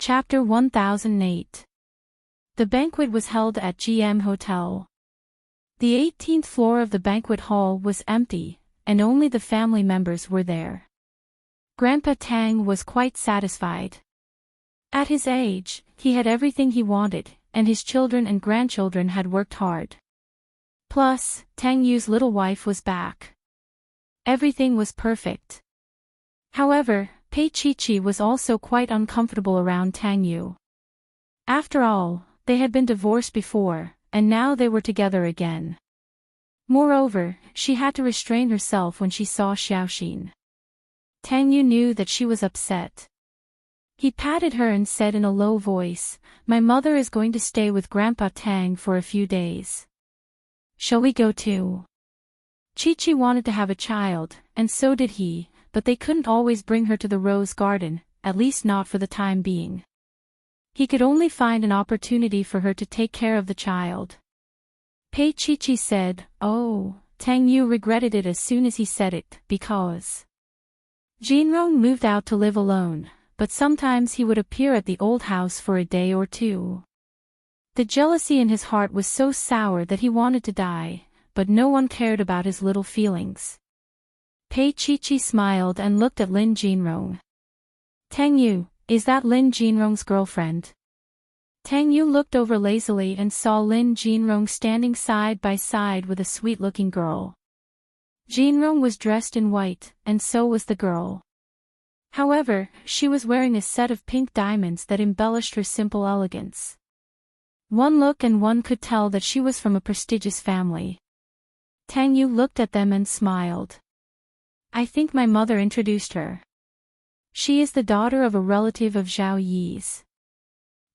Chapter 1008. The banquet was held at GM Hotel. The 18th floor of the banquet hall was empty, and only the family members were there. Grandpa Tang was quite satisfied. At his age, he had everything he wanted, and his children and grandchildren had worked hard. Plus, Tang Yu's little wife was back. Everything was perfect. However, Pei Chi-Chi was also quite uncomfortable around Tang Yu. After all, they had been divorced before, and now they were together again. Moreover, she had to restrain herself when she saw Xiaoxin. Tang Yu knew that she was upset. He patted her and said in a low voice, "My mother is going to stay with Grandpa Tang for a few days. Shall we go too?" Chi-Chi wanted to have a child, and so did he, but they couldn't always bring her to the rose garden, at least not for the time being. He could only find an opportunity for her to take care of the child. Pei Chi-Chi said, "Oh." Tang Yu regretted it as soon as he said it, because Jinrong moved out to live alone, but sometimes he would appear at the old house for a day or two. The jealousy in his heart was so sour that he wanted to die, but no one cared about his little feelings. Pei Chi-Chi smiled and looked at Lin Jinrong. "Tang Yu, is that Lin Jinrong's girlfriend?" Tang Yu looked over lazily and saw Lin Jinrong standing side by side with a sweet-looking girl. Jinrong was dressed in white, and so was the girl. However, she was wearing a set of pink diamonds that embellished her simple elegance. One look and one could tell that she was from a prestigious family. Tang Yu looked at them and smiled. "I think my mother introduced her. She is the daughter of a relative of Zhao Yi's."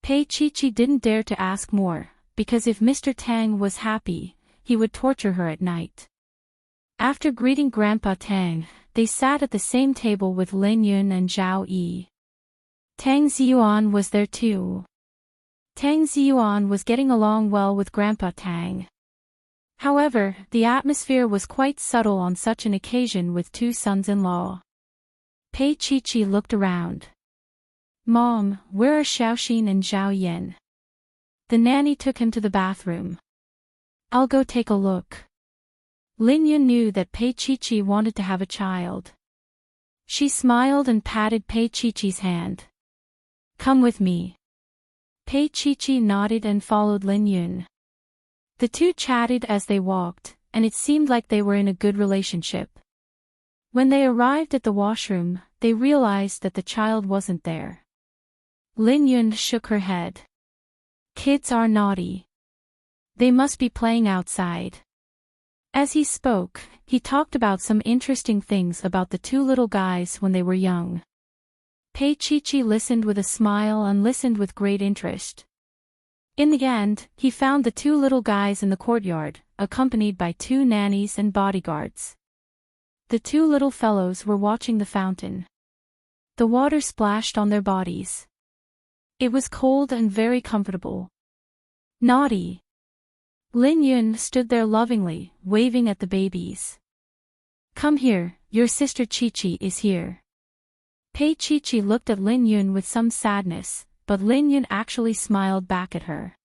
Pei Chi-Chi didn't dare to ask more, because if Mr. Tang was happy, he would torture her at night. After greeting Grandpa Tang, they sat at the same table with Lin Yun and Zhao Yi. Tang Ziyuan was there too. Tang Ziyuan was getting along well with Grandpa Tang. However, the atmosphere was quite subtle on such an occasion with two sons-in-law. Pei Chi-Chi looked around. "Mom, where are Xiaoxin and Zhao Yan?" The nanny took him to the bathroom. "I'll go take a look." Lin Yun knew that Pei Chi-Chi wanted to have a child. She smiled and patted Pei Chi-Chi's hand. "Come with me." Pei Chi-Chi nodded and followed Lin Yun. The two chatted as they walked, and it seemed like they were in a good relationship. When they arrived at the washroom, they realized that the child wasn't there. Lin Yun shook her head. "Kids are naughty. They must be playing outside." As he spoke, he talked about some interesting things about the two little guys when they were young. Pei Chi-Chi listened with a smile and listened with great interest. In the end, he found the two little guys in the courtyard, accompanied by two nannies and bodyguards. The two little fellows were watching the fountain. The water splashed on their bodies. It was cold and very comfortable. "Naughty." Lin Yun stood there lovingly, waving at the babies. "Come here, your sister Chi-Chi is here." Pei Chi-Chi looked at Lin Yun with some sadness, but Lin Yun actually smiled back at her.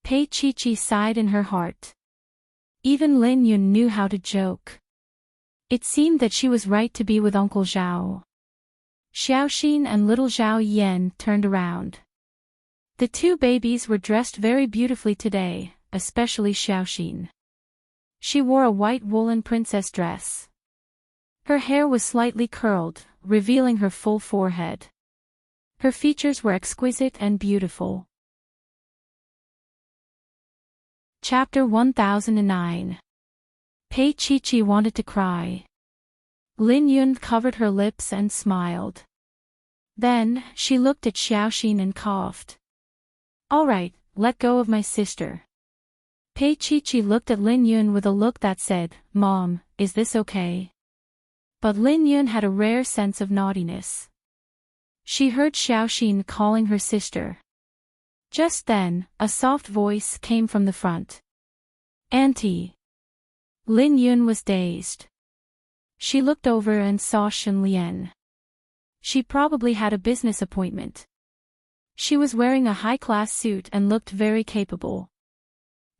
Pei Chi-Chi sighed in her heart. Even Lin Yun knew how to joke. It seemed that she was right to be with Uncle Zhao. Xiaoxin and little Zhao Yan turned around. The two babies were dressed very beautifully today, especially Xiaoxin. She wore a white woolen princess dress. Her hair was slightly curled, revealing her full forehead. Her features were exquisite and beautiful. Chapter 1009. Pei Chi-Chi wanted to cry. Lin Yun covered her lips and smiled. Then, she looked at Xiaoxin and coughed. "All right, let go of my sister." Pei Chi-Chi looked at Lin Yun with a look that said, "Mom, is this okay?" But Lin Yun had a rare sense of naughtiness. She heard Xiaoxin calling her sister. Just then, a soft voice came from the front. "Auntie." Lin Yun was dazed. She looked over and saw Shen Lian. She probably had a business appointment. She was wearing a high-class suit and looked very capable.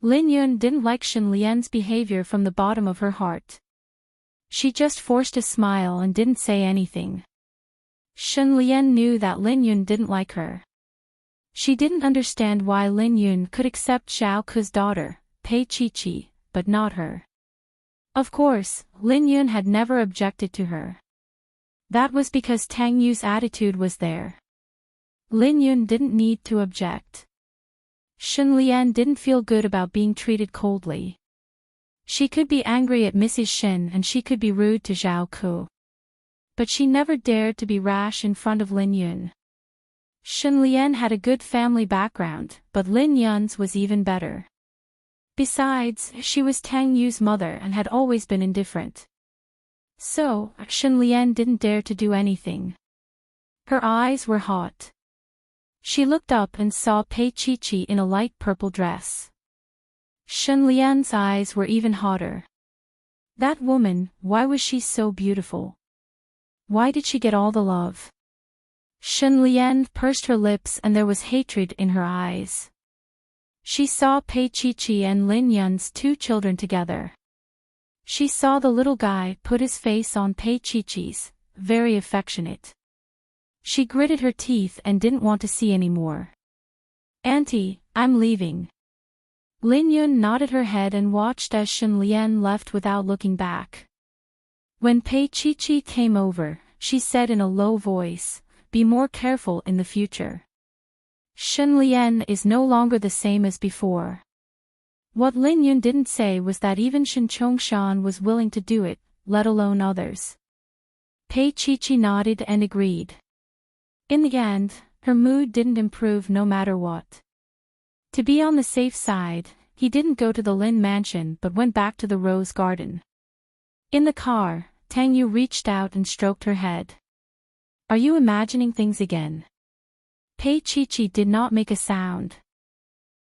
Lin Yun didn't like Shen Lian's behavior from the bottom of her heart. She just forced a smile and didn't say anything. Shen Lian knew that Lin Yun didn't like her. She didn't understand why Lin Yun could accept Xiao Ke's daughter, Pei Chi-Chi, but not her. Of course, Lin Yun had never objected to her. That was because Tang Yu's attitude was there. Lin Yun didn't need to object. Shen Lian didn't feel good about being treated coldly. She could be angry at Mrs. Shen and she could be rude to Xiao Ke. But she never dared to be rash in front of Lin Yun. Shen Lian had a good family background, but Lin Yun's was even better. Besides, she was Tang Yu's mother and had always been indifferent. So, Shen Lian didn't dare to do anything. Her eyes were hot. She looked up and saw Pei Chi-Chi in a light purple dress. Shen Lian's eyes were even hotter. That woman, why was she so beautiful? Why did she get all the love? Shen Lian pursed her lips and there was hatred in her eyes. She saw Pei Chi-Chi and Lin Yun's two children together. She saw the little guy put his face on Pei Chi-Chi's, very affectionate. She gritted her teeth and didn't want to see any more. "Auntie, I'm leaving." Lin Yun nodded her head and watched as Shen Lian left without looking back. When Pei Chi-Chi came over, she said in a low voice, "Be more careful in the future." Shen Lian is no longer the same as before. What Lin Yun didn't say was that even Shen Chongshan was willing to do it, let alone others. Pei Chi-Chi nodded and agreed. In the end, her mood didn't improve no matter what. To be on the safe side, he didn't go to the Lin mansion but went back to the rose garden. In the car, Tang Yu reached out and stroked her head. "Are you imagining things again?" Pei Chi-Chi did not make a sound.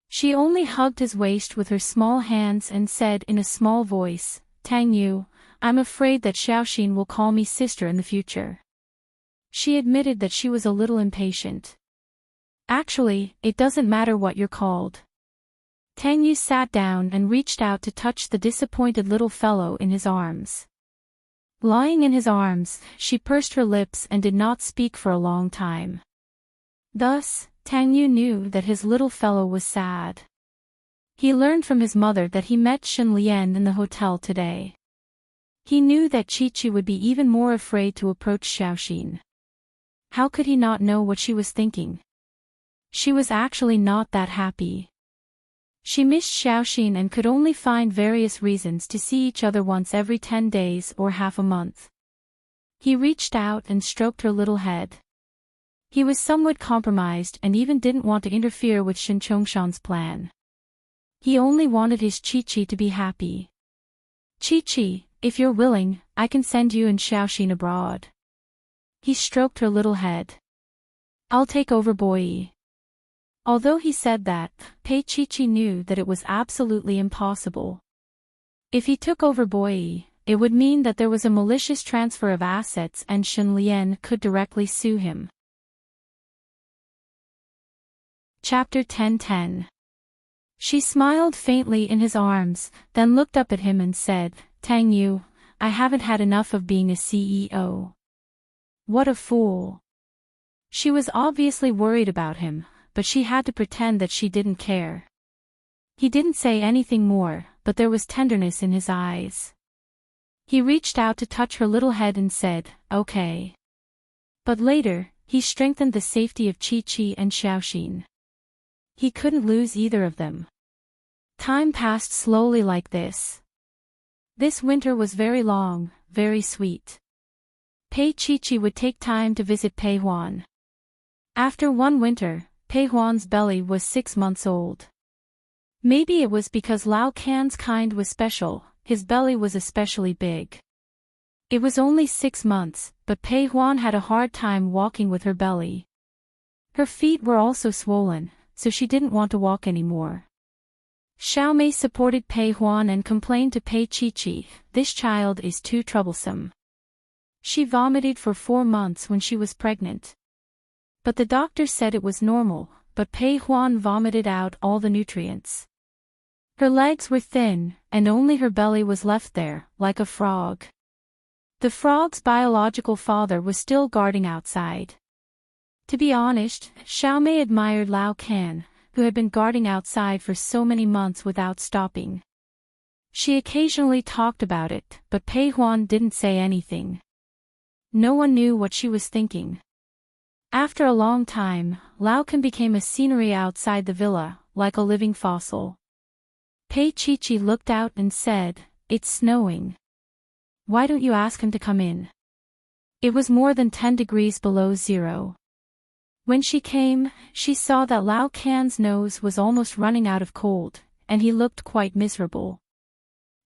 She only hugged his waist with her small hands and said in a small voice, "Tang Yu, I'm afraid that Xiaoxin will call me sister in the future." She admitted that she was a little impatient. "Actually, it doesn't matter what you're called." Tang Yu sat down and reached out to touch the disappointed little fellow in his arms. Lying in his arms, she pursed her lips and did not speak for a long time. Thus, Tang Yu knew that his little fellow was sad. He learned from his mother that he met Shen Lian in the hotel today. He knew that Chi-Chi would be even more afraid to approach Xiaoxin. How could he not know what she was thinking? She was actually not that happy. She missed Xiaoxin and could only find various reasons to see each other once every 10 days or half a month. He reached out and stroked her little head. He was somewhat compromised and even didn't want to interfere with Shen Chongshan's plan. He only wanted his Chi-Chi to be happy. "Chi-Chi, if you're willing, I can send you and Xiaoxin abroad." He stroked her little head. "I'll take over Boyi." Although he said that, Pei Chi-Chi knew that it was absolutely impossible. If he took over Boyi, it would mean that there was a malicious transfer of assets and Shen Lian could directly sue him. Chapter 10:10. She smiled faintly in his arms, then looked up at him and said, "Tang Yu, I haven't had enough of being a CEO." What a fool. She was obviously worried about him, but she had to pretend that she didn't care. He didn't say anything more, but there was tenderness in his eyes. He reached out to touch her little head and said, "Okay." But later, he strengthened the safety of Chi-Chi and Xiaoxin. He couldn't lose either of them. Time passed slowly like this. This winter was very long, very sweet. Pei Chi-Chi would take time to visit Pei Huan. After one winter, Pei Huan's belly was 6 months old. Maybe it was because Lao Can's kind was special, his belly was especially big. It was only 6 months, but Pei Huan had a hard time walking with her belly. Her feet were also swollen, so she didn't want to walk anymore. Xiaomei supported Pei Huan and complained to Pei Chi-Chi, "This child is too troublesome." She vomited for 4 months when she was pregnant. But the doctor said it was normal, but Pei Huan vomited out all the nutrients. Her legs were thin, and only her belly was left there, like a frog. The frog's biological father was still guarding outside. To be honest, Xiaomei admired Lao Can, who had been guarding outside for so many months without stopping. She occasionally talked about it, but Pei Huan didn't say anything. No one knew what she was thinking. After a long time, Lao Can became a scenery outside the villa, like a living fossil. Pei Chi looked out and said, "It's snowing. Why don't you ask him to come in?" It was more than 10 degrees below zero. When she came, she saw that Lao Can's nose was almost running out of cold, and he looked quite miserable.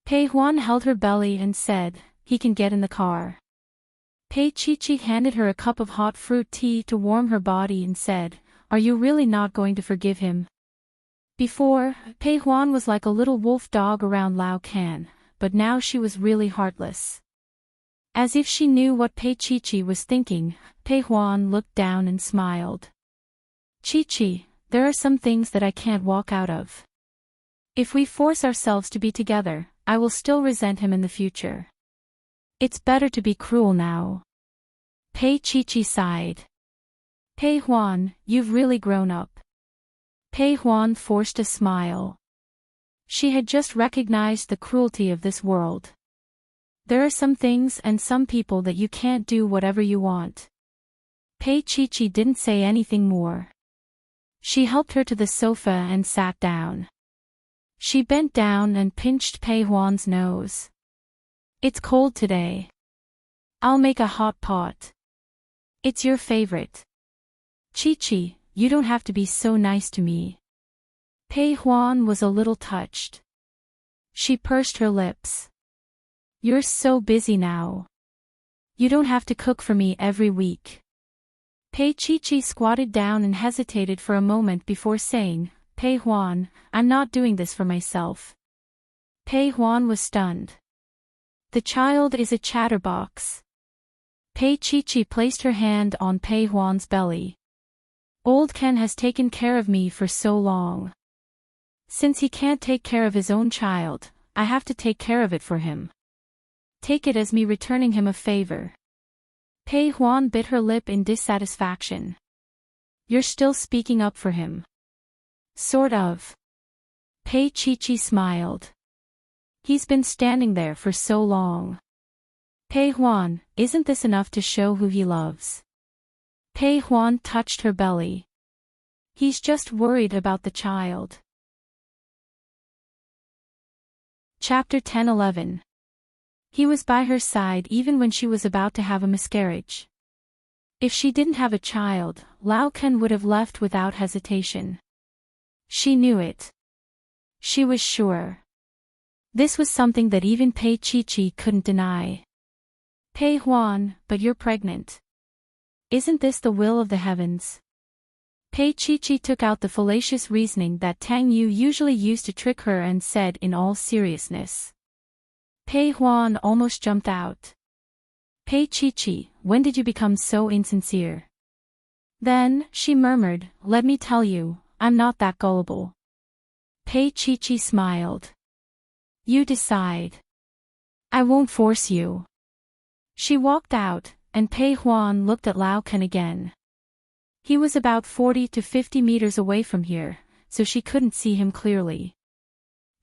Pei Huan held her belly and said, "He can get in the car." Pei Chi handed her a cup of hot fruit tea to warm her body and said, "Are you really not going to forgive him?" Before, Pei Huan was like a little wolf dog around Lao Can, but now she was really heartless. As if she knew what Pei Chi was thinking, Pei Huan looked down and smiled. "Chi, there are some things that I can't walk out of. If we force ourselves to be together, I will still resent him in the future. It's better to be cruel now." Pei Chi sighed. "Pei Huan, you've really grown up." Pei Huan forced a smile. She had just recognized the cruelty of this world. There are some things and some people that you can't do whatever you want. Pei Chi didn't say anything more. She helped her to the sofa and sat down. She bent down and pinched Pei Huan's nose. "It's cold today. I'll make a hot pot. It's your favorite." "Chi, you don't have to be so nice to me." Pei Huan was a little touched. She pursed her lips. "You're so busy now. You don't have to cook for me every week." Pei Chi squatted down and hesitated for a moment before saying, "Pei Huan, I'm not doing this for myself." Pei Huan was stunned. The child is a chatterbox. Pei Chi placed her hand on Pei Huan's belly. "Old Ken has taken care of me for so long. Since he can't take care of his own child, I have to take care of it for him. Take it as me returning him a favor." Pei Huan bit her lip in dissatisfaction. "You're still speaking up for him." "Sort of." Pei Chi smiled. "He's been standing there for so long. Pei Huan, isn't this enough to show who he loves?" Pei Huan touched her belly. "He's just worried about the child." Chapter 10-11. He was by her side even when she was about to have a miscarriage. If she didn't have a child, Lao Ken would have left without hesitation. She knew it. She was sure. This was something that even Pei Chi couldn't deny. "Pei Huan, but you're pregnant. Isn't this the will of the heavens?" Pei Chi took out the fallacious reasoning that Tang Yu usually used to trick her and said in all seriousness. Pei Huan almost jumped out. "Pei Chi, when did you become so insincere?" Then, she murmured, "Let me tell you, I'm not that gullible." Pei Chi smiled. "You decide. I won't force you." She walked out, and Pei Huan looked at Lao Ken again. He was about 40 to 50 meters away from here, so she couldn't see him clearly.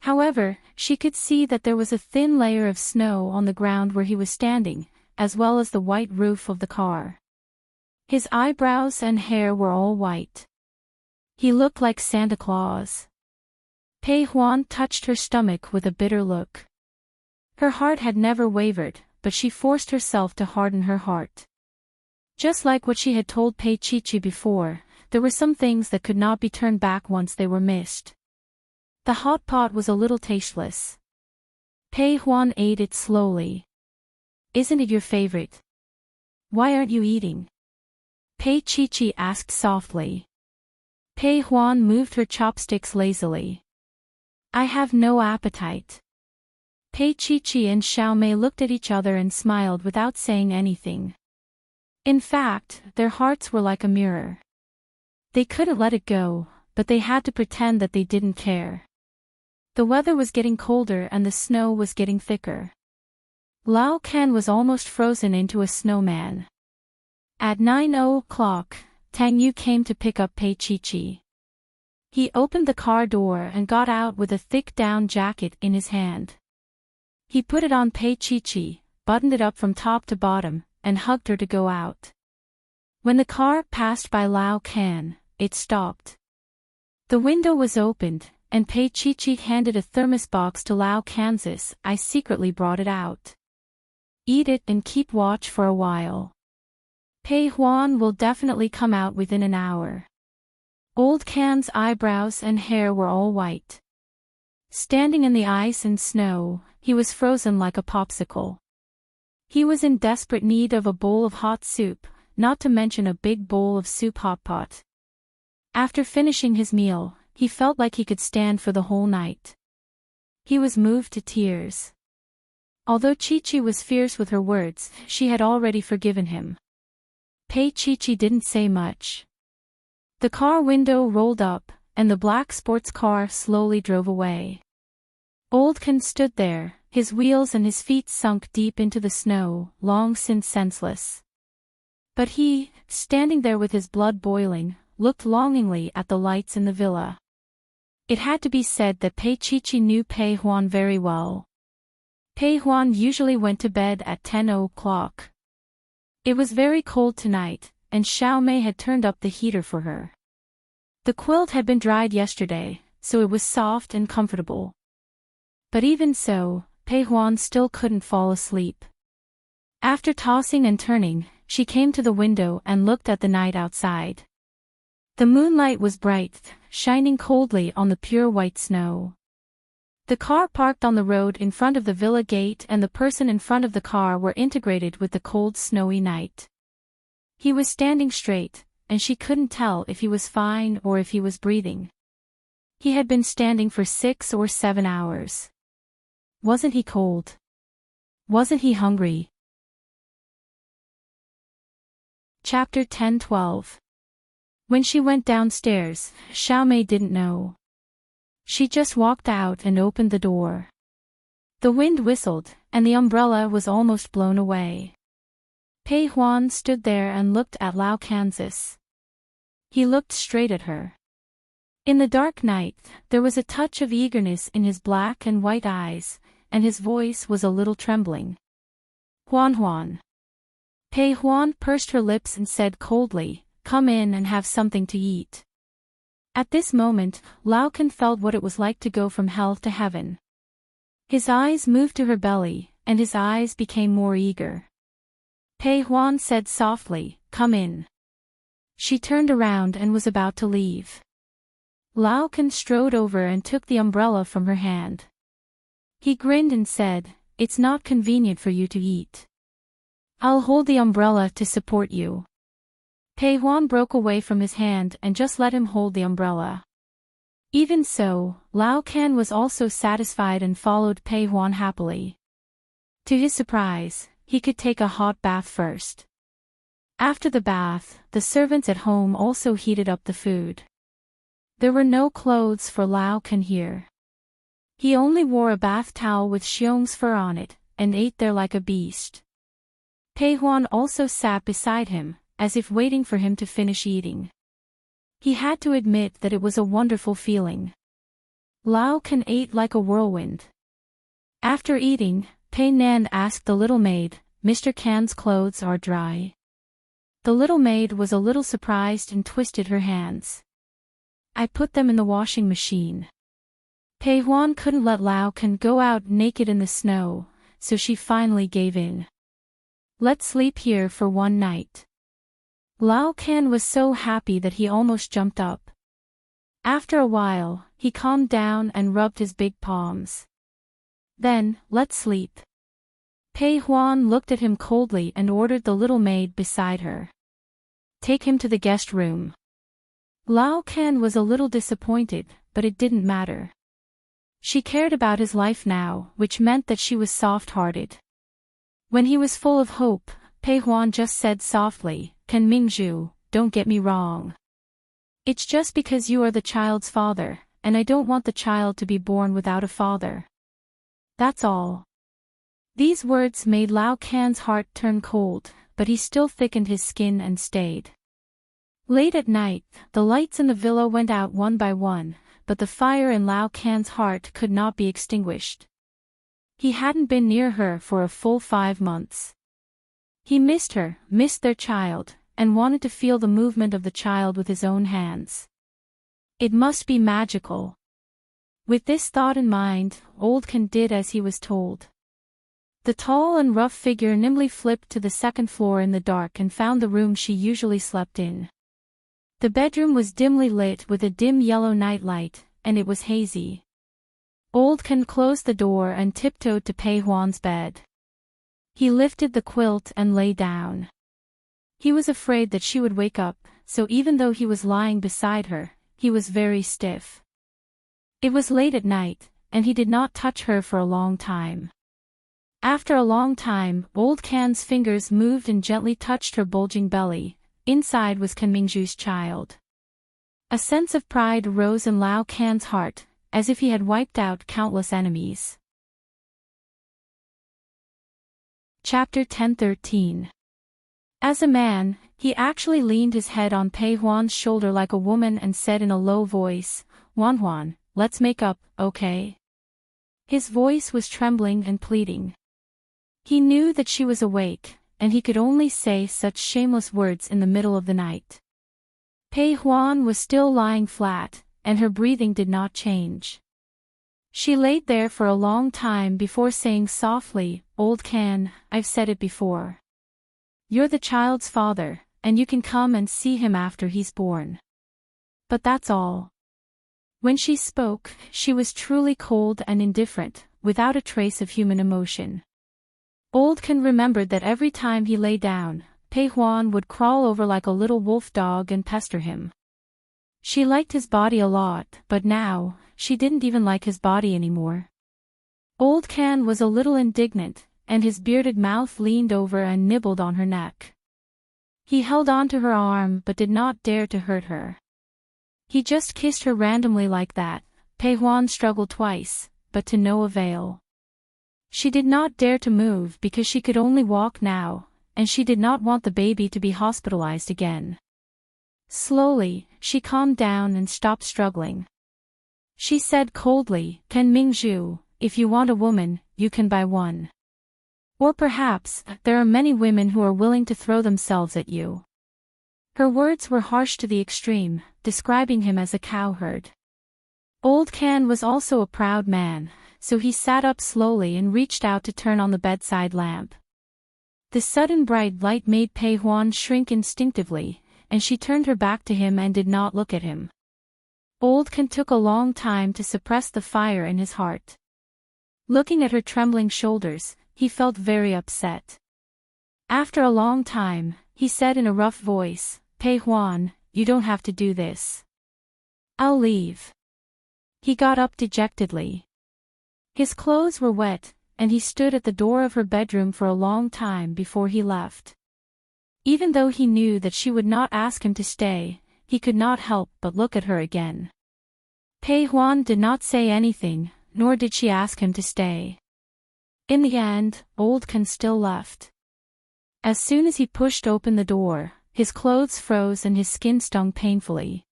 However, she could see that there was a thin layer of snow on the ground where he was standing, as well as the white roof of the car. His eyebrows and hair were all white. He looked like Santa Claus. Pei Huan touched her stomach with a bitter look. Her heart had never wavered, but she forced herself to harden her heart. Just like what she had told Pei Chi before, there were some things that could not be turned back once they were missed. The hot pot was a little tasteless. Pei Huan ate it slowly. "Isn't it your favorite? Why aren't you eating?" Pei Chi asked softly. Pei Huan moved her chopsticks lazily. "I have no appetite." Pei Chi and Xiaomei looked at each other and smiled without saying anything. In fact, their hearts were like a mirror. They couldn't let it go, but they had to pretend that they didn't care. The weather was getting colder and the snow was getting thicker. Lao Kan was almost frozen into a snowman. At 9:00, Tang Yu came to pick up Pei Chi. He opened the car door and got out with a thick down jacket in his hand. He put it on Pei Chi, buttoned it up from top to bottom, and hugged her to go out. When the car passed by Lao Kan, it stopped. The window was opened, and Pei Chi handed a thermos box to Lao Kansas. I secretly brought it out. Eat it and keep watch for a while. Pei Huan will definitely come out within an hour. Old Kan's eyebrows and hair were all white. Standing in the ice and snow, he was frozen like a popsicle. He was in desperate need of a bowl of hot soup, not to mention a big bowl of soup hot pot. After finishing his meal, he felt like he could stand for the whole night. He was moved to tears. Although Chi-Chi was fierce with her words, she had already forgiven him. Pei Chi-Chi didn't say much. The car window rolled up, and the black sports car slowly drove away. Old Kan stood there, his wheels and his feet sunk deep into the snow, long since senseless. But he, standing there with his blood boiling, looked longingly at the lights in the villa. It had to be said that Pei Chi-Chi knew Pei Huan very well. Pei Huan usually went to bed at 10:00. It was very cold tonight, and Xiao Mei had turned up the heater for her. The quilt had been dried yesterday, so it was soft and comfortable. But even so, Pei Huan still couldn't fall asleep. After tossing and turning, she came to the window and looked at the night outside. The moonlight was bright, shining coldly on the pure white snow. The car parked on the road in front of the villa gate and the person in front of the car were integrated with the cold snowy night. He was standing straight, and she couldn't tell if he was fine or if he was breathing. He had been standing for 6 or 7 hours. Wasn't he cold? Wasn't he hungry? Chapter 10-12. When she went downstairs, Xiao Mei didn't know. She just walked out and opened the door. The wind whistled, and the umbrella was almost blown away. Pei Huan stood there and looked at Lao Kansas. He looked straight at her. In the dark night, there was a touch of eagerness in his black and white eyes, and his voice was a little trembling. Huan. Pei Huan pursed her lips and said coldly, "Come in and have something to eat." At this moment, Lao Kan felt what it was like to go from hell to heaven. His eyes moved to her belly, and his eyes became more eager. Pei Huan said softly, "Come in." She turned around and was about to leave. Lao Kan strode over and took the umbrella from her hand. He grinned and said, "It's not convenient for you to eat. I'll hold the umbrella to support you." Pei Huan broke away from his hand and just let him hold the umbrella. Even so, Lao Kan was also satisfied and followed Pei Huan happily. To his surprise, he could take a hot bath first. After the bath, the servants at home also heated up the food. There were no clothes for Lao Kan here. He only wore a bath towel with Xiong's fur on it, and ate there like a beast. Pei Huan also sat beside him, as if waiting for him to finish eating. He had to admit that it was a wonderful feeling. Lao Kan ate like a whirlwind. After eating, Pei Nan asked the little maid, "Mr. Kan's clothes are dry?" The little maid was a little surprised and twisted her hands. "I put them in the washing machine." Pei Huan couldn't let Lao Kan go out naked in the snow, so she finally gave in. "Let's sleep here for one night." Lao Kan was so happy that he almost jumped up. After a while, he calmed down and rubbed his big palms. "Then, let's sleep." Pei Huan looked at him coldly and ordered the little maid beside her. "Take him to the guest room." Lao Kan was a little disappointed, but it didn't matter. She cared about his life now, which meant that she was soft-hearted. When he was full of hope, Pei Huan just said softly, "Kan Mingzhu, don't get me wrong. It's just because you are the child's father, and I don't want the child to be born without a father. That's all. These words made Lao Can's heart turn cold, but he still thickened his skin and stayed. Late at night, the lights in the villa went out one by one, but the fire in Lao Can's heart could not be extinguished. He hadn't been near her for a full 5 months. He missed her, missed their child, and wanted to feel the movement of the child with his own hands. It must be magical. With this thought in mind, Old Can did as he was told. The tall and rough figure nimbly flipped to the second floor in the dark and found the room she usually slept in. The bedroom was dimly lit with a dim yellow nightlight, and it was hazy. Old Can closed the door and tiptoed to Pei Huan's bed. He lifted the quilt and lay down. He was afraid that she would wake up, so even though he was lying beside her, he was very stiff. It was late at night, and he did not touch her for a long time. After a long time, Old Can's fingers moved and gently touched her bulging belly. Inside was Can Mingzhu's child. A sense of pride arose in Lao Can's heart, as if he had wiped out countless enemies. Chapter 10:13. As a man, he actually leaned his head on Pei Huan's shoulder like a woman and said in a low voice, "Huan, let's make up, okay?" His voice was trembling and pleading. He knew that she was awake, and he could only say such shameless words in the middle of the night. Pei Huan was still lying flat, and her breathing did not change. She laid there for a long time before saying softly, "Old Can, I've said it before. You're the child's father, and you can come and see him after he's born. But that's all." When she spoke, she was truly cold and indifferent, without a trace of human emotion. Old Can remembered that every time he lay down, Pei Huan would crawl over like a little wolf dog and pester him. She liked his body a lot, but now, she didn't even like his body anymore. Old Can was a little indignant, and his bearded mouth leaned over and nibbled on her neck. He held on to her arm but did not dare to hurt her. He just kissed her randomly like that. Pei Huan struggled twice, but to no avail. She did not dare to move because she could only walk now, and she did not want the baby to be hospitalized again. Slowly, she calmed down and stopped struggling. She said coldly, "Can Mingzhu, if you want a woman, you can buy one. Or perhaps, there are many women who are willing to throw themselves at you." Her words were harsh to the extreme, describing him as a cowherd. Old Can was also a proud man, so he sat up slowly and reached out to turn on the bedside lamp. The sudden bright light made Pei Huan shrink instinctively, and she turned her back to him and did not look at him. Old Can took a long time to suppress the fire in his heart. Looking at her trembling shoulders, he felt very upset. After a long time, he said in a rough voice, "Pei Huan, you don't have to do this. I'll leave." He got up dejectedly. His clothes were wet, and he stood at the door of her bedroom for a long time before he left. Even though he knew that she would not ask him to stay, he could not help but look at her again. Pei Huan did not say anything, nor did she ask him to stay. In the end, Old Can still left. As soon as he pushed open the door, his clothes froze and his skin stung painfully.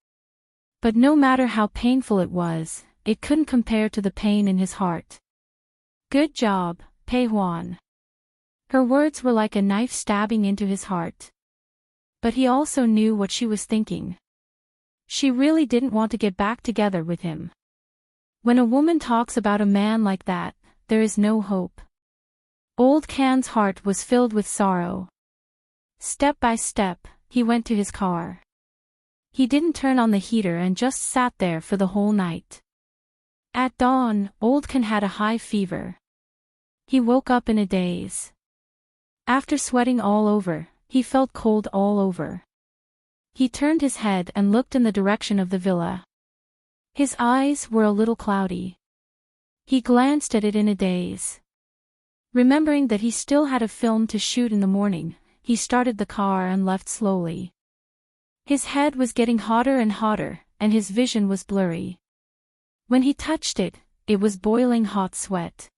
But no matter how painful it was, it couldn't compare to the pain in his heart. "Good job, Pei Huan." Her words were like a knife stabbing into his heart. But he also knew what she was thinking. She really didn't want to get back together with him. When a woman talks about a man like that, there is no hope. Old Can's heart was filled with sorrow. Step by step, he went to his car. He didn't turn on the heater and just sat there for the whole night. At dawn, Old Can had a high fever. He woke up in a daze. After sweating all over, he felt cold all over. He turned his head and looked in the direction of the villa. His eyes were a little cloudy. He glanced at it in a daze. Remembering that he still had a film to shoot in the morning, he started the car and left slowly. His head was getting hotter and hotter, and his vision was blurry. When he touched it, it was boiling hot sweat.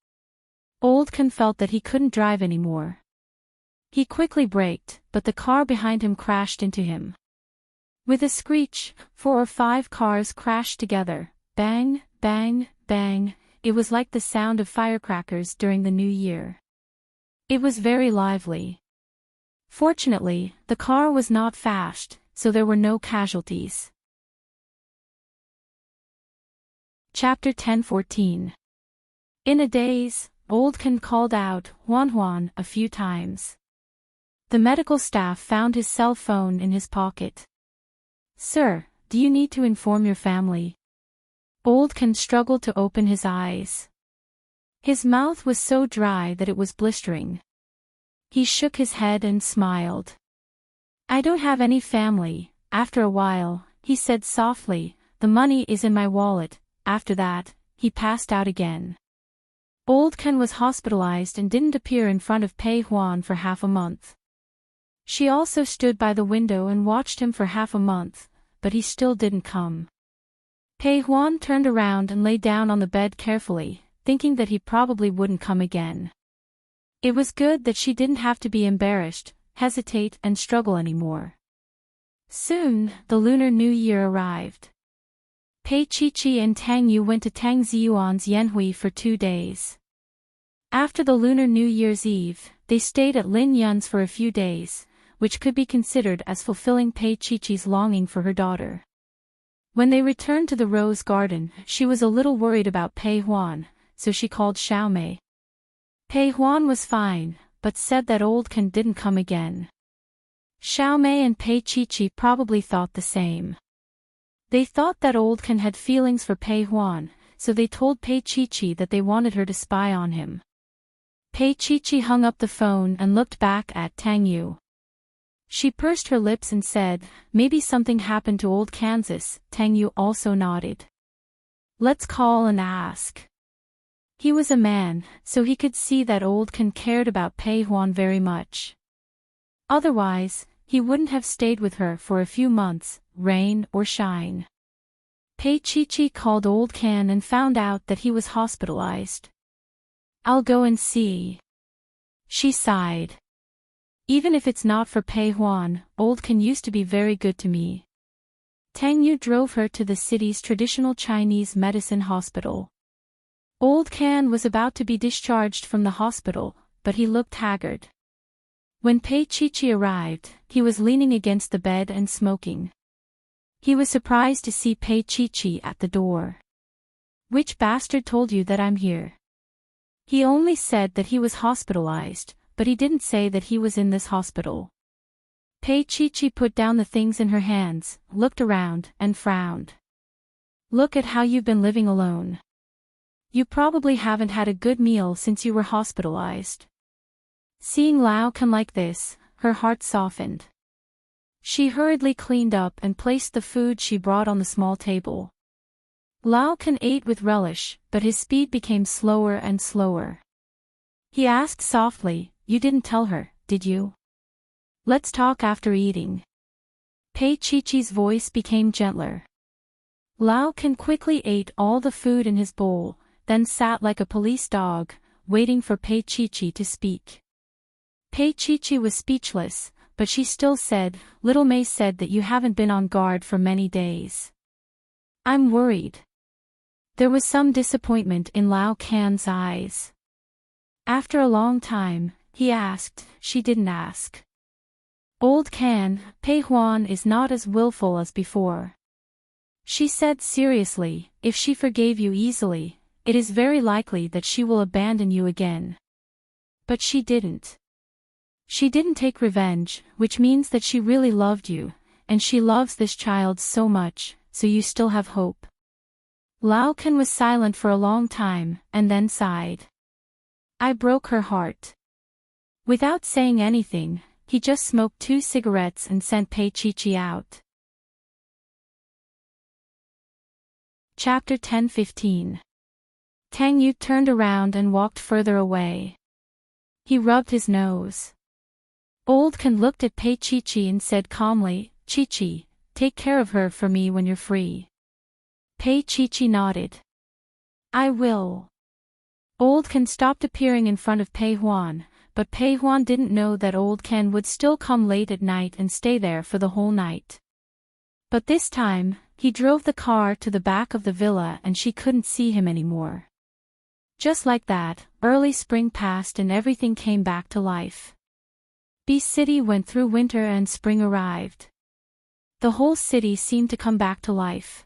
Old Ken felt that he couldn't drive anymore. He quickly braked, but the car behind him crashed into him. With a screech, 4 or 5 cars crashed together, bang, bang, bang. It was like the sound of firecrackers during the New Year. It was very lively. Fortunately, the car was not fast, so there were no casualties. Chapter 10:14. In a daze, Old Ken called out, "Juan Juan," a few times. The medical staff found his cell phone in his pocket. "Sir, do you need to inform your family?" Old Ken struggled to open his eyes. His mouth was so dry that it was blistering. He shook his head and smiled. "I don't have any family." After a while, he said softly, "The money is in my wallet." After that, he passed out again. Old Ken was hospitalized and didn't appear in front of Pei Huan for half a month. She also stood by the window and watched him for half a month, but he still didn't come. Pei Huan turned around and lay down on the bed carefully, thinking that he probably wouldn't come again. It was good that she didn't have to be embarrassed, hesitate and struggle anymore. Soon, the Lunar New Year arrived. Pei Chi-Chi and Tang Yu went to Tang Ziyuan's Yanhui for 2 days. After the Lunar New Year's Eve, they stayed at Lin Yun's for a few days, which could be considered as fulfilling Pei Chi-Chi's longing for her daughter. When they returned to the Rose Garden, she was a little worried about Pei Huan, so she called Xiaomei. Pei Huan was fine, but said that Old Ken didn't come again. Xiaomei and Pei Chi-Chi probably thought the same. They thought that Old Ken had feelings for Pei Huan, so they told Pei Chi-Chi that they wanted her to spy on him. Pei Chi-Chi hung up the phone and looked back at Tang Yu. She pursed her lips and said, "Maybe something happened to Old Kansas." Tang Yu also nodded. "Let's call and ask." He was a man, so he could see that Old Ken cared about Pei Huan very much. Otherwise, he wouldn't have stayed with her for a few months, rain or shine. Pei Chi-Chi called Old Ken and found out that he was hospitalized. "I'll go and see." She sighed. "Even if it's not for Pei Huan, Old Ken used to be very good to me." Tang Yu drove her to the city's traditional Chinese medicine hospital. Old Ken was about to be discharged from the hospital, but he looked haggard. When Pei Chi-Chi arrived, he was leaning against the bed and smoking. He was surprised to see Pei Chi-Chi at the door. "Which bastard told you that I'm here?" He only said that he was hospitalized, but he didn't say that he was in this hospital. Pei Chi-Chi put down the things in her hands, looked around, and frowned. "Look at how you've been living alone. You probably haven't had a good meal since you were hospitalized." Seeing Lao Ken like this, her heart softened. She hurriedly cleaned up and placed the food she brought on the small table. Lao Ken ate with relish, but his speed became slower and slower. He asked softly, "You didn't tell her, did you? Let's talk after eating." Pei Chi-Chi's voice became gentler. Lao Ken quickly ate all the food in his bowl, then sat like a police dog, waiting for Pei Chi-Chi to speak. Pei Chi-Chi was speechless, but she still said, "Little May said that you haven't been on guard for many days. I'm worried." There was some disappointment in Lao Can's eyes. After a long time, he asked. She didn't ask. "Old Can, Pei Huan is not as willful as before," she said seriously. "If she forgave you easily, it is very likely that she will abandon you again." But she didn't. She didn't take revenge, which means that she really loved you, and she loves this child so much, so you still have hope. Lao Ken was silent for a long time, and then sighed. "I broke her heart." Without saying anything, he just smoked 2 cigarettes and sent Pei Chi-Chi out. Chapter 10:15. Tang Yu turned around and walked further away. He rubbed his nose. Old Ken looked at Pei Chi-Chi and said calmly, "Chi-Chi, take care of her for me when you're free. Pei Chi nodded. I will. Old Ken stopped appearing in front of Pei Huan, but Pei Huan didn't know that Old Ken would still come late at night and stay there for the whole night. But this time, he drove the car to the back of the villa and she couldn't see him anymore. Just like that, early spring passed and everything came back to life. Beast City went through winter and spring arrived. The whole city seemed to come back to life.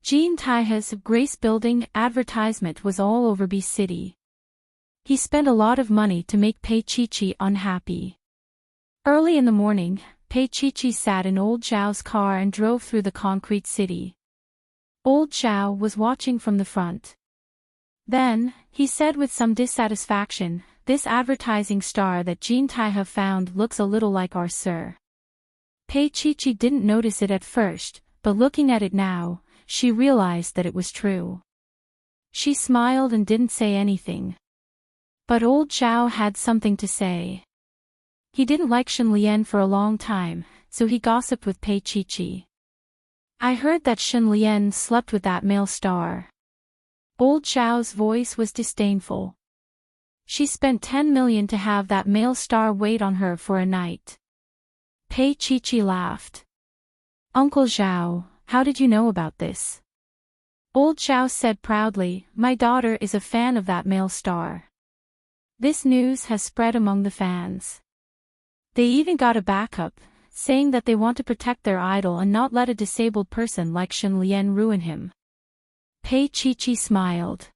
Jean Taiha's Grace Building advertisement was all over Beast City. He spent a lot of money to make Pei Chi unhappy. Early in the morning, Pei Chi sat in Old Zhao's car and drove through the concrete city. Old Zhao was watching from the front. Then, he said with some dissatisfaction, "This advertising star that Jean Taiha found looks a little like our sir." Pei Chi didn't notice it at first, but looking at it now, she realized that it was true. She smiled and didn't say anything. But Old Zhao had something to say. He didn't like Shen Lian for a long time, so he gossiped with Pei Chi. "I heard that Shen Lian slept with that male star." Old Zhao's voice was disdainful. "She spent 10 million to have that male star wait on her for a night." Pei Chi laughed. "Uncle Zhao, how did you know about this?" Old Zhao said proudly, "My daughter is a fan of that male star." This news has spread among the fans. They even got a backup, saying that they want to protect their idol and not let a disabled person like Shen Lian ruin him. Pei Chi smiled.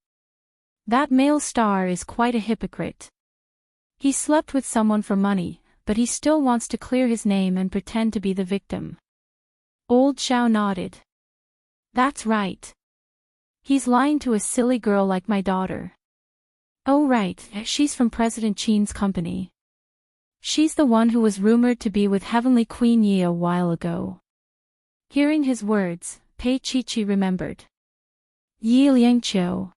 "That male star is quite a hypocrite. He slept with someone for money, but he still wants to clear his name and pretend to be the victim." Old Zhao nodded. "That's right. He's lying to a silly girl like my daughter." "Oh right, she's from President Qin's company. She's the one who was rumored to be with Heavenly Queen Yi a while ago." Hearing his words, Pei Chi remembered. Yi Liangqiu.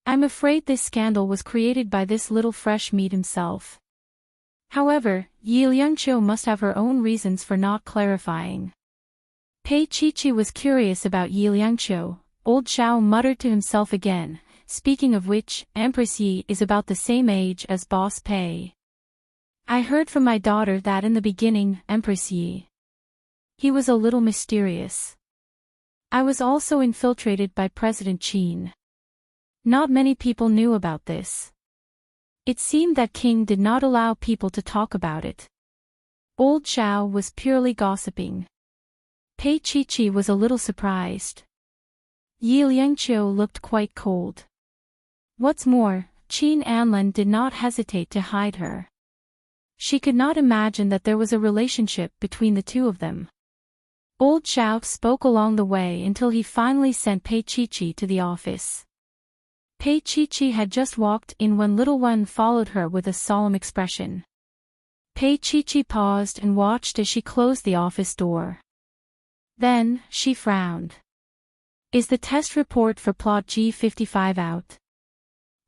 I'm afraid this scandal was created by this little fresh meat himself. However, Yi Liangqiu must have her own reasons for not clarifying. Pei Chi was curious about Yi Liangqiu. Old Zhao muttered to himself again, "Speaking of which, Empress Yi is about the same age as Boss Pei. I heard from my daughter that in the beginning, Empress Yi. He was a little mysterious. I was also infiltrated by President Qin. Not many people knew about this. It seemed that King did not allow people to talk about it." Old Zhao was purely gossiping. Pei Chi was a little surprised. Yi Liangqiu looked quite cold. What's more, Qin Anlin did not hesitate to hide her. She could not imagine that there was a relationship between the two of them. Old Zhao spoke along the way until he finally sent Pei Chi to the office. Pei Chi had just walked in when little one followed her with a solemn expression. Pei Chi paused and watched as she closed the office door. Then, she frowned. "Is the test report for plot G55 out?"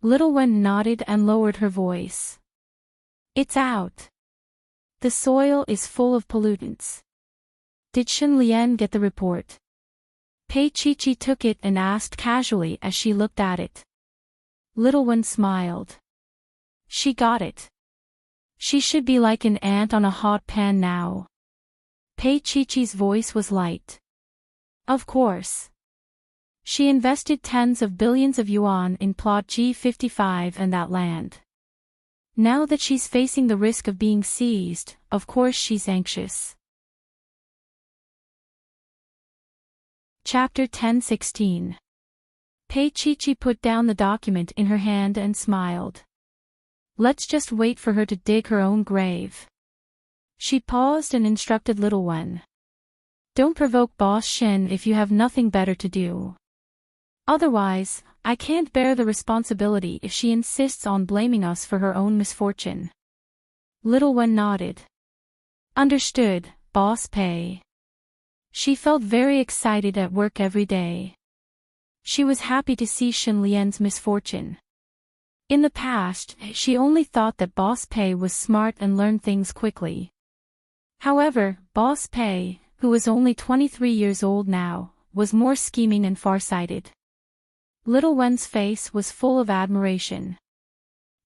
Little Wen nodded and lowered her voice. "It's out. The soil is full of pollutants." "Did Shen Lian get the report?" Pei Chi took it and asked casually as she looked at it. Little Wen smiled. "She got it. She should be like an ant on a hot pan now." Pei Chi's voice was light. "Of course. She invested tens of billions of yuan in plot G55 and that land. Now that she's facing the risk of being seized, of course she's anxious." Chapter 10:16. Pei Chi put down the document in her hand and smiled. "Let's just wait for her to dig her own grave." She paused and instructed Little One. "Don't provoke Boss Shen if you have nothing better to do. Otherwise, I can't bear the responsibility if she insists on blaming us for her own misfortune." Little One nodded. "Understood, Boss Pei." She felt very excited at work every day. She was happy to see Shen Lian's misfortune. In the past, she only thought that Boss Pei was smart and learned things quickly. However, Boss Pei, who was only 23 years old now, was more scheming and far-sighted. Little Wen's face was full of admiration.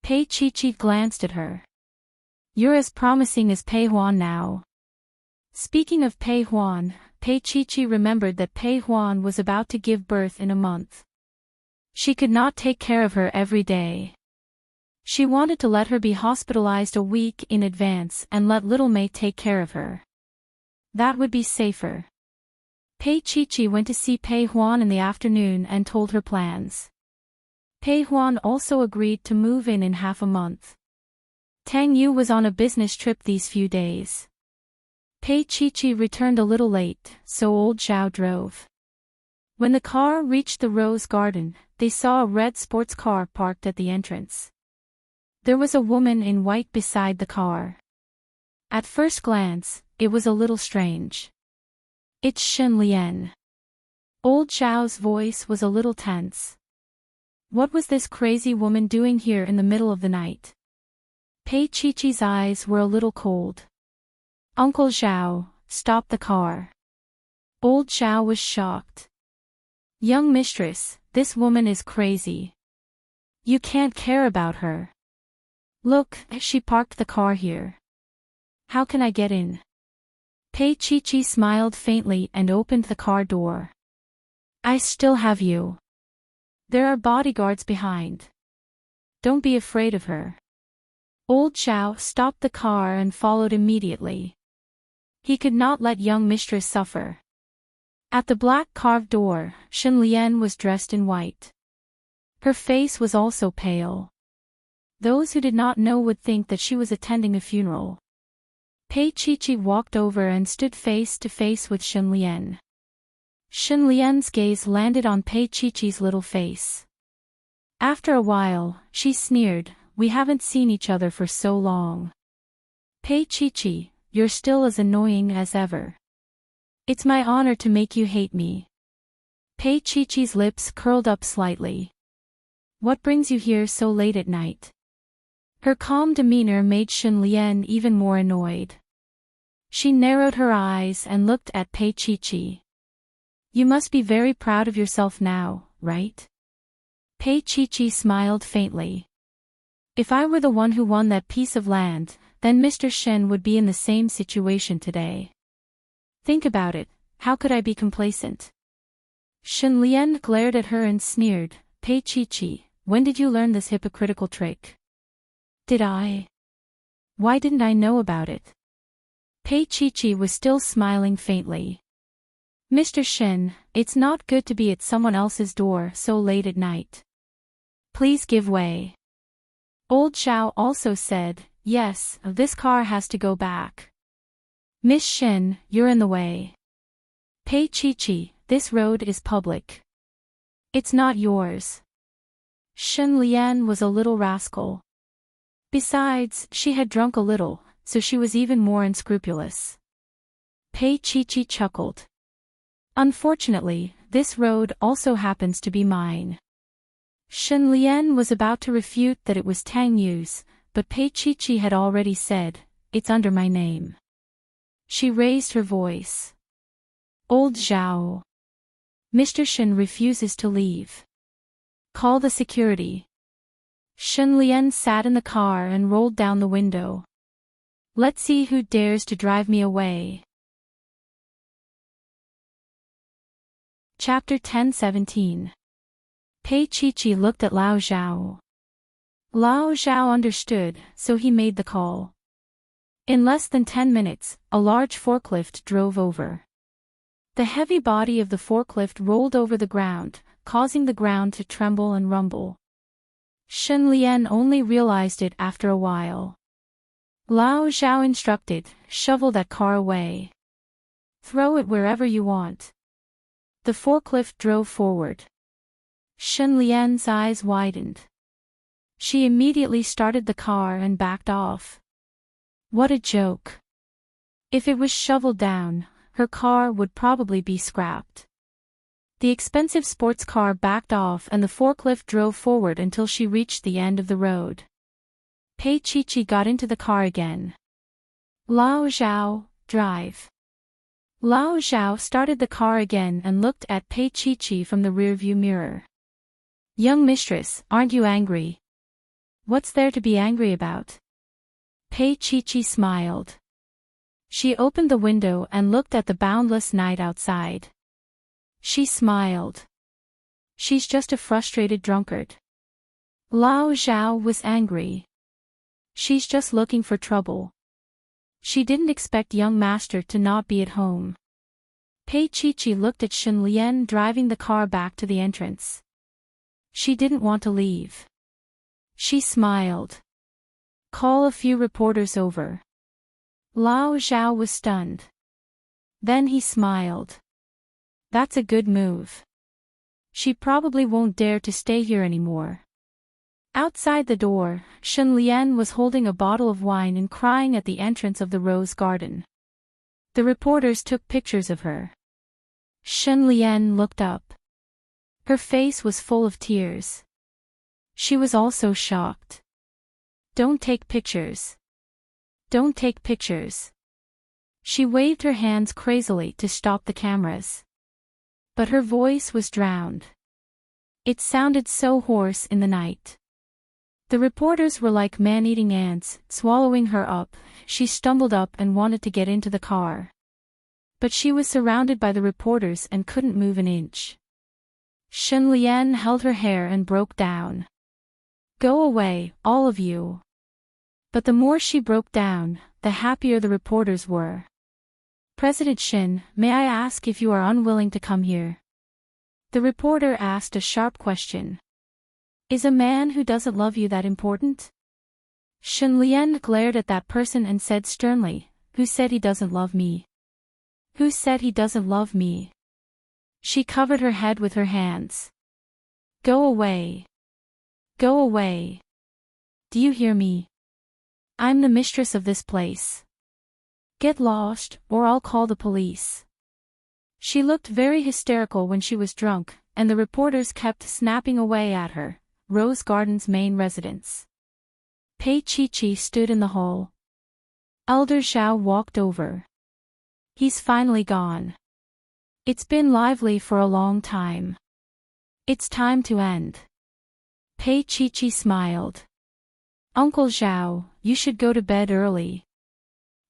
Pei Chi glanced at her. "You're as promising as Pei Huan now." Speaking of Pei Huan, Pei Chi remembered that Pei Huan was about to give birth in a month. She could not take care of her every day. She wanted to let her be hospitalized a week in advance and let little Mei take care of her. That would be safer. Pei Chi went to see Pei Huan in the afternoon and told her plans. Pei Huan also agreed to move in half a month. Tang Yu was on a business trip these few days. Pei Chi returned a little late, so old Zhao drove. When the car reached the rose garden, they saw a red sports car parked at the entrance. There was a woman in white beside the car. At first glance, it was a little strange. "It's Shen Lian." Old Zhao's voice was a little tense. What was this crazy woman doing here in the middle of the night? Pei Chi's eyes were a little cold. "Uncle Zhao, stop the car." Old Zhao was shocked. "Young mistress, this woman is crazy. You can't care about her. Look, she parked the car here. How can I get in?" Pei Chi smiled faintly and opened the car door. "I still have you. There are bodyguards behind. Don't be afraid of her." Old Zhao stopped the car and followed immediately. He could not let young mistress suffer. At the black carved door, Shen Lian was dressed in white. Her face was also pale. Those who did not know would think that she was attending a funeral. Pei Chi walked over and stood face to face with Shen Lian. Shen Lian's gaze landed on Pei Chi's little face. After a while, she sneered, "We haven't seen each other for so long. Pei Chi, you're still as annoying as ever. It's my honor to make you hate me." Pei Chi's lips curled up slightly. "What brings you here so late at night?" Her calm demeanor made Shen Lian even more annoyed. She narrowed her eyes and looked at Pei Chi. "You must be very proud of yourself now, right?" Pei Chi smiled faintly. "If I were the one who won that piece of land, then Mr. Shen would be in the same situation today. Think about it, how could I be complacent?" Shen Lian glared at her and sneered, "Pei Chi, when did you learn this hypocritical trick?" "Did I? Why didn't I know about it?" Pei Chi was still smiling faintly. "Mr. Shen, it's not good to be at someone else's door so late at night. Please give way." Old Zhao also said, "Yes, this car has to go back. Miss Shen, you're in the way. Pei Chi, this road is public. It's not yours." Shen Lian was a little rascal. Besides, she had drunk a little, so she was even more unscrupulous. Pei Chi chuckled. "Unfortunately, this road also happens to be mine." Shen Lian was about to refute that it was Tang Yu's, but Pei Chi had already said, "It's under my name." She raised her voice. "Old Zhao. Mr. Shen refuses to leave. Call the security." Shen Lian sat in the car and rolled down the window. "Let's see who dares to drive me away." Chapter 10:17. Pei Chi looked at Lao Zhao. Lao Zhao understood, so he made the call. In less than 10 minutes, a large forklift drove over. The heavy body of the forklift rolled over the ground, causing the ground to tremble and rumble. Shen Lian only realized it after a while. Lao Zhao instructed, "Shovel that car away. Throw it wherever you want." The forklift drove forward. Shen Lian's eyes widened. She immediately started the car and backed off. What a joke. If it was shoveled down, her car would probably be scrapped. The expensive sports car backed off and the forklift drove forward until she reached the end of the road. Pei Chi got into the car again. "Lao Zhao, drive." Lao Zhao started the car again and looked at Pei Chi from the rearview mirror. Young mistress, aren't you angry? What's there to be angry about? Pei Chi smiled. She opened the window and looked at the boundless night outside. She smiled. She's just a frustrated drunkard. Lao Zhao was angry. She's just looking for trouble. She didn't expect young master to not be at home. Pei Chi looked at Shen Lian driving the car back to the entrance. She didn't want to leave. She smiled. Call a few reporters over. Lao Zhao was stunned. Then he smiled. That's a good move. She probably won't dare to stay here anymore. Outside the door, Shen Lian was holding a bottle of wine and crying at the entrance of the rose garden. The reporters took pictures of her. Shen Lian looked up. Her face was full of tears. She was also shocked. Don't take pictures. Don't take pictures. She waved her hands crazily to stop the cameras. But her voice was drowned. It sounded so hoarse in the night. The reporters were like man-eating ants, swallowing her up. She stumbled up and wanted to get into the car. But she was surrounded by the reporters and couldn't move an inch. Shen Lian held her hair and broke down. Go away, all of you. But the more she broke down, the happier the reporters were. President Shen, may I ask if you are unwilling to come here? The reporter asked a sharp question. Is a man who doesn't love you that important? Shen Lian glared at that person and said sternly, who said he doesn't love me? Who said he doesn't love me? She covered her head with her hands. Go away. Go away. Do you hear me? I'm the mistress of this place. Get lost, or I'll call the police. She looked very hysterical when she was drunk, and the reporters kept snapping away at her. Rose Garden's main residence. Pei Chi stood in the hall. Elder Zhao walked over. He's finally gone. It's been lively for a long time. It's time to end. Pei Chi smiled. Uncle Zhao, you should go to bed early.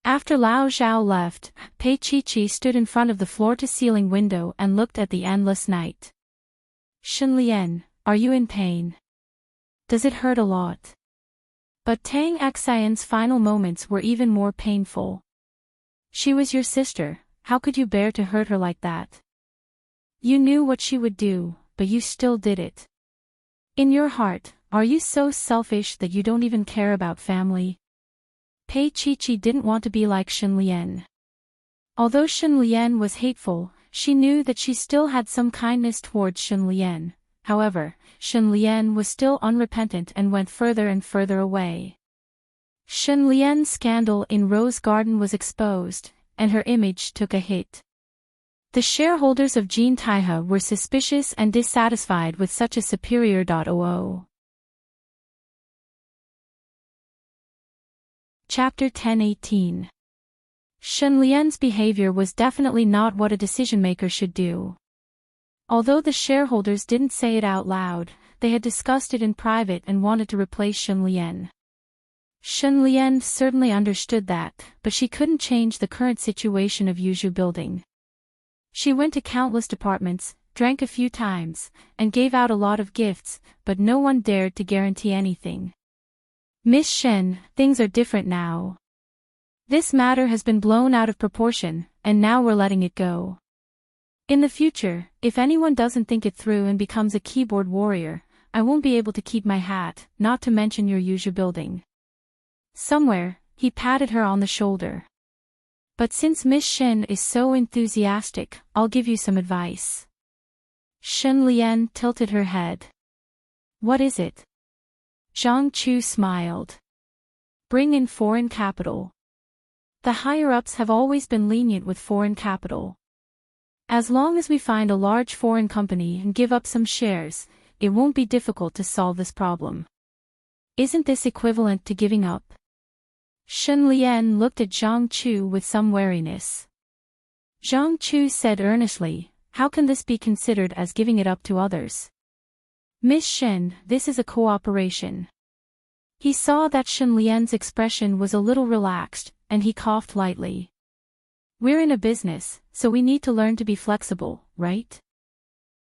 After Lao Zhao left, Pei Chi stood in front of the floor-to-ceiling window and looked at the endless night. Shen Lian, are you in pain? Does it hurt a lot? But Tang Xian's final moments were even more painful. She was your sister, how could you bear to hurt her like that? You knew what she would do, but you still did it. In your heart, are you so selfish that you don't even care about family? Pei Chi didn't want to be like Shen Lian. Although Shen Lian was hateful, she knew that she still had some kindness towards Shen Lian. However, Shen Lian was still unrepentant and went further and further away. Shen Lian's scandal in Rose Garden was exposed, and her image took a hit. The shareholders of Jean Taihe were suspicious and dissatisfied with such a superior. Chapter 10:18. Shen Lian's behavior was definitely not what a decision-maker should do. Although the shareholders didn't say it out loud, they had discussed it in private and wanted to replace Shen Lian. Shen Lian certainly understood that, but she couldn't change the current situation of Yuzhu Building. She went to countless departments, drank a few times, and gave out a lot of gifts, but no one dared to guarantee anything. Miss Shen, things are different now. This matter has been blown out of proportion, and now we're letting it go. In the future, if anyone doesn't think it through and becomes a keyboard warrior, I won't be able to keep my hat, not to mention your Yuzhu Building. Somewhere, he patted her on the shoulder. But since Miss Shen is so enthusiastic, I'll give you some advice. Shen Lian tilted her head. What is it? Zhang Chu smiled. Bring in foreign capital. The higher-ups have always been lenient with foreign capital. As long as we find a large foreign company and give up some shares, it won't be difficult to solve this problem. Isn't this equivalent to giving up? Shen Lian looked at Zhang Chu with some wariness. Zhang Chu said earnestly, how can this be considered as giving it up to others? Miss Shen, this is a cooperation. He saw that Shen Lian's expression was a little relaxed, and he coughed lightly. We're in a business, so we need to learn to be flexible, right?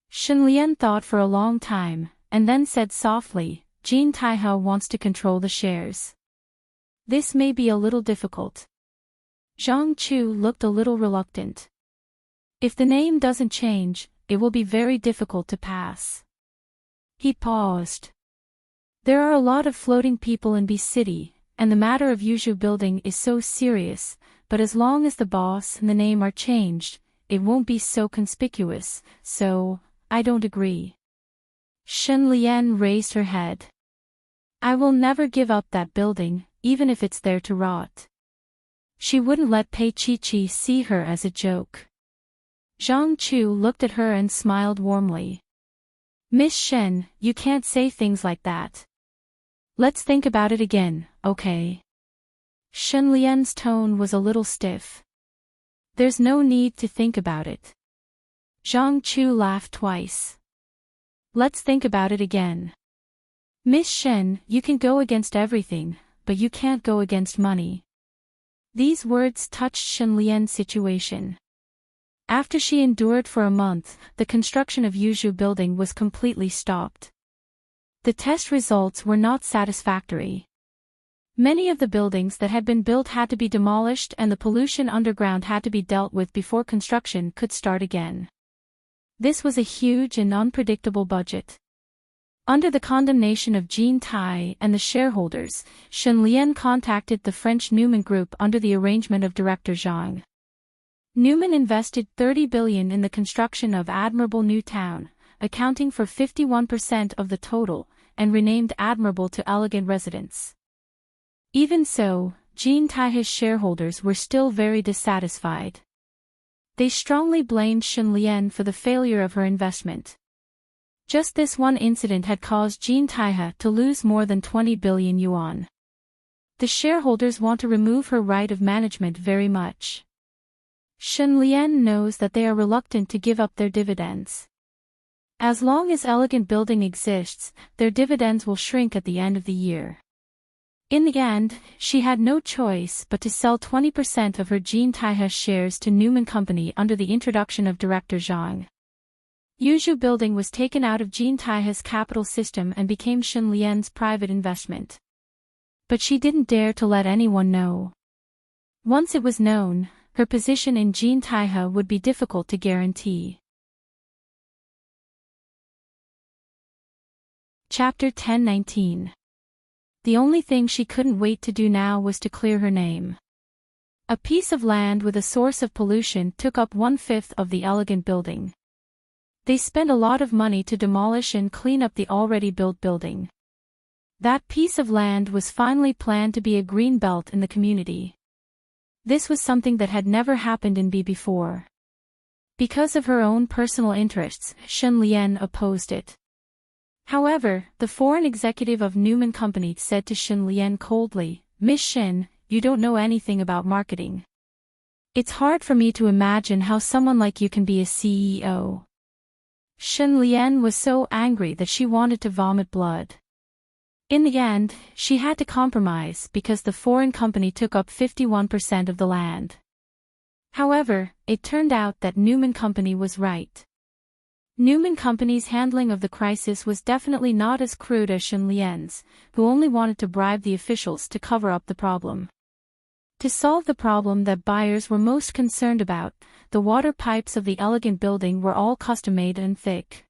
Shen Lian thought for a long time, and then said softly, Jean Taihao wants to control the shares. This may be a little difficult. Zhang Chu looked a little reluctant. If the name doesn't change, it will be very difficult to pass. He paused. There are a lot of floating people in B City, and the matter of Yuzhu building is so serious, but as long as the boss and the name are changed, it won't be so conspicuous, so, I don't agree. Shen Lian raised her head. I will never give up that building, even if it's there to rot. She wouldn't let Pei Chi see her as a joke. Zhang Chu looked at her and smiled warmly. Miss Shen, you can't say things like that. Let's think about it again, okay? Shen Lian's tone was a little stiff. There's no need to think about it. Zhang Chu laughed twice. Let's think about it again. Miss Shen, you can go against everything, but you can't go against money. These words touched Shen Lian's situation. After she endured for a month, the construction of Yuzhu building was completely stopped. The test results were not satisfactory. Many of the buildings that had been built had to be demolished and the pollution underground had to be dealt with before construction could start again. This was a huge and unpredictable budget. Under the condemnation of Jean Tai and the shareholders, Shen Lian contacted the French Newman Group under the arrangement of Director Zhang. Newman invested 30 billion in the construction of Admirable New Town, accounting for 51% of the total, and renamed Admirable to Elegant Residence. Even so, Jean Tai's shareholders were still very dissatisfied. They strongly blamed Shen Lian for the failure of her investment. Just this one incident had caused Jean Tai to lose more than 20 billion yuan. The shareholders want to remove her right of management very much. Shen Lian knows that they are reluctant to give up their dividends. As long as Elegant Building exists, their dividends will shrink at the end of the year. In the end, she had no choice but to sell 20% of her Jean Tai shares to Newman Company under the introduction of Director Zhang. Yuzhu Building was taken out of Jean Tai's capital system and became Shen Lian's private investment. But she didn't dare to let anyone know. Once it was known, her position in Jean Tai would be difficult to guarantee. Chapter 10:19. The only thing she couldn't wait to do now was to clear her name. A piece of land with a source of pollution took up 1/5 of the Elegant Building. They spent a lot of money to demolish and clean up the already built building. That piece of land was finally planned to be a green belt in the community. This was something that had never happened in B before. Because of her own personal interests, Shen Lian opposed it. However, the foreign executive of Newman Company said to Shen Lian coldly, Miss Shen, you don't know anything about marketing. It's hard for me to imagine how someone like you can be a CEO. Shen Lian was so angry that she wanted to vomit blood. In the end, she had to compromise because the foreign company took up 51% of the land. However, it turned out that Newman Company was right. Newman Company's handling of the crisis was definitely not as crude as Shen Lian's, who only wanted to bribe the officials to cover up the problem. To solve the problem that buyers were most concerned about, the water pipes of the Elegant Building were all custom-made and thick.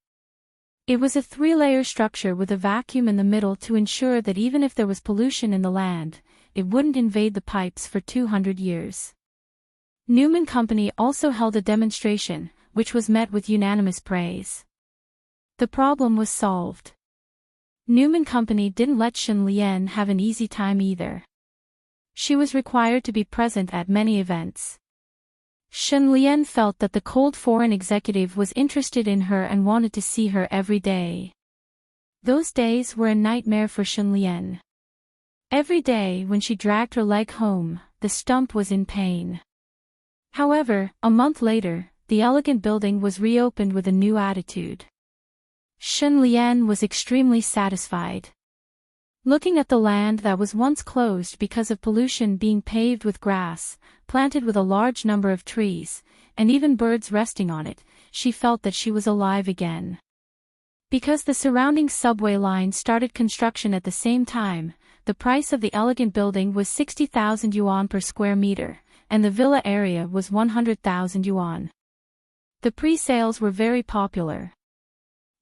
It was a 3-layer structure with a vacuum in the middle to ensure that even if there was pollution in the land, it wouldn't invade the pipes for 200 years. Newman Company also held a demonstration, which was met with unanimous praise. The problem was solved. Newman Company didn't let Shen Lian have an easy time either. She was required to be present at many events. Shen Lian felt that the cold foreign executive was interested in her and wanted to see her every day. Those days were a nightmare for Shen Lian. Every day when she dragged her leg home, the stump was in pain. However, a month later, the elegant building was reopened with a new attitude. Shen Lian was extremely satisfied. Looking at the land that was once closed because of pollution being paved with grass, planted with a large number of trees, and even birds resting on it, she felt that she was alive again. Because the surrounding subway line started construction at the same time, the price of the elegant building was 60,000 yuan per square meter, and the villa area was 100,000 yuan. The pre-sales were very popular.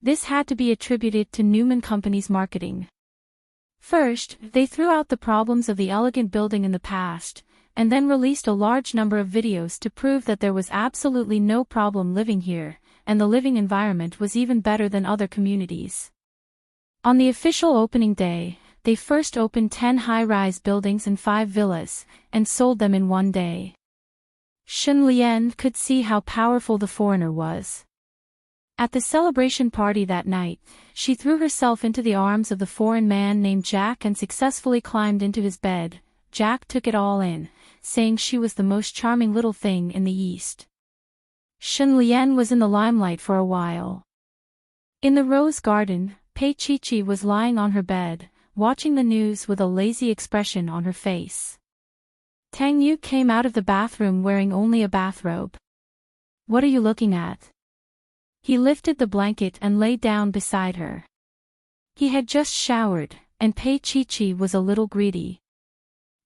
This had to be attributed to Newman Company's marketing. First, they threw out the problems of the elegant building in the past, and then released a large number of videos to prove that there was absolutely no problem living here, and the living environment was even better than other communities. On the official opening day, they first opened 10 high-rise buildings and 5 villas, and sold them in one day. Shen Lian could see how powerful the foreigner was. At the celebration party that night, she threw herself into the arms of the foreign man named Jack and successfully climbed into his bed. Jack took it all in, saying she was the most charming little thing in the East. Shen Lian was in the limelight for a while. In the rose garden, Pei Chi-Chi was lying on her bed, watching the news with a lazy expression on her face. Tang Yu came out of the bathroom wearing only a bathrobe. "What are you looking at?" He lifted the blanket and lay down beside her. He had just showered, and Pei Chi-Chi was a little greedy.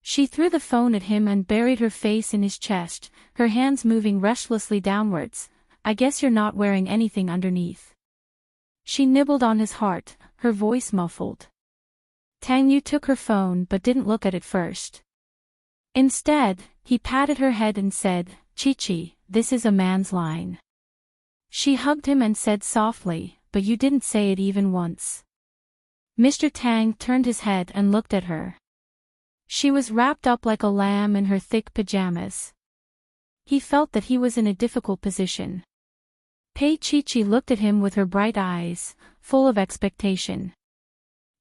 She threw the phone at him and buried her face in his chest, her hands moving restlessly downwards. "I guess you're not wearing anything underneath." She nibbled on his heart, her voice muffled. Tang Yu took her phone but didn't look at it first. Instead, he patted her head and said, "Chi-Chi, this is a man's line." She hugged him and said softly, "But you didn't say it even once." Mr. Tang turned his head and looked at her. She was wrapped up like a lamb in her thick pajamas. He felt that he was in a difficult position. Pei Chi-Chi looked at him with her bright eyes, full of expectation.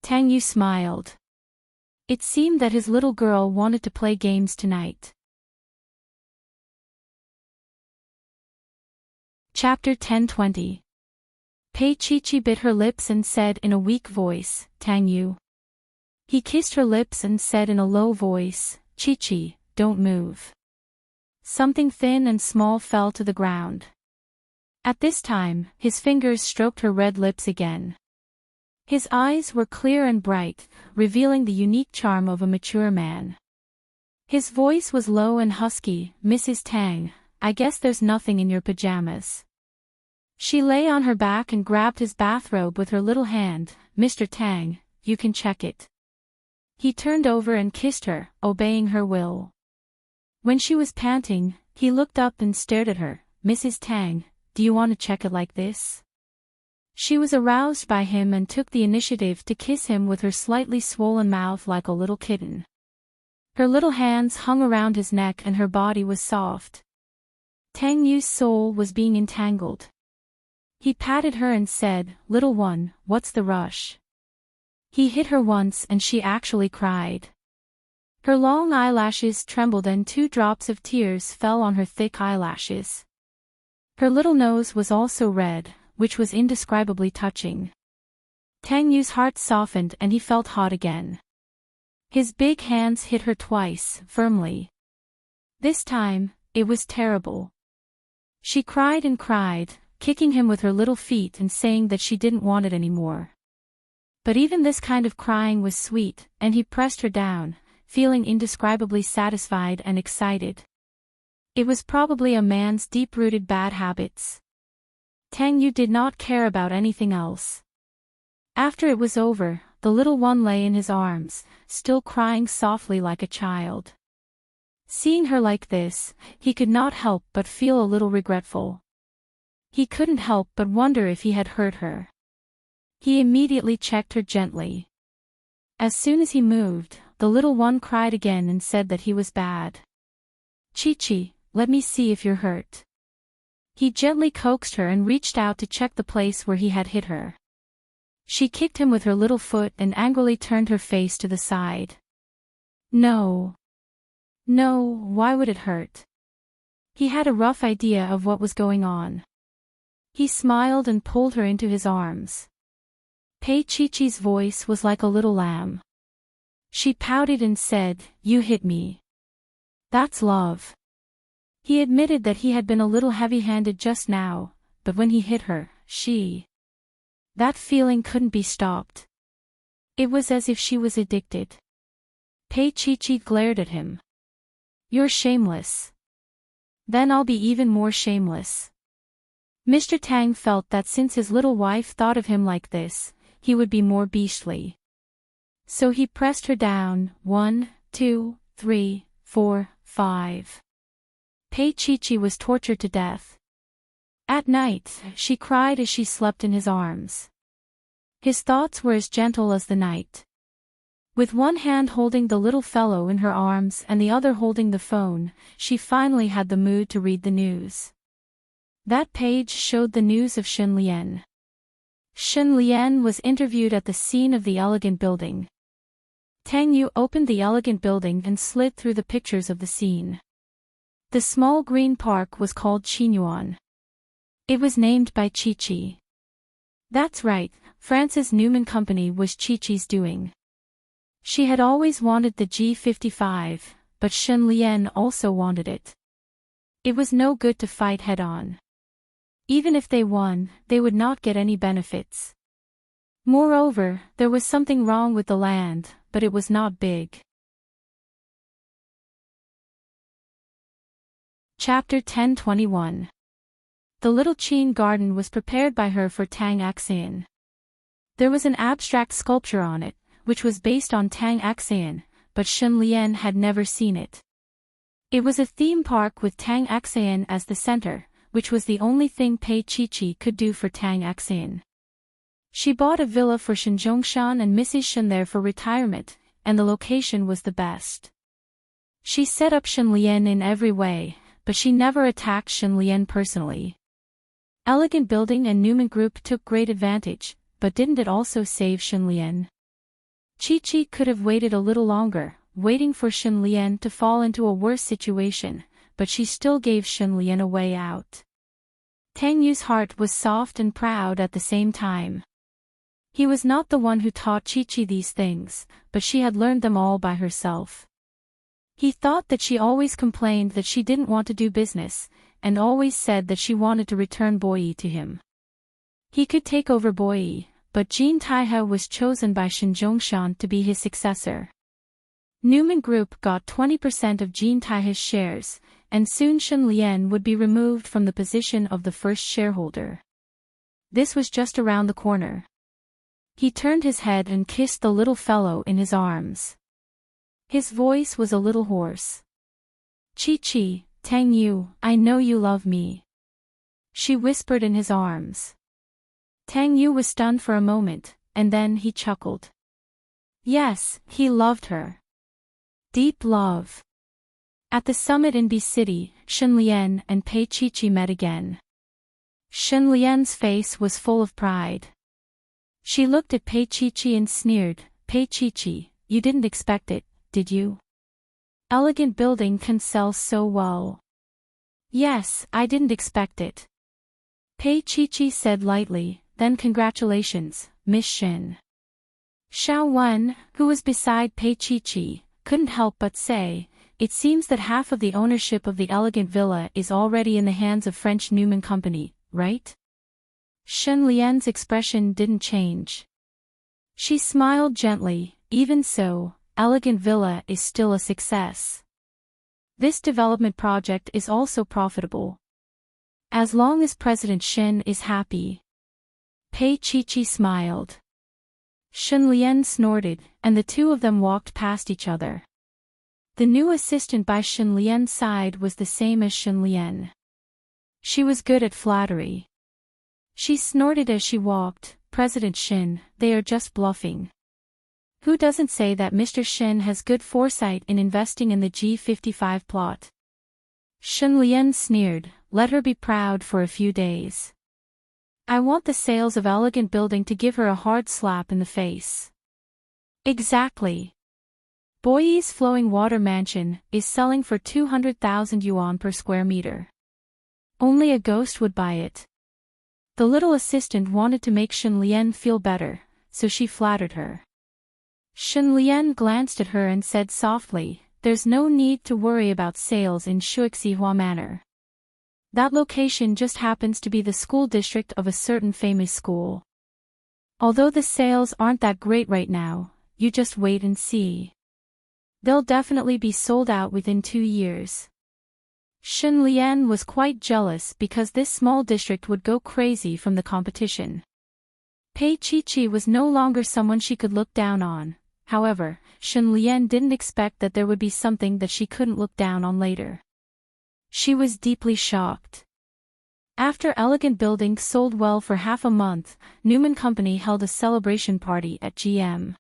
Tang Yu smiled. It seemed that his little girl wanted to play games tonight. Chapter 10:20. Pei Chi-Chi bit her lips and said in a weak voice, "Tang Yu." He kissed her lips and said in a low voice, "Chi-Chi, don't move." Something thin and small fell to the ground. At this time, his fingers stroked her red lips again. His eyes were clear and bright, revealing the unique charm of a mature man. His voice was low and husky, "Mrs. Tang, I guess there's nothing in your pajamas." She lay on her back and grabbed his bathrobe with her little hand. "Mr. Tang, you can check it." He turned over and kissed her, obeying her will. When she was panting, he looked up and stared at her. "Mrs. Tang, do you want to check it like this?" She was aroused by him and took the initiative to kiss him with her slightly swollen mouth like a little kitten. Her little hands hung around his neck and her body was soft. Tang Yu's soul was being entangled. He patted her and said, "Little one, what's the rush?" He hit her once and she actually cried. Her long eyelashes trembled and 2 drops of tears fell on her thick eyelashes. Her little nose was also red, which was indescribably touching. Tang Yu's heart softened and he felt hot again. His big hands hit her twice, firmly. This time, it was terrible. She cried and cried, kicking him with her little feet and saying that she didn't want it anymore. But even this kind of crying was sweet, and he pressed her down, feeling indescribably satisfied and excited. It was probably a man's deep-rooted bad habits. Tang Yu did not care about anything else. After it was over, the little one lay in his arms, still crying softly like a child. Seeing her like this, he could not help but feel a little regretful. He couldn't help but wonder if he had hurt her. He immediately checked her gently. As soon as he moved, the little one cried again and said that he was bad. "Chi-Chi, let me see if you're hurt." He gently coaxed her and reached out to check the place where he had hit her. She kicked him with her little foot and angrily turned her face to the side. No. No, why would it hurt? He had a rough idea of what was going on. He smiled and pulled her into his arms. Pei Chi-Chi's voice was like a little lamb. She pouted and said, "You hit me. That's love." He admitted that he had been a little heavy-handed just now, but when he hit her, that feeling couldn't be stopped. It was as if she was addicted. Pei Chi-Chi glared at him. "You're shameless. Then I'll be even more shameless." Mr. Tang felt that since his little wife thought of him like this, he would be more beastly. So he pressed her down, 1, 2, 3, 4, 5. Pei Chi-Chi was tortured to death. At night, she cried as she slept in his arms. His thoughts were as gentle as the night. With one hand holding the little fellow in her arms and the other holding the phone, she finally had the mood to read the news. That page showed the news of Shen Lian. Shen Lian was interviewed at the scene of the elegant building. Tang Yu opened the elegant building and slid through the pictures of the scene. The small green park was called Qinyuan. It was named by Chi-Chi. That's right, France's Newman Company was Chi-Chi's doing. She had always wanted the G55, but Shen Lian also wanted it. It was no good to fight head-on. Even if they won, they would not get any benefits. Moreover, there was something wrong with the land, but it was not big. Chapter 10:21. The little Qin garden was prepared by her for Tang Axian. There was an abstract sculpture on it, which was based on Tang Axian, but Shen Lian had never seen it. It was a theme park with Tang Axian as the center, which was the only thing Pei Chi-Chi could do for Tang Axian. She bought a villa for Shen Zhongshan and Mrs. Shen there for retirement, and the location was the best. She set up Shen Lian in every way, but she never attacked Shen Lian personally. Elegant Building and Newman Group took great advantage, but didn't it also save Shen Lian? Chi-Chi could have waited a little longer, waiting for Shen Lian to fall into a worse situation, but she still gave Shen Lian a way out. Tang Yu's heart was soft and proud at the same time. He was not the one who taught Chi-Chi these things, but she had learned them all by herself. He thought that she always complained that she didn't want to do business, and always said that she wanted to return Boyi to him. He could take over Boyi, but Jin Taihe was chosen by Shen Zhongshan to be his successor. Newman Group got 20% of Jin Taihe's shares, and soon Shen Lian would be removed from the position of the first shareholder. This was just around the corner. He turned his head and kissed the little fellow in his arms. His voice was a little hoarse. "Chi-Chi, Tang Yu, I know you love me," she whispered in his arms. Tang Yu was stunned for a moment, and then he chuckled. Yes, he loved her. Deep love. At the summit in B City, Shen Lian and Pei Chi-Chi met again. Shen Lian's face was full of pride. She looked at Pei Chi-Chi and sneered, "Pei Chi-Chi, you didn't expect it, did you? Elegant Building can sell so well." "Yes, I didn't expect it," Pei Chi-Chi said lightly, "then congratulations, Miss Shen." Xiao Wen, who was beside Pei Chi-Chi, couldn't help but say, "It seems that half of the ownership of the elegant villa is already in the hands of French Newman Company, right?" Shen Lian's expression didn't change. She smiled gently. "Even so, Elegant Villa is still a success. This development project is also profitable. As long as President Shen is happy." Pei Chi-Chi smiled. Shen Lian snorted, and the two of them walked past each other. The new assistant by Shen Lian's side was the same as Shen Lian. She was good at flattery. She snorted as she walked, "President Shen, they are just bluffing. Who doesn't say that Mr. Shen has good foresight in investing in the G55 plot?" Shen Lian sneered, "Let her be proud for a few days. I want the sales of Elegant Building to give her a hard slap in the face." "Exactly." Boyi's flowing water mansion is selling for 200,000 yuan per square meter. Only a ghost would buy it. The little assistant wanted to make Shen Lian feel better, so she flattered her. Shen Lian glanced at her and said softly, "There's no need to worry about sales in Shuixihua Manor. That location just happens to be the school district of a certain famous school. Although the sales aren't that great right now, you just wait and see. They'll definitely be sold out within 2 years." Shen Lian was quite jealous because this small district would go crazy from the competition. Pei Chi was no longer someone she could look down on. However, Shen Lian didn't expect that there would be something that she couldn't look down on later. She was deeply shocked. After Elegant Building sold well for half a month, Newman Company held a celebration party at GM.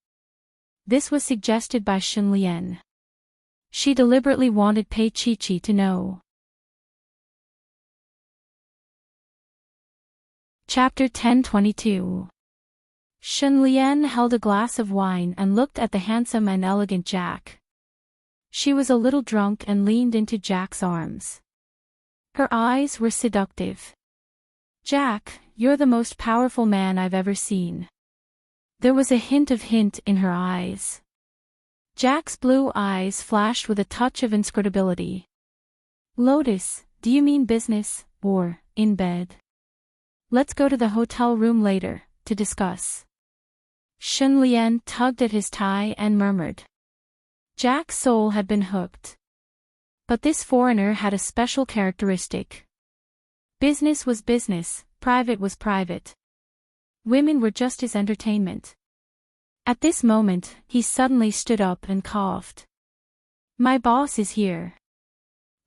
This was suggested by Shen Lian. She deliberately wanted Pei Chi to know. Chapter 10:22. Shen Lian held a glass of wine and looked at the handsome and elegant Jack. She was a little drunk and leaned into Jack's arms. Her eyes were seductive. "Jack, you're the most powerful man I've ever seen." There was a hint in her eyes. Jack's blue eyes flashed with a touch of inscrutability. "Lotus, do you mean business, or, in bed? Let's go to the hotel room later, to discuss." Shen Lian tugged at his tie and murmured. Jack's soul had been hooked. But this foreigner had a special characteristic. Business was business, private was private. Women were just his entertainment. At this moment, he suddenly stood up and coughed. "My boss is here.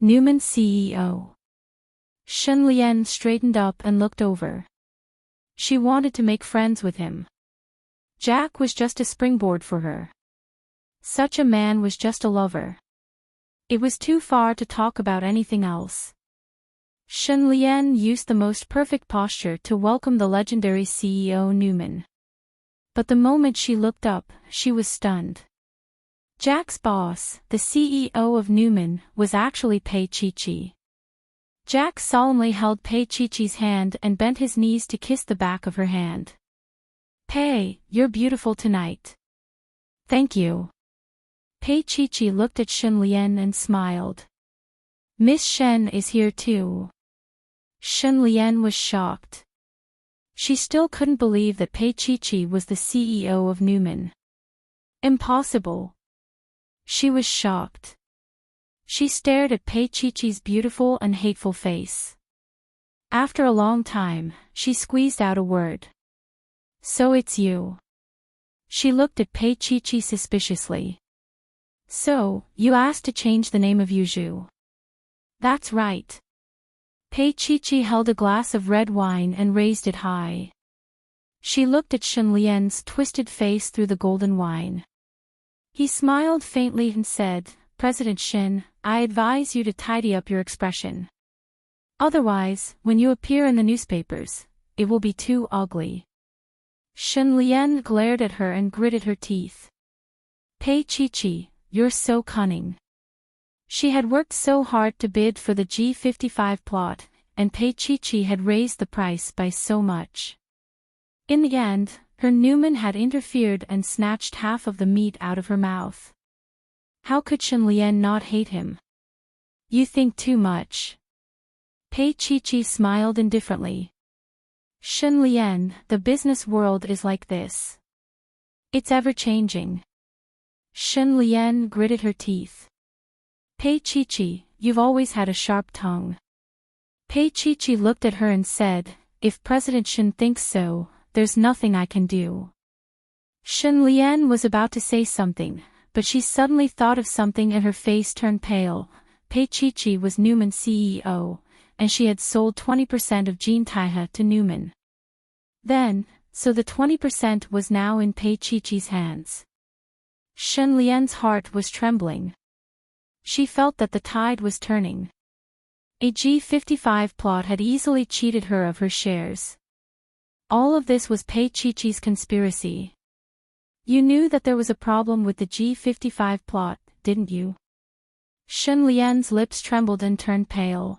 Newman CEO." Shen Lian straightened up and looked over. She wanted to make friends with him. Jack was just a springboard for her. Such a man was just a lover. It was too far to talk about anything else. Shen Lian used the most perfect posture to welcome the legendary CEO Newman. But the moment she looked up, she was stunned. Jack's boss, the CEO of Newman, was actually Pei Chi. Jack solemnly held Pei Chi's hand and bent his knees to kiss the back of her hand. "Pei, you're beautiful tonight." "Thank you." Pei Chi looked at Shen Lian and smiled. "Miss Shen is here too." Shen Lian was shocked. She still couldn't believe that Pei Chi was the CEO of Newman. Impossible. She was shocked. She stared at Pei Chi's beautiful and hateful face. After a long time, she squeezed out a word. "So it's you." She looked at Pei Chi suspiciously. "So, you asked to change the name of Yuzhu." "That's right." Pei Chi held a glass of red wine and raised it high. She looked at Shen Lian's twisted face through the golden wine. He smiled faintly and said, "President Shen, I advise you to tidy up your expression. Otherwise, when you appear in the newspapers, it will be too ugly." Shen Lian glared at her and gritted her teeth. "Pei Chi, you're so cunning." She had worked so hard to bid for the G55 plot, and Pei Chi had raised the price by so much. In the end, her Newman had interfered and snatched half of the meat out of her mouth. How could Shen Lian not hate him? "You think too much." Pei Chi smiled indifferently. "Shen Lian, the business world is like this. It's ever-changing." Shen Lian gritted her teeth. "Pei Chi, you've always had a sharp tongue." Pei Chi looked at her and said, "If President Shen thinks so, there's nothing I can do." Shen Lian was about to say something, but she suddenly thought of something and her face turned pale. Pei Chi was Newman's CEO, and she had sold 20% of Jean Taihe to Newman. So the 20% was now in Pei Chi's hands. Shen Lian's heart was trembling. She felt that the tide was turning. A G55 plot had easily cheated her of her shares. All of this was Pei Chi's conspiracy. You knew that there was a problem with the G55 plot, didn't you? Shun Lian's lips trembled and turned pale.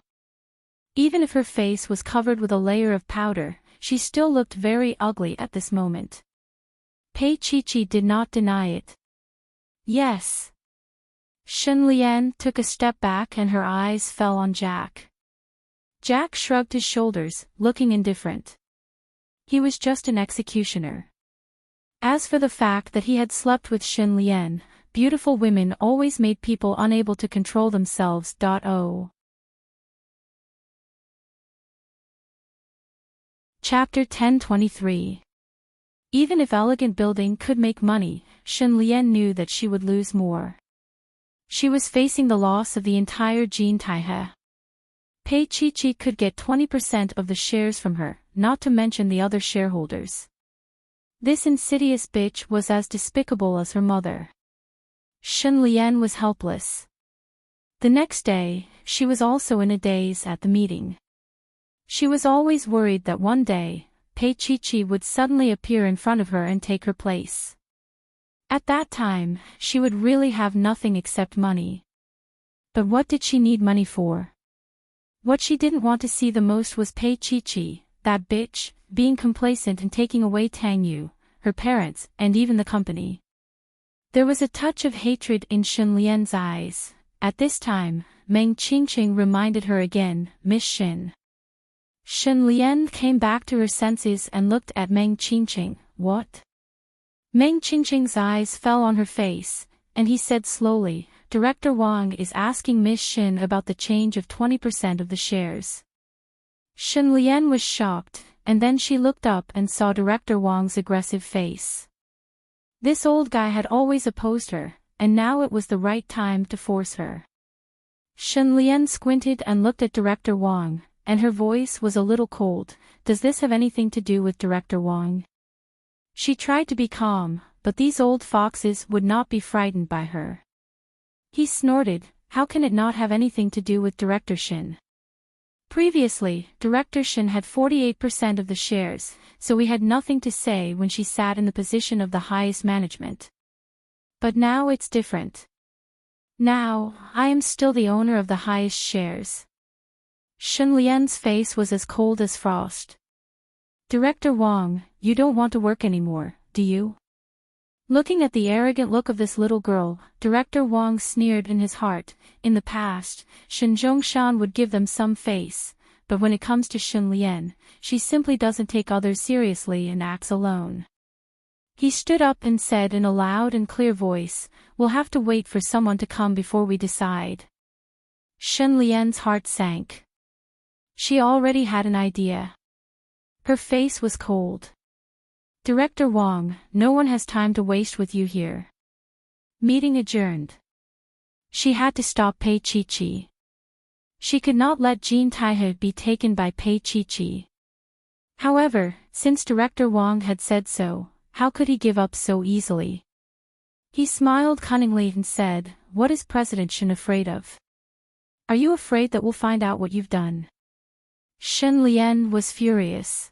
Even if her face was covered with a layer of powder, she still looked very ugly at this moment. Pei Chi did not deny it. Yes. Shun Lian took a step back and her eyes fell on Jack. Jack shrugged his shoulders, looking indifferent. He was just an executioner. As for the fact that he had slept with Shun Lian, beautiful women always made people unable to control themselves. Chapter 1023. Even if elegant building could make money, Shun Lian knew that she would lose more. She was facing the loss of the entire Jean Taihe. Pei Chi could get 20% of the shares from her, not to mention the other shareholders. This insidious bitch was as despicable as her mother. Shun Lian was helpless. The next day, she was also in a daze at the meeting. She was always worried that one day, Pei Chi would suddenly appear in front of her and take her place. At that time, she would really have nothing except money. But what did she need money for? What she didn't want to see the most was Pei Chi, that bitch, being complacent and taking away Tang Yu, her parents, and even the company. There was a touch of hatred in Shun Lian's eyes. At this time, Meng Qingqing reminded her again, Miss Shin. Shun Lian came back to her senses and looked at Meng Qingqing. What? Meng Qingqing's eyes fell on her face, and he said slowly, Director Wang is asking Miss Shin about the change of 20% of the shares. Shun Lian was shocked, and then she looked up and saw Director Wang's aggressive face. This old guy had always opposed her, and now it was the right time to force her. Shun Lian squinted and looked at Director Wang, and her voice was a little cold. Does this have anything to do with Director Wang? She tried to be calm, but these old foxes would not be frightened by her. He snorted, how can it not have anything to do with Director Shin? Previously, Director Shin had 48% of the shares, so he had nothing to say when she sat in the position of the highest management. But now it's different. Now, I am still the owner of the highest shares. Shun Lian's face was as cold as frost. Director Wang, you don't want to work anymore, do you? Looking at the arrogant look of this little girl, Director Wang sneered in his heart. In the past, Shen Zhongshan would give them some face, but when it comes to Shun Lian, she simply doesn't take others seriously and acts alone. He stood up and said in a loud and clear voice, we'll have to wait for someone to come before we decide. Shun Lian's heart sank. She already had an idea. Her face was cold. Director Wang, no one has time to waste with you here. Meeting adjourned. She had to stop Pei Chi. She could not let Jean Taihe be taken by Pei Chi. However, since Director Wang had said so, how could he give up so easily? He smiled cunningly and said, what is President Shen afraid of? Are you afraid that we'll find out what you've done? Shun Lian was furious.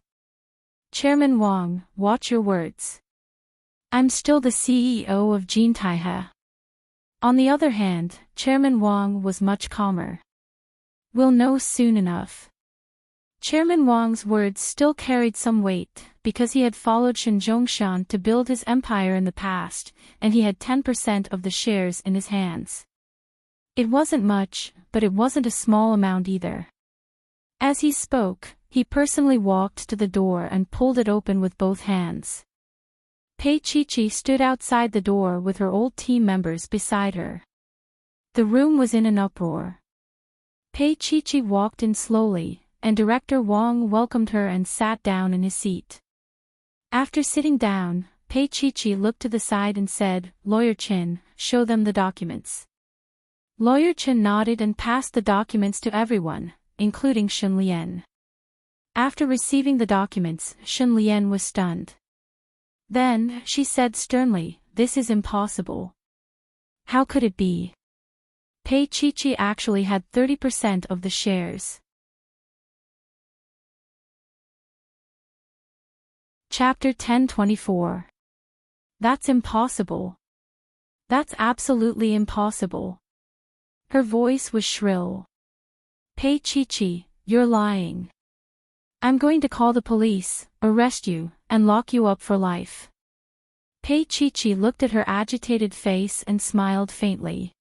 Chairman Wang, watch your words. I'm still the CEO of Jean Taihe. On the other hand, Chairman Wang was much calmer. We'll know soon enough. Chairman Wang's words still carried some weight, because he had followed Shen Zhongshan to build his empire in the past, and he had 10% of the shares in his hands. It wasn't much, but it wasn't a small amount either. As he spoke, he personally walked to the door and pulled it open with both hands. Pei Chi stood outside the door with her old team members beside her. The room was in an uproar. Pei Chi walked in slowly, and Director Wang welcomed her and sat down in his seat. After sitting down, Pei Chi looked to the side and said, Lawyer Chen, show them the documents. Lawyer Chen nodded and passed the documents to everyone, including Shun Lian. After receiving the documents, Shun Lian was stunned. Then, she said sternly, this is impossible. How could it be? Pei Chi actually had 30% of the shares. Chapter 1024. That's impossible. That's absolutely impossible. Her voice was shrill. Pei Chi, you're lying. I'm going to call the police, arrest you, and lock you up for life. Pei Chi looked at her agitated face and smiled faintly.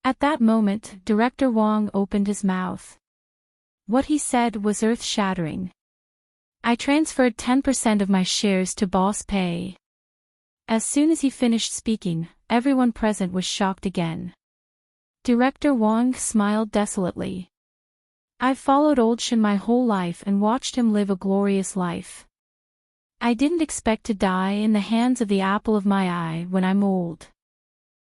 At that moment, Director Wong opened his mouth. What he said was earth-shattering. I transferred 10% of my shares to Boss Pei. As soon as he finished speaking, everyone present was shocked again. Director Wong smiled desolately. I've followed Old Shen my whole life and watched him live a glorious life. I didn't expect to die in the hands of the apple of my eye when I'm old.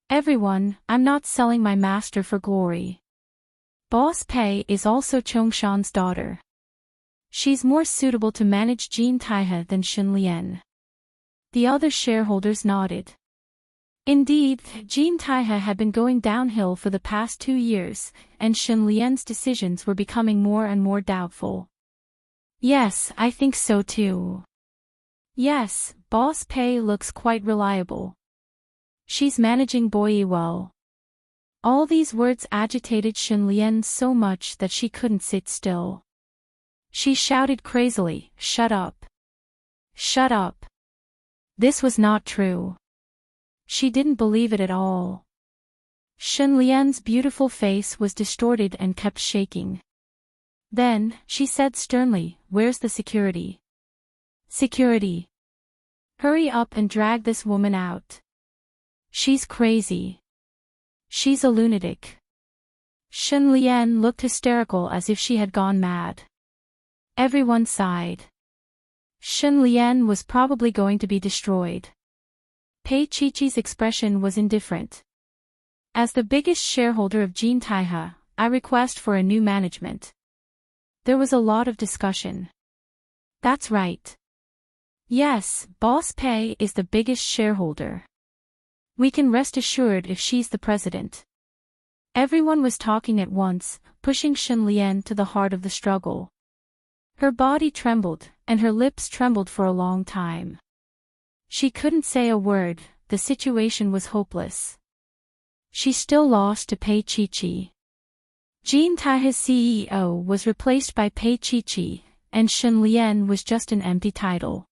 Everyone, I'm not selling my master for glory. Boss Pei is also Chongshan's daughter. She's more suitable to manage Jin Taihe than Shen Lian. The other shareholders nodded. Indeed, Jin Taihe had been going downhill for the past 2 years, and Shen Lian's decisions were becoming more and more doubtful. Yes, I think so too. Yes, Boss Pei looks quite reliable. She's managing Boyi well. All these words agitated Shen Lian so much that she couldn't sit still. She shouted crazily, "Shut up! Shut up!" This was not true. She didn't believe it at all. Shen Lian's beautiful face was distorted and kept shaking. Then, she said sternly, "Where's the security? Security! Hurry up and drag this woman out. She's crazy. She's a lunatic." Shen Lian looked hysterical as if she had gone mad. Everyone sighed. Shen Lian was probably going to be destroyed. Pei Chi-Chi's expression was indifferent. As the biggest shareholder of Jin Taihe, I request for a new management. There was a lot of discussion. That's right. Yes, Boss Pei is the biggest shareholder. We can rest assured if she's the president. Everyone was talking at once, pushing Shen Lian to the heart of the struggle. Her body trembled, and her lips trembled for a long time. She couldn't say a word, the situation was hopeless. She still lost to Pei Chi. Jin Taihe's CEO was replaced by Pei Chi, and Shen Lian was just an empty title.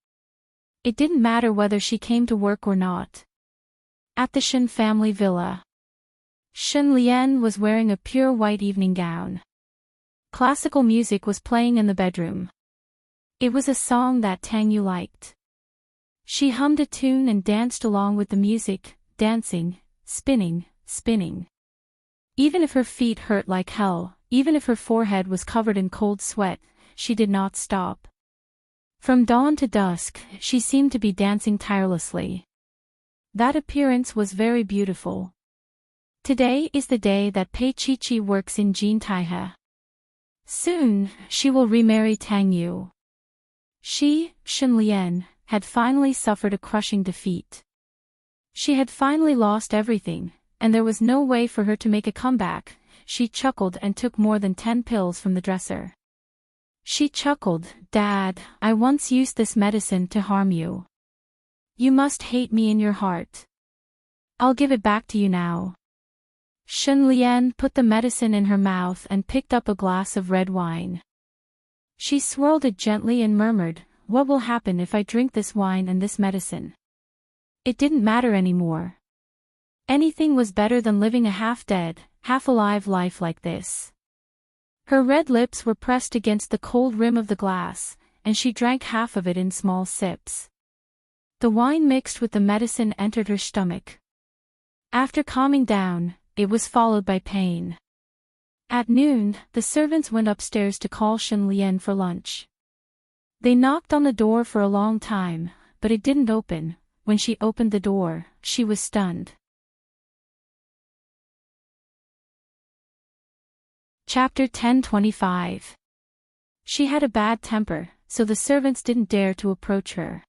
It didn't matter whether she came to work or not. At the Shen family villa, Shen Lian was wearing a pure white evening gown. Classical music was playing in the bedroom. It was a song that Tang Yu liked. She hummed a tune and danced along with the music, dancing, spinning. Even if her feet hurt like hell, even if her forehead was covered in cold sweat, she did not stop. From dawn to dusk, she seemed to be dancing tirelessly. That appearance was very beautiful. Today is the day that Pei Chi works in Jin Taihe. Soon, she will remarry Tang Yu. She, Shen Lian, had finally suffered a crushing defeat. She had finally lost everything, and there was no way for her to make a comeback. She chuckled and took more than 10 pills from the dresser. She chuckled, "Dad, I once used this medicine to harm you. You must hate me in your heart. I'll give it back to you now." Shen Lian put the medicine in her mouth and picked up a glass of red wine. She swirled it gently and murmured, "What will happen if I drink this wine and this medicine?" It didn't matter anymore. Anything was better than living a half-dead, half-alive life like this. Her red lips were pressed against the cold rim of the glass, and she drank half of it in small sips. The wine mixed with the medicine entered her stomach. After calming down, it was followed by pain. At noon, the servants went upstairs to call Shen Lian for lunch. They knocked on the door for a long time, but it didn't open. When she opened the door, she was stunned. Chapter 10:25. She had a bad temper, so the servants didn't dare to approach her.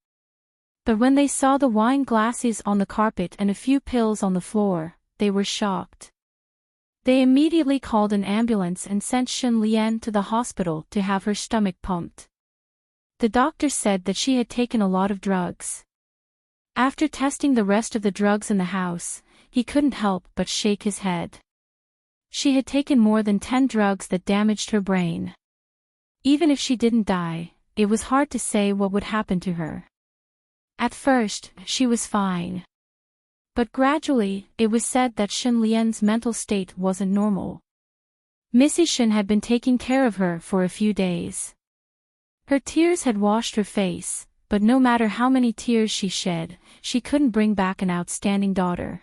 But when they saw the wine glasses on the carpet and a few pills on the floor, they were shocked. They immediately called an ambulance and sent Shen Lian to the hospital to have her stomach pumped. The doctor said that she had taken a lot of drugs. After testing the rest of the drugs in the house, he couldn't help but shake his head. She had taken more than 10 drugs that damaged her brain. Even if she didn't die, it was hard to say what would happen to her. At first, she was fine. But gradually, it was said that Shen Lian's mental state wasn't normal. Mrs. Shen had been taking care of her for a few days. Her tears had washed her face, but no matter how many tears she shed, she couldn't bring back an outstanding daughter.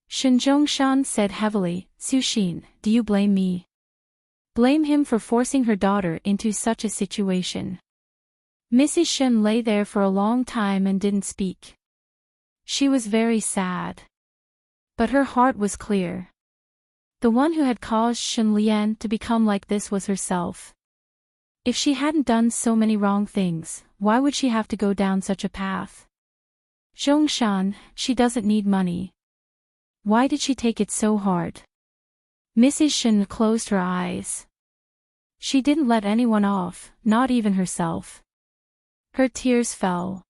Shen Zhongshan said heavily, "Su Xin, do you blame me? Blame him for forcing her daughter into such a situation." Mrs. Shen lay there for a long time and didn't speak. She was very sad. But her heart was clear. The one who had caused Shen Lian to become like this was herself. If she hadn't done so many wrong things, why would she have to go down such a path? Zhongshan, she doesn't need money. Why did she take it so hard? Mrs. Shen closed her eyes. She didn't let anyone off, not even herself. Her tears fell.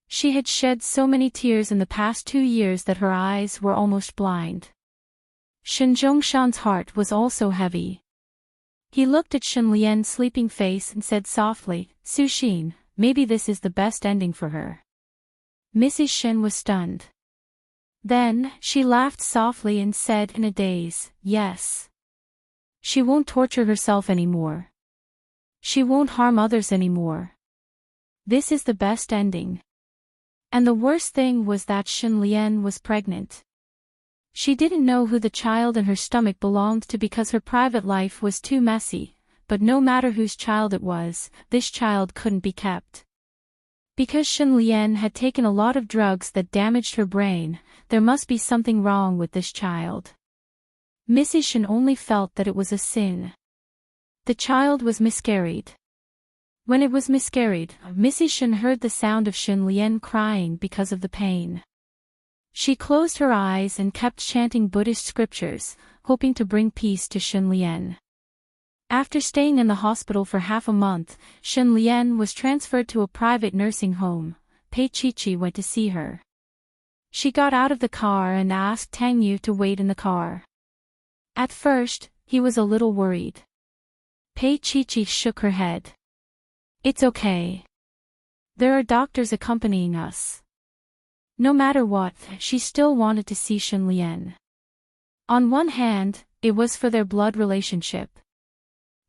She had shed so many tears in the past 2 years that her eyes were almost blind. Shen Zhongshan's heart was also heavy. He looked at Shen Lian's sleeping face and said softly, "Su Xin, maybe this is the best ending for her." Mrs. Shen was stunned. Then, she laughed softly and said in a daze, "Yes. She won't torture herself anymore. She won't harm others anymore. This is the best ending." And the worst thing was that Shen Lian was pregnant. She didn't know who the child in her stomach belonged to because her private life was too messy, but no matter whose child it was, this child couldn't be kept. Because Shen Lian had taken a lot of drugs that damaged her brain, there must be something wrong with this child. Mrs. Shen only felt that it was a sin. The child was miscarried. When it was miscarried, Mrs. Shen heard the sound of Shen Lian crying because of the pain. She closed her eyes and kept chanting Buddhist scriptures, hoping to bring peace to Shen Lian. After staying in the hospital for half a month, Shen Lian was transferred to a private nursing home. Pei Chichi went to see her. She got out of the car and asked Tang Yu to wait in the car. At first, he was a little worried. Pei Chichi shook her head. "It's okay. There are doctors accompanying us." No matter what, she still wanted to see Shen Lian. On one hand, it was for their blood relationship.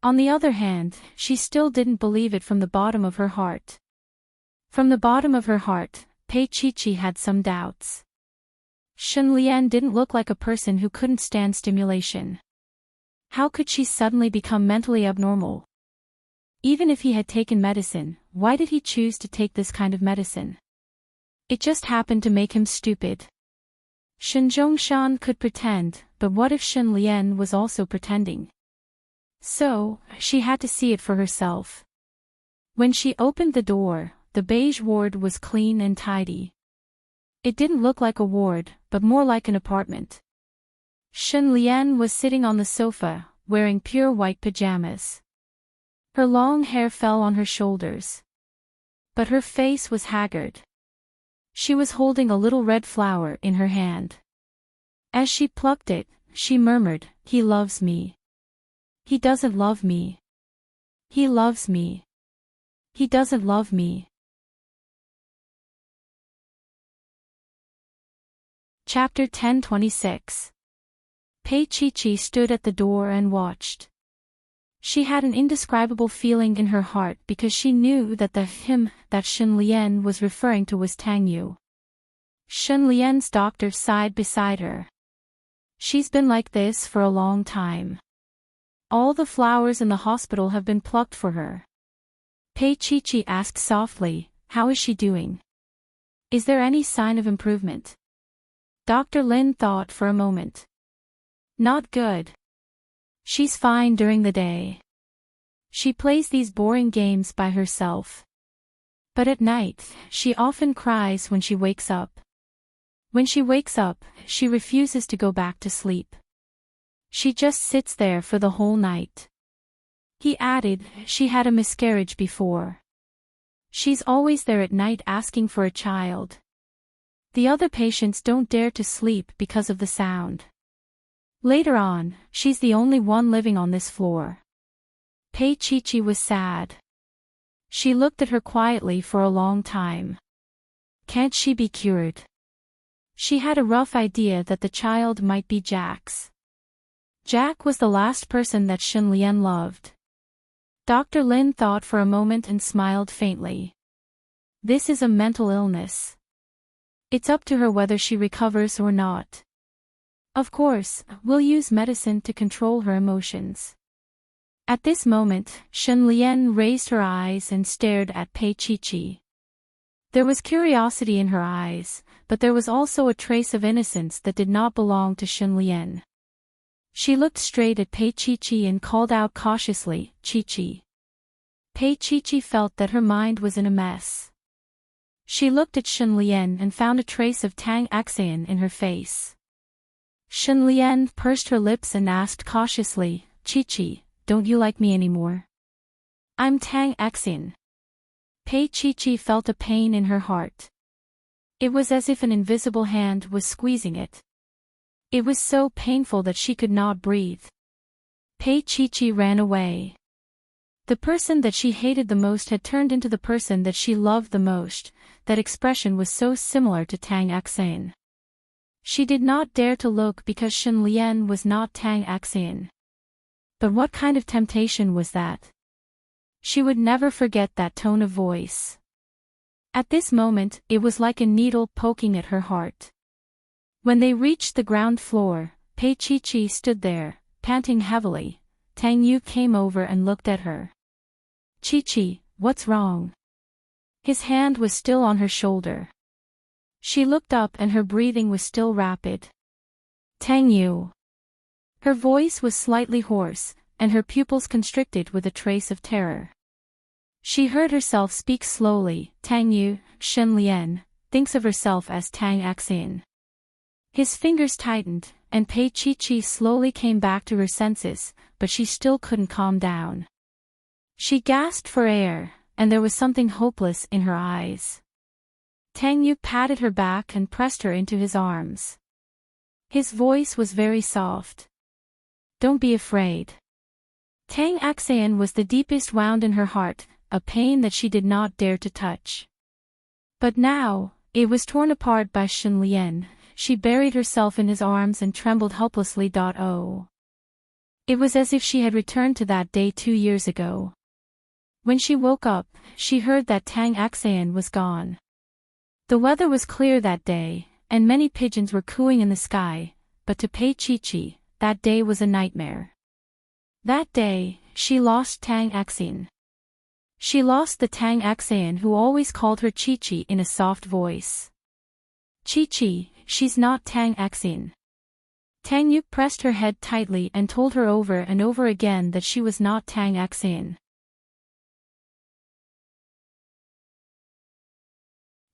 On the other hand, she still didn't believe it from the bottom of her heart. From the bottom of her heart, Pei Chichi had some doubts. Shen Lian didn't look like a person who couldn't stand stimulation. How could she suddenly become mentally abnormal? Even if he had taken medicine, why did he choose to take this kind of medicine? It just happened to make him stupid. Shen Zhongshan could pretend, but what if Shen Lian was also pretending? So, she had to see it for herself. When she opened the door, the beige ward was clean and tidy. It didn't look like a ward, but more like an apartment. Shen Lian was sitting on the sofa, wearing pure white pajamas. Her long hair fell on her shoulders. But her face was haggard. She was holding a little red flower in her hand. As she plucked it, she murmured, "He loves me. He doesn't love me. He loves me. He doesn't love me." Chapter 10:26. Pei Chichi stood at the door and watched. She had an indescribable feeling in her heart because she knew that the him that Shen Lian was referring to was Tang Yu. Shen Lian's doctor sighed beside her. "She's been like this for a long time. All the flowers in the hospital have been plucked for her." Pei Chichi asked softly, "How is she doing? Is there any sign of improvement?" Dr. Lin thought for a moment. "Not good. She's fine during the day. She plays these boring games by herself. But at night, she often cries when she wakes up. When she wakes up, she refuses to go back to sleep. She just sits there for the whole night." He added, "She had a miscarriage before. She's always there at night asking for a child. The other patients don't dare to sleep because of the sound. Later on, she's the only one living on this floor. Pei Chi was sad. She looked at her quietly for a long time. Can't she be cured? She had a rough idea that the child might be Jack's. Jack was the last person that Shen Lian loved. Dr. Lin thought for a moment and smiled faintly. This is a mental illness. It's up to her whether she recovers or not. Of course, we'll use medicine to control her emotions. At this moment, Shen Lian raised her eyes and stared at Pei Chi. There was curiosity in her eyes, but there was also a trace of innocence that did not belong to Shen Lian. She looked straight at Pei Chi and called out cautiously, Chi. Pei Chi felt that her mind was in a mess. She looked at Shen Lian and found a trace of Tang Axian in her face. Shen Lian pursed her lips and asked cautiously, Chi, don't you like me anymore? I'm Tang Axian. Pei Chi felt a pain in her heart. It was as if an invisible hand was squeezing it. It was so painful that she could not breathe. Pei Chi ran away. The person that she hated the most had turned into the person that she loved the most. That expression was so similar to Tang Axian. She did not dare to look because Shen Lian was not Tang Axian. But what kind of temptation was that? She would never forget that tone of voice. At this moment, it was like a needle poking at her heart. When they reached the ground floor, Pei Chi stood there, panting heavily. Tang Yu came over and looked at her. Chi, what's wrong? His hand was still on her shoulder. She looked up and her breathing was still rapid. Tang Yu. Her voice was slightly hoarse, and her pupils constricted with a trace of terror. She heard herself speak slowly. Tang Yu, Shen Lian, thinks of herself as Tang Axian. His fingers tightened, and Pei Chi slowly came back to her senses, but she still couldn't calm down. She gasped for air, and there was something hopeless in her eyes. Tang Yu patted her back and pressed her into his arms. His voice was very soft. Don't be afraid. Tang Axian was the deepest wound in her heart, a pain that she did not dare to touch. But now, it was torn apart by Shen Lian. She buried herself in his arms and trembled helplessly. Oh. It was as if she had returned to that day 2 years ago. When she woke up, she heard that Tang Axian was gone. The weather was clear that day, and many pigeons were cooing in the sky, but to Pei Chi, that day was a nightmare. That day, she lost Tang Axian. She lost the Tang Axian who always called her Chi in a soft voice. Chi, she's not Tang Axian. Tang Yu pressed her head tightly and told her over and over again that she was not Tang Axian.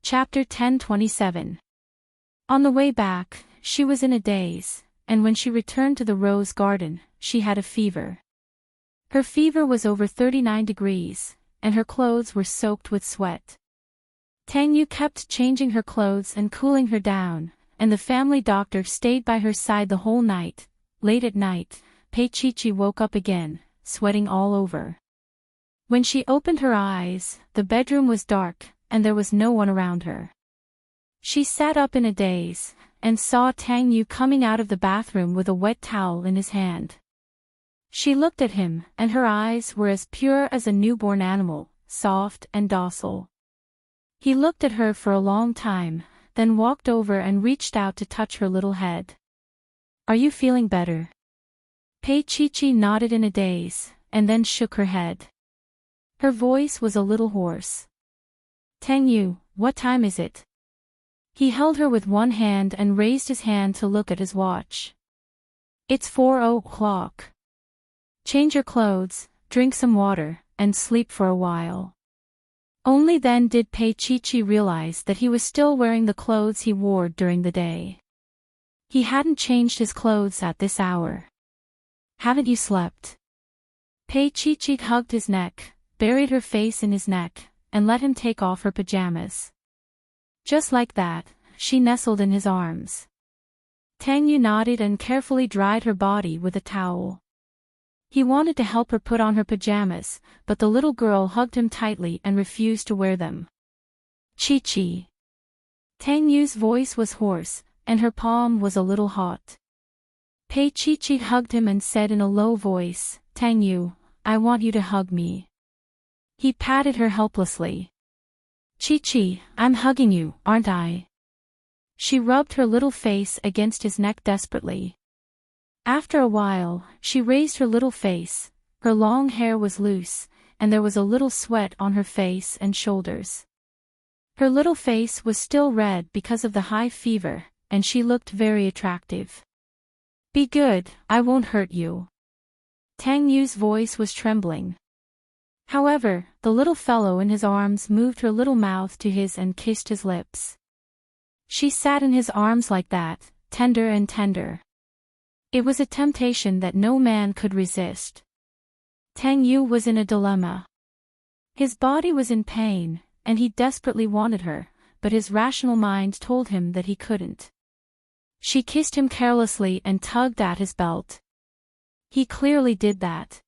Chapter 10:27. On the way back, she was in a daze, and when she returned to the rose garden, she had a fever. Her fever was over 39 degrees, and her clothes were soaked with sweat. Tang Yu kept changing her clothes and cooling her down, and the family doctor stayed by her side the whole night. Late at night, Pei Chi woke up again, sweating all over. When she opened her eyes, the bedroom was dark, and there was no one around her. She sat up in a daze, and saw Tang Yu coming out of the bathroom with a wet towel in his hand. She looked at him, and her eyes were as pure as a newborn animal, soft and docile. He looked at her for a long time, then walked over and reached out to touch her little head. Are you feeling better? Pei Chi nodded in a daze, and then shook her head. Her voice was a little hoarse. Tang Yu, what time is it? He held her with one hand and raised his hand to look at his watch. It's 4:00. Change your clothes, drink some water, and sleep for a while. Only then did Pei Chi realize that he was still wearing the clothes he wore during the day. He hadn't changed his clothes at this hour. Haven't you slept? Pei Chi hugged his neck, buried her face in his neck, and let him take off her pajamas. Just like that, she nestled in his arms. Tang Yu nodded and carefully dried her body with a towel. He wanted to help her put on her pajamas, but the little girl hugged him tightly and refused to wear them. Chi-chi. Tang Yu's voice was hoarse, and her palm was a little hot. Pei Chi-chi hugged him and said in a low voice, Tang Yu, I want you to hug me. He patted her helplessly. Chi-chi, I'm hugging you, aren't I? She rubbed her little face against his neck desperately. After a while, she raised her little face, her long hair was loose, and there was a little sweat on her face and shoulders. Her little face was still red because of the high fever, and she looked very attractive. Be good, I won't hurt you. Tang Yu's voice was trembling. However, the little fellow in his arms moved her little mouth to his and kissed his lips. She sat in his arms like that, tender and tender. It was a temptation that no man could resist. Tang Yu was in a dilemma. His body was in pain, and he desperately wanted her, but his rational mind told him that he couldn't. She kissed him carelessly and tugged at his belt. He clearly did that.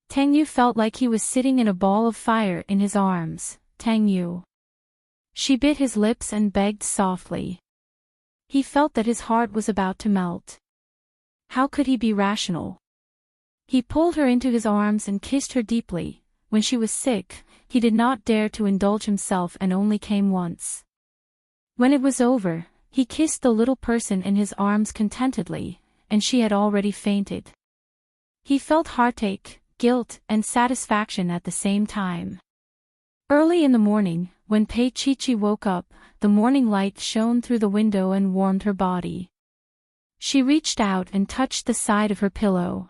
Tang Yu felt like he was sitting in a ball of fire in his arms. Tang Yu. She bit his lips and begged softly. He felt that his heart was about to melt. How could he be rational? He pulled her into his arms and kissed her deeply. When she was sick, he did not dare to indulge himself and only came once. When it was over, he kissed the little person in his arms contentedly, and she had already fainted. He felt heartache, guilt, and satisfaction at the same time. Early in the morning, when Pei Chi-chi woke up, the morning light shone through the window and warmed her body. She reached out and touched the side of her pillow.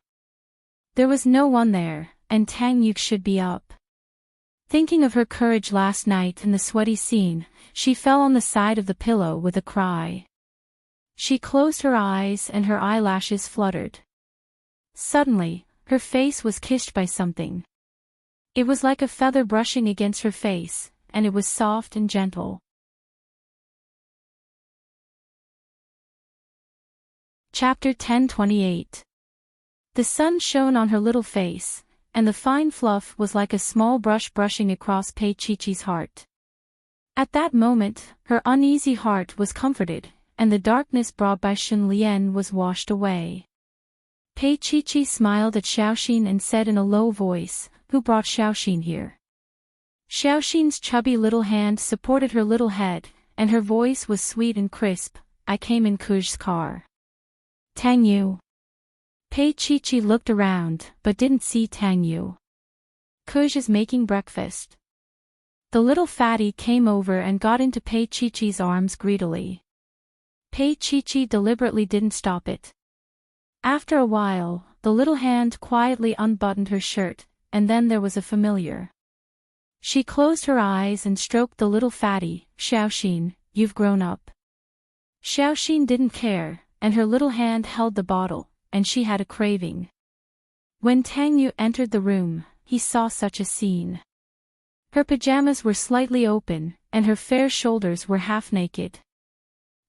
There was no one there, and Tang Yu should be up. Thinking of her courage last night in the sweaty scene, she fell on the side of the pillow with a cry. She closed her eyes and her eyelashes fluttered. Suddenly, her face was kissed by something. It was like a feather brushing against her face, and it was soft and gentle. Chapter 10:28. The sun shone on her little face, and the fine fluff was like a small brush brushing across Pei Chi-chi's heart. At that moment, her uneasy heart was comforted, and the darkness brought by Shun Lian was washed away. Pei Chi-chi smiled at Xiaoxin and said in a low voice, Who brought Xiaoxin here? Xiaoxin's chubby little hand supported her little head, and her voice was sweet and crisp, I came in Kuz's car. Tang Yu. Pei Chi-chi looked around, but didn't see Tang Yu. Kuz is making breakfast. The little fatty came over and got into Pei Chi-chi's arms greedily. Pei Chi-chi deliberately didn't stop it. After a while, the little hand quietly unbuttoned her shirt, and then there was a familiar. She closed her eyes and stroked the little fatty. Xiaoxin, you've grown up. Xiaoxin didn't care, and her little hand held the bottle, and she had a craving. When Tang Yu entered the room, he saw such a scene. Her pajamas were slightly open, and her fair shoulders were half naked.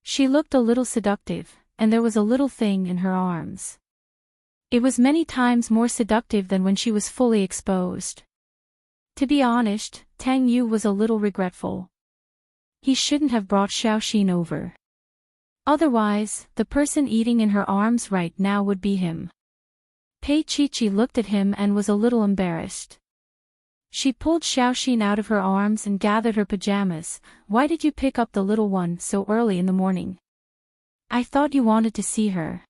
She looked a little seductive, and there was a little thing in her arms. It was many times more seductive than when she was fully exposed. To be honest, Tang Yu was a little regretful. He shouldn't have brought Xiaoxin over. Otherwise, the person eating in her arms right now would be him. Pei Chi-chi looked at him and was a little embarrassed. She pulled Xiaoxin out of her arms and gathered her pajamas. Why did you pick up the little one so early in the morning? I thought you wanted to see her.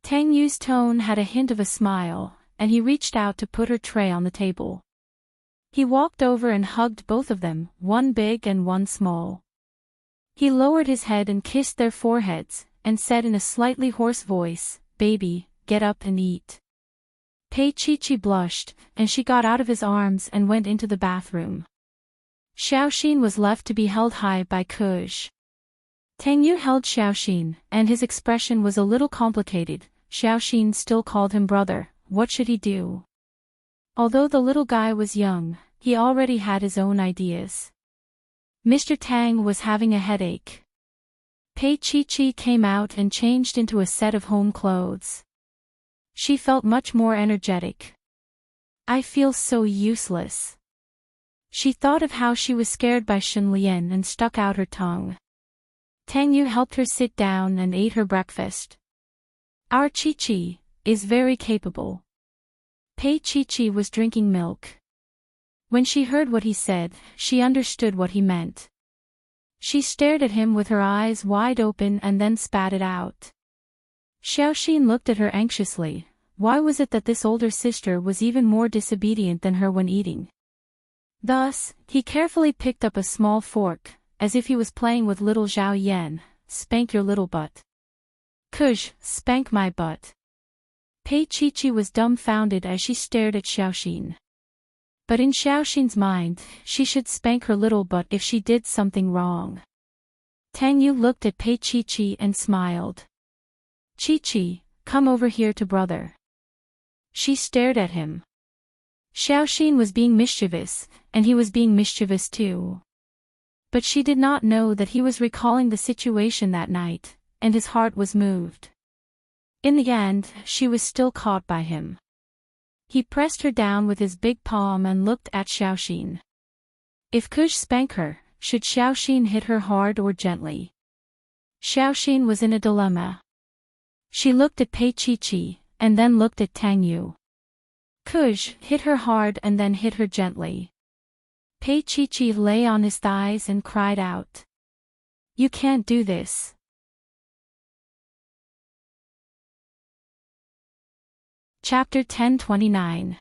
Tang Yu's tone had a hint of a smile, and he reached out to put her tray on the table. He walked over and hugged both of them, one big and one small. He lowered his head and kissed their foreheads, and said in a slightly hoarse voice, Baby, get up and eat. Pei Chi-chi blushed, and she got out of his arms and went into the bathroom. Xiaoxin was left to be held high by Kuz. Tang Yu held Xiaoxin, and his expression was a little complicated. Xiaoxin still called him brother. What should he do? Although the little guy was young, he already had his own ideas. Mr. Tang was having a headache. Pei Chi came out and changed into a set of home clothes. She felt much more energetic. I feel so useless. She thought of how she was scared by Shen Lian and stuck out her tongue. Tang Yu helped her sit down and ate her breakfast. Our Chi is very capable. Pei Chi was drinking milk. When she heard what he said, she understood what he meant. She stared at him with her eyes wide open and then spat it out. Xiaoxin looked at her anxiously. Why was it that this older sister was even more disobedient than her when eating? Thus, he carefully picked up a small fork, as if he was playing with little Zhao Yan. Spank your little butt. Kuj, spank my butt. Pei Chi was dumbfounded as she stared at Xiaoxin. But in Xiaoxin's mind, she should spank her little butt if she did something wrong. Tang Yu looked at Pei Chi and smiled. Chi, come over here to brother. She stared at him. Xiaoxin was being mischievous, and he was being mischievous too. But she did not know that he was recalling the situation that night, and his heart was moved. In the end, she was still caught by him. He pressed her down with his big palm and looked at Xiaoxin. If Kuj spank her, should Xiaoxin hit her hard or gently? Xiaoxin was in a dilemma. She looked at Pei Chi, and then looked at Tang Yu. Kuj hit her hard and then hit her gently. Pei Chi lay on his thighs and cried out. You can't do this. Chapter 10:29.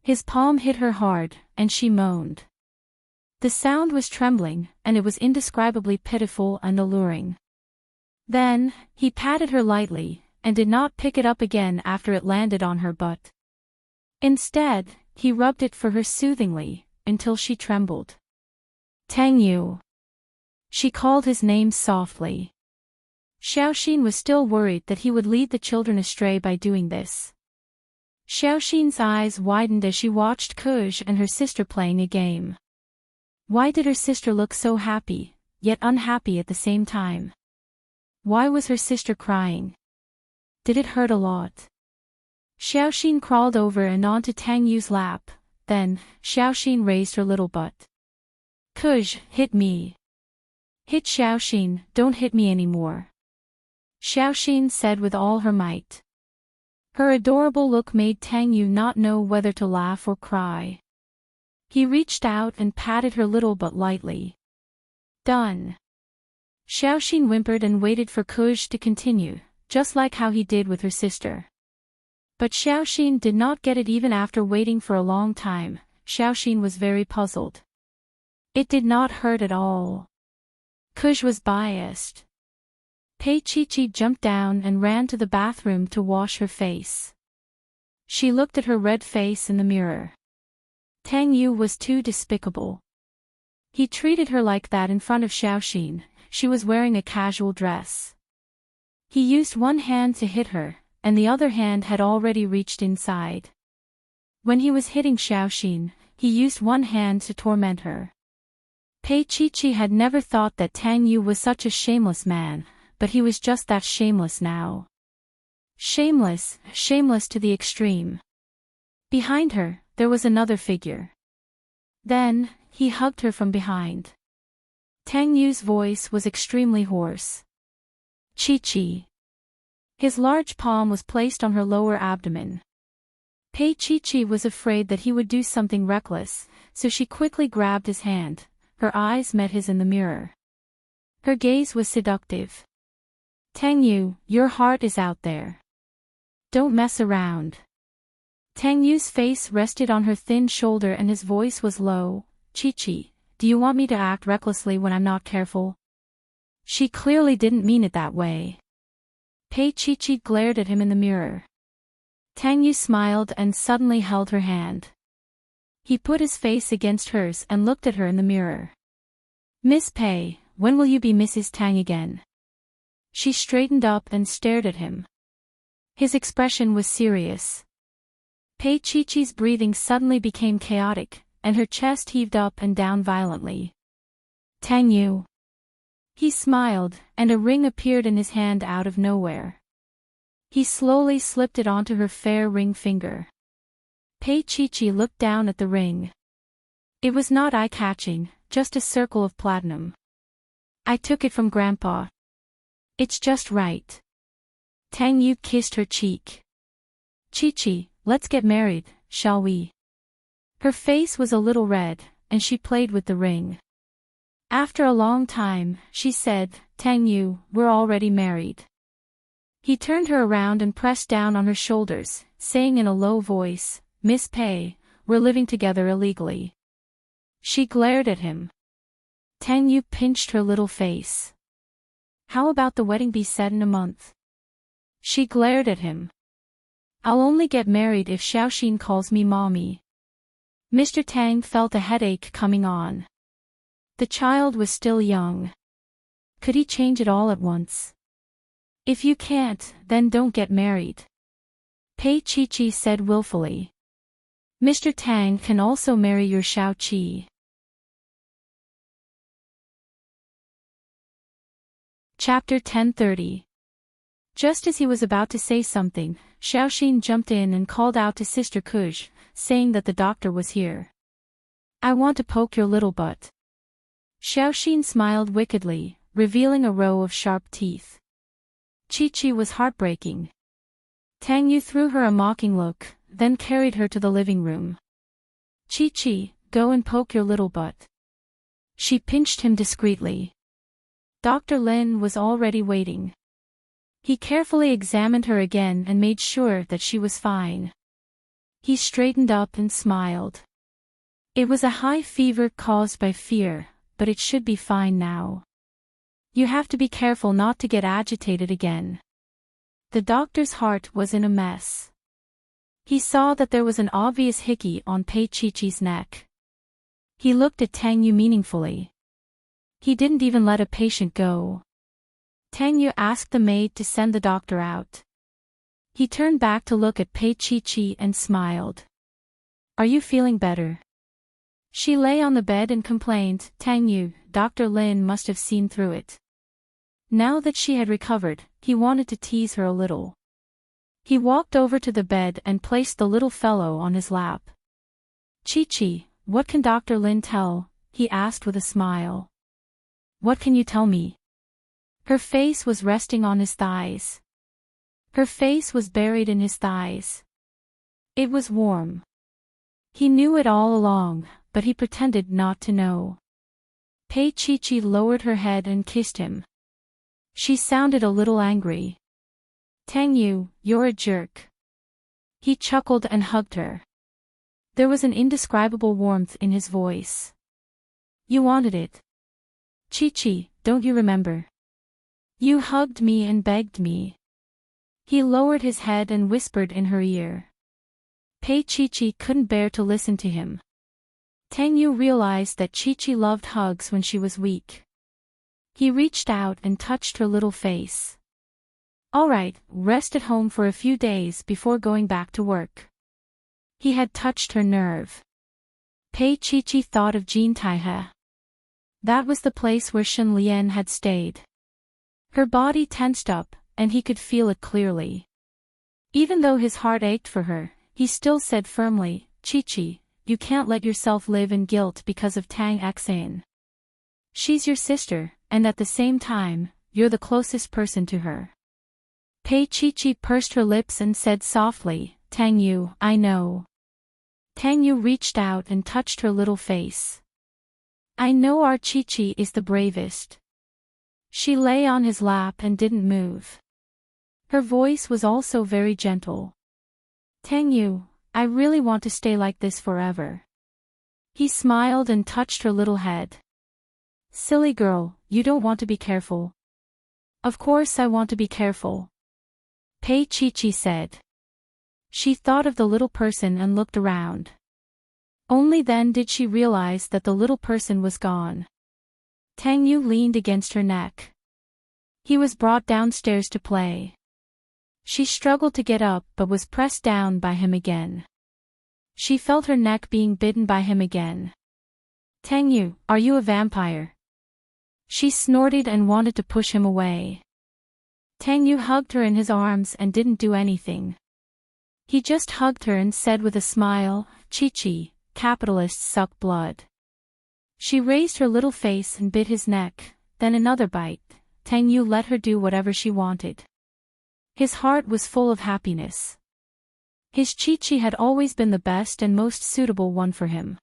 His palm hit her hard, and she moaned. The sound was trembling, and it was indescribably pitiful and alluring. Then, he patted her lightly, and did not pick it up again after it landed on her butt. Instead, he rubbed it for her soothingly, until she trembled. Tang Yu. She called his name softly. Xiaoxin was still worried that he would lead the children astray by doing this. Xiaoxin's eyes widened as she watched Kuj and her sister playing a game. Why did her sister look so happy, yet unhappy at the same time? Why was her sister crying? Did it hurt a lot? Xiaoxin crawled over and onto Tang Yu's lap, then, Xiaoxin raised her little butt. Kuj, hit me. Hit Xiaoxin, don't hit me anymore. Xiaoxin said with all her might. Her adorable look made Tang Yu not know whether to laugh or cry. He reached out and patted her little butt lightly. Done. Xiaoxin whimpered and waited for Kuj to continue, just like how he did with her sister. But Xiaoxin did not get it even after waiting for a long time. Xiaoxin was very puzzled. It did not hurt at all. Kuj was biased. Pei Chi jumped down and ran to the bathroom to wash her face. She looked at her red face in the mirror. Tang Yu was too despicable. He treated her like that in front of Xiaoxin. She was wearing a casual dress. He used one hand to hit her, and the other hand had already reached inside. When he was hitting Xiaoxin, he used one hand to torment her. Pei Chi had never thought that Tang Yu was such a shameless man, but he was just that shameless now. Shameless to the extreme. Behind her, there was another figure. Then, he hugged her from behind. Tang Yu's voice was extremely hoarse. Chi. His large palm was placed on her lower abdomen. Pei Chi was afraid that he would do something reckless, so she quickly grabbed his hand. Her eyes met his in the mirror. Her gaze was seductive. Tang Yu, your heart is out there. Don't mess around. Tang Yu's face rested on her thin shoulder and his voice was low. Chi, do you want me to act recklessly when I'm not careful? She clearly didn't mean it that way. Pei Chi glared at him in the mirror. Tang Yu smiled and suddenly held her hand. He put his face against hers and looked at her in the mirror. Miss Pei, when will you be Mrs. Tang again? She straightened up and stared at him. His expression was serious. Pei Chi's breathing suddenly became chaotic, and her chest heaved up and down violently. Tang Yu. He smiled, and a ring appeared in his hand out of nowhere. He slowly slipped it onto her fair ring finger. Pei Chi looked down at the ring. It was not eye-catching, just a circle of platinum. I took it from Grandpa. It's just right. Tang Yu kissed her cheek. Chi, let's get married, shall we? Her face was a little red, and she played with the ring. After a long time, she said, Tang Yu, we're already married. He turned her around and pressed down on her shoulders, saying in a low voice, Miss Pei, we're living together illegally. She glared at him. Tang Yu pinched her little face. How about the wedding be set in a month? She glared at him. I'll only get married if Xiaoxin calls me mommy. Mr. Tang felt a headache coming on. The child was still young. Could he change it all at once? If you can't, then don't get married. Pei Chi said willfully. Mr. Tang can also marry your Xiaoqi. Chapter 10:30. Just as he was about to say something, Xiaoxin jumped in and called out to Sister Kuj, saying that the doctor was here. I want to poke your little butt. Xiaoxin smiled wickedly, revealing a row of sharp teeth. Chi was heartbreaking. Tang Yu threw her a mocking look, then carried her to the living room. Chi, go and poke your little butt. She pinched him discreetly. Dr. Lin was already waiting. He carefully examined her again and made sure that she was fine. He straightened up and smiled. It was a high fever caused by fear, but it should be fine now. You have to be careful not to get agitated again. The doctor's heart was in a mess. He saw that there was an obvious hickey on Pei Chi's neck. He looked at Tang Yu meaningfully. He didn't even let a patient go. Tang Yu asked the maid to send the doctor out. He turned back to look at Pei Chi and smiled. Are you feeling better? She lay on the bed and complained, Tang Yu, Dr. Lin must have seen through it. Now that she had recovered, he wanted to tease her a little. He walked over to the bed and placed the little fellow on his lap. Chi, what can Dr. Lin tell? He asked with a smile. What can you tell me? Her face was resting on his thighs. Her face was buried in his thighs. It was warm. He knew it all along, but he pretended not to know. Pei Chi lowered her head and kissed him. She sounded a little angry. Tang Yu, you're a jerk. He chuckled and hugged her. There was an indescribable warmth in his voice. You wanted it. Chi, don't you remember? You hugged me and begged me. He lowered his head and whispered in her ear. Pei Chi couldn't bear to listen to him. Tang Yu realized that Chi loved hugs when she was weak. He reached out and touched her little face. All right, rest at home for a few days before going back to work. He had touched her nerve. Pei Chi thought of Jin Taihe. That was the place where Shen Lian had stayed. Her body tensed up, and he could feel it clearly. Even though his heart ached for her, he still said firmly, Chi, you can't let yourself live in guilt because of Tang Xan. She's your sister, and at the same time, you're the closest person to her. Pei Chi pursed her lips and said softly, Tang Yu, I know. Tang Yu reached out and touched her little face. I know our Chi is the bravest. She lay on his lap and didn't move. Her voice was also very gentle. Tang Yu, I really want to stay like this forever. He smiled and touched her little head. Silly girl, you don't want to be careful. Of course I want to be careful. Pei Chi said. She thought of the little person and looked around. Only then did she realize that the little person was gone. Tang Yu leaned against her neck. He was brought downstairs to play. She struggled to get up but was pressed down by him again. She felt her neck being bitten by him again. Tang Yu, are you a vampire? She snorted and wanted to push him away. Tang Yu hugged her in his arms and didn't do anything. He just hugged her and said with a smile, "Chi-chi, capitalists suck blood." She raised her little face and bit his neck, then another bite. Tang Yu let her do whatever she wanted. His heart was full of happiness. His Chi-chi had always been the best and most suitable one for him.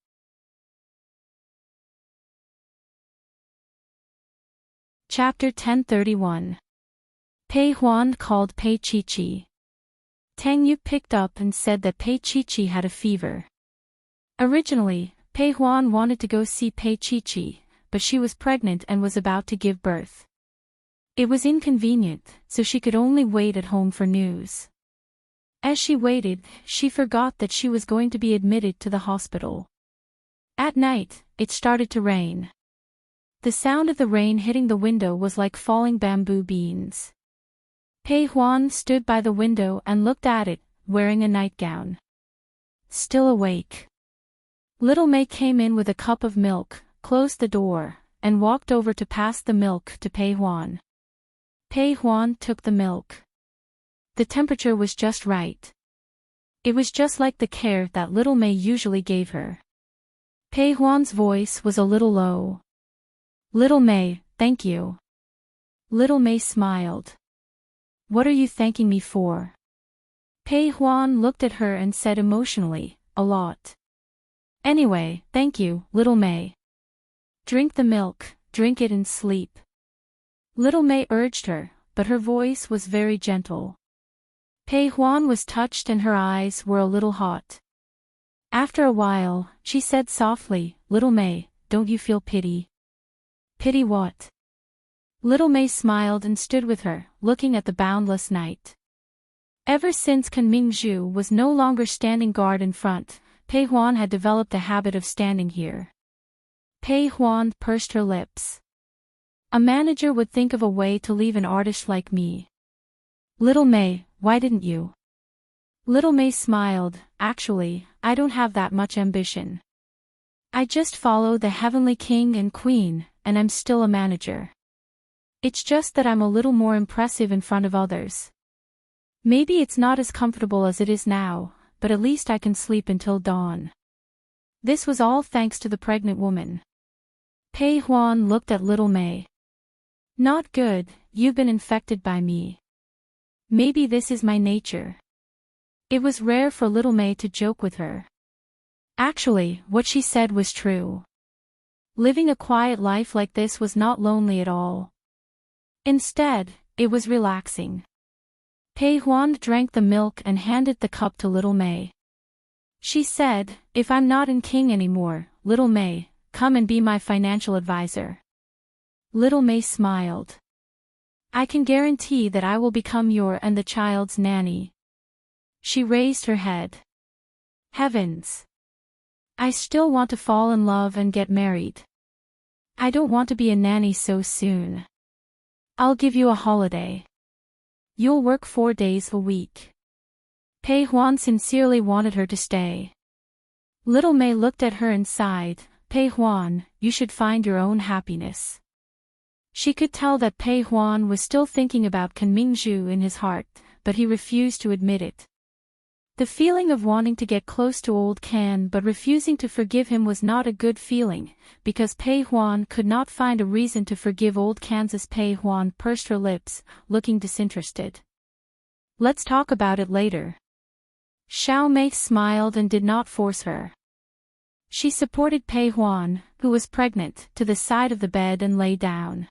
Chapter 1031. Pei Huan called Pei Chi-chi. Tang Yu picked up and said that Pei Chi-chi had a fever. Originally, Pei Huan wanted to go see Pei Chi-chi, but she was pregnant and was about to give birth. It was inconvenient, so she could only wait at home for news. As she waited, she forgot that she was going to be admitted to the hospital. At night, it started to rain. The sound of the rain hitting the window was like falling bamboo beans. Pei Huan stood by the window and looked at it, wearing a nightgown. Still awake. Little May came in with a cup of milk, closed the door, and walked over to pass the milk to Pei Huan. Pei Huan took the milk. The temperature was just right. It was just like the care that Little May usually gave her. Pei Huan's voice was a little low. "Little May, thank you." Little May smiled. "What are you thanking me for?" Pei Huan looked at her and said emotionally, "A lot. Anyway, thank you, Little May. Drink the milk, drink it and sleep." Little May urged her, but her voice was very gentle. Pei Huan was touched and her eyes were a little hot. After a while, she said softly, "Little May, don't you feel pity?" "Pity what?" Little May smiled and stood with her, looking at the boundless night. Ever since Kunming-ju was no longer standing guard in front, Pei Huan had developed a habit of standing here. Pei Huan pursed her lips. "A manager would think of a way to leave an artist like me." "Little May, why didn't you?" Little May smiled, "Actually, I don't have that much ambition. I just follow the heavenly king and queen, and I'm still a manager. It's just that I'm a little more impressive in front of others. Maybe it's not as comfortable as it is now, but at least I can sleep until dawn." This was all thanks to the pregnant woman. Pei Huan looked at Little May. "Not good, you've been infected by me. Maybe this is my nature." It was rare for Little May to joke with her. Actually, what she said was true. Living a quiet life like this was not lonely at all. Instead, it was relaxing. Pei Huan drank the milk and handed the cup to Little May. She said, "If I'm not in king anymore, Little May, come and be my financial advisor." Little May smiled. "I can guarantee that I will become your and the child's nanny." She raised her head. Heavens! I still want to fall in love and get married. I don't want to be a nanny so soon. I'll give you a holiday. You'll work 4 days a week. Pei Huan sincerely wanted her to stay. Little May looked at her and sighed, "Pei Huan, you should find your own happiness." She could tell that Pei Huan was still thinking about Kunming-ju in his heart, but he refused to admit it. The feeling of wanting to get close to old Kan but refusing to forgive him was not a good feeling, because Pei Huan could not find a reason to forgive old Kansas. Pei Huan pursed her lips, looking disinterested. "Let's talk about it later." Xiao Mei smiled and did not force her. She supported Pei Huan, who was pregnant, to the side of the bed and lay down.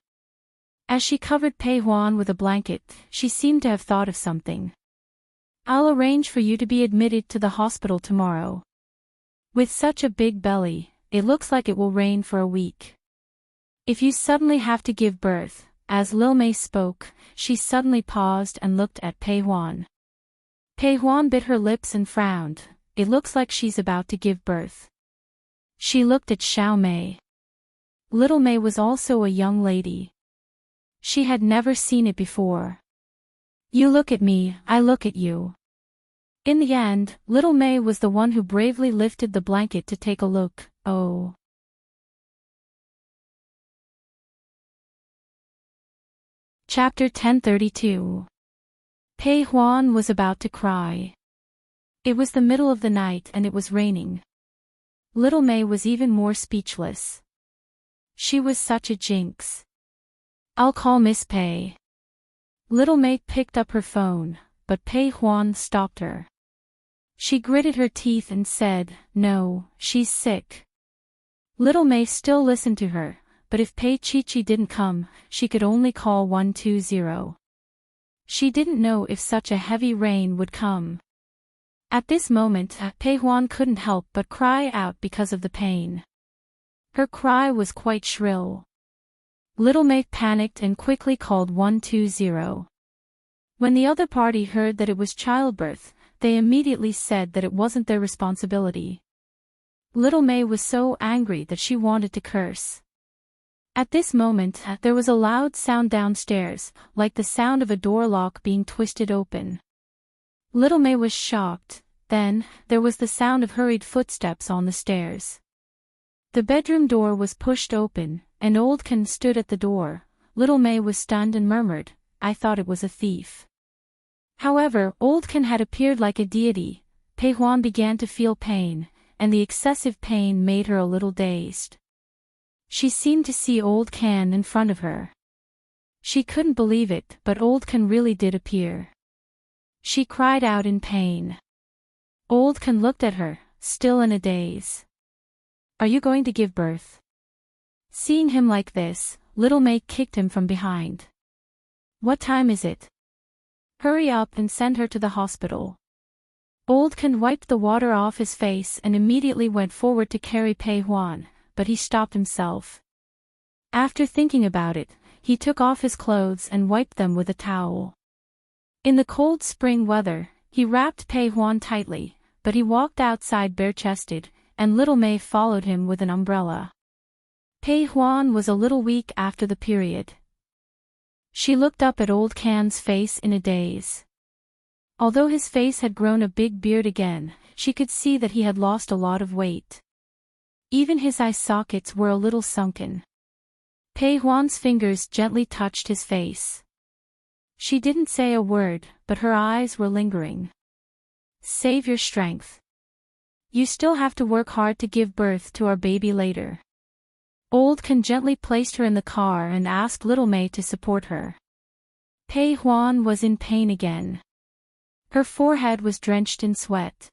As she covered Pei Huan with a blanket, she seemed to have thought of something. "I'll arrange for you to be admitted to the hospital tomorrow. With such a big belly, it looks like it will rain for a week. If you suddenly have to give birth," as Lil Mei spoke, she suddenly paused and looked at Pei Huan. Pei Huan bit her lips and frowned. "It looks like she's about to give birth." She looked at Xiao Mei. Little Mei was also a young lady. She had never seen it before. "You look at me, I look at you." In the end, Little Mei was the one who bravely lifted the blanket to take a look. Oh. Chapter 1032. Pei Huan was about to cry. It was the middle of the night and it was raining. Little May was even more speechless. She was such a jinx. I'll call Miss Pei. Little May picked up her phone, but Pei Huan stopped her. She gritted her teeth and said, "No, she's sick." Little May still listened to her, but if Pei Chi didn't come, she could only call 120. She didn't know if such a heavy rain would come. At this moment, Pei Huan couldn't help but cry out because of the pain. Her cry was quite shrill. Little May panicked and quickly called 120. When the other party heard that it was childbirth, they immediately said that it wasn't their responsibility. Little May was so angry that she wanted to curse. At this moment, there was a loud sound downstairs, like the sound of a door lock being twisted open. Little May was shocked. Then, there was the sound of hurried footsteps on the stairs. The bedroom door was pushed open, and Old Ken stood at the door. Little May was stunned and murmured, "I thought it was a thief." However, Old Ken had appeared like a deity. Pei Huan began to feel pain, and the excessive pain made her a little dazed. She seemed to see Old Ken in front of her. She couldn't believe it, but Old Ken really did appear. She cried out in pain. Old Ken looked at her, still in a daze. "Are you going to give birth?" Seeing him like this, Little May kicked him from behind. "What time is it? Hurry up and send her to the hospital." Old Ken wiped the water off his face and immediately went forward to carry Pei Huan, but he stopped himself. After thinking about it, he took off his clothes and wiped them with a towel. In the cold spring weather, he wrapped Pei Huan tightly, but he walked outside bare-chested, and Little May followed him with an umbrella. Pei Huan was a little weak after the period. She looked up at Old Ken's face in a daze. Although his face had grown a big beard again, she could see that he had lost a lot of weight. Even his eye sockets were a little sunken. Pei Huan's fingers gently touched his face. She didn't say a word, but her eyes were lingering. "Save your strength. You still have to work hard to give birth to our baby later." Old Ken gently placed her in the car and asked Little May to support her. Pei Huan was in pain again. Her forehead was drenched in sweat.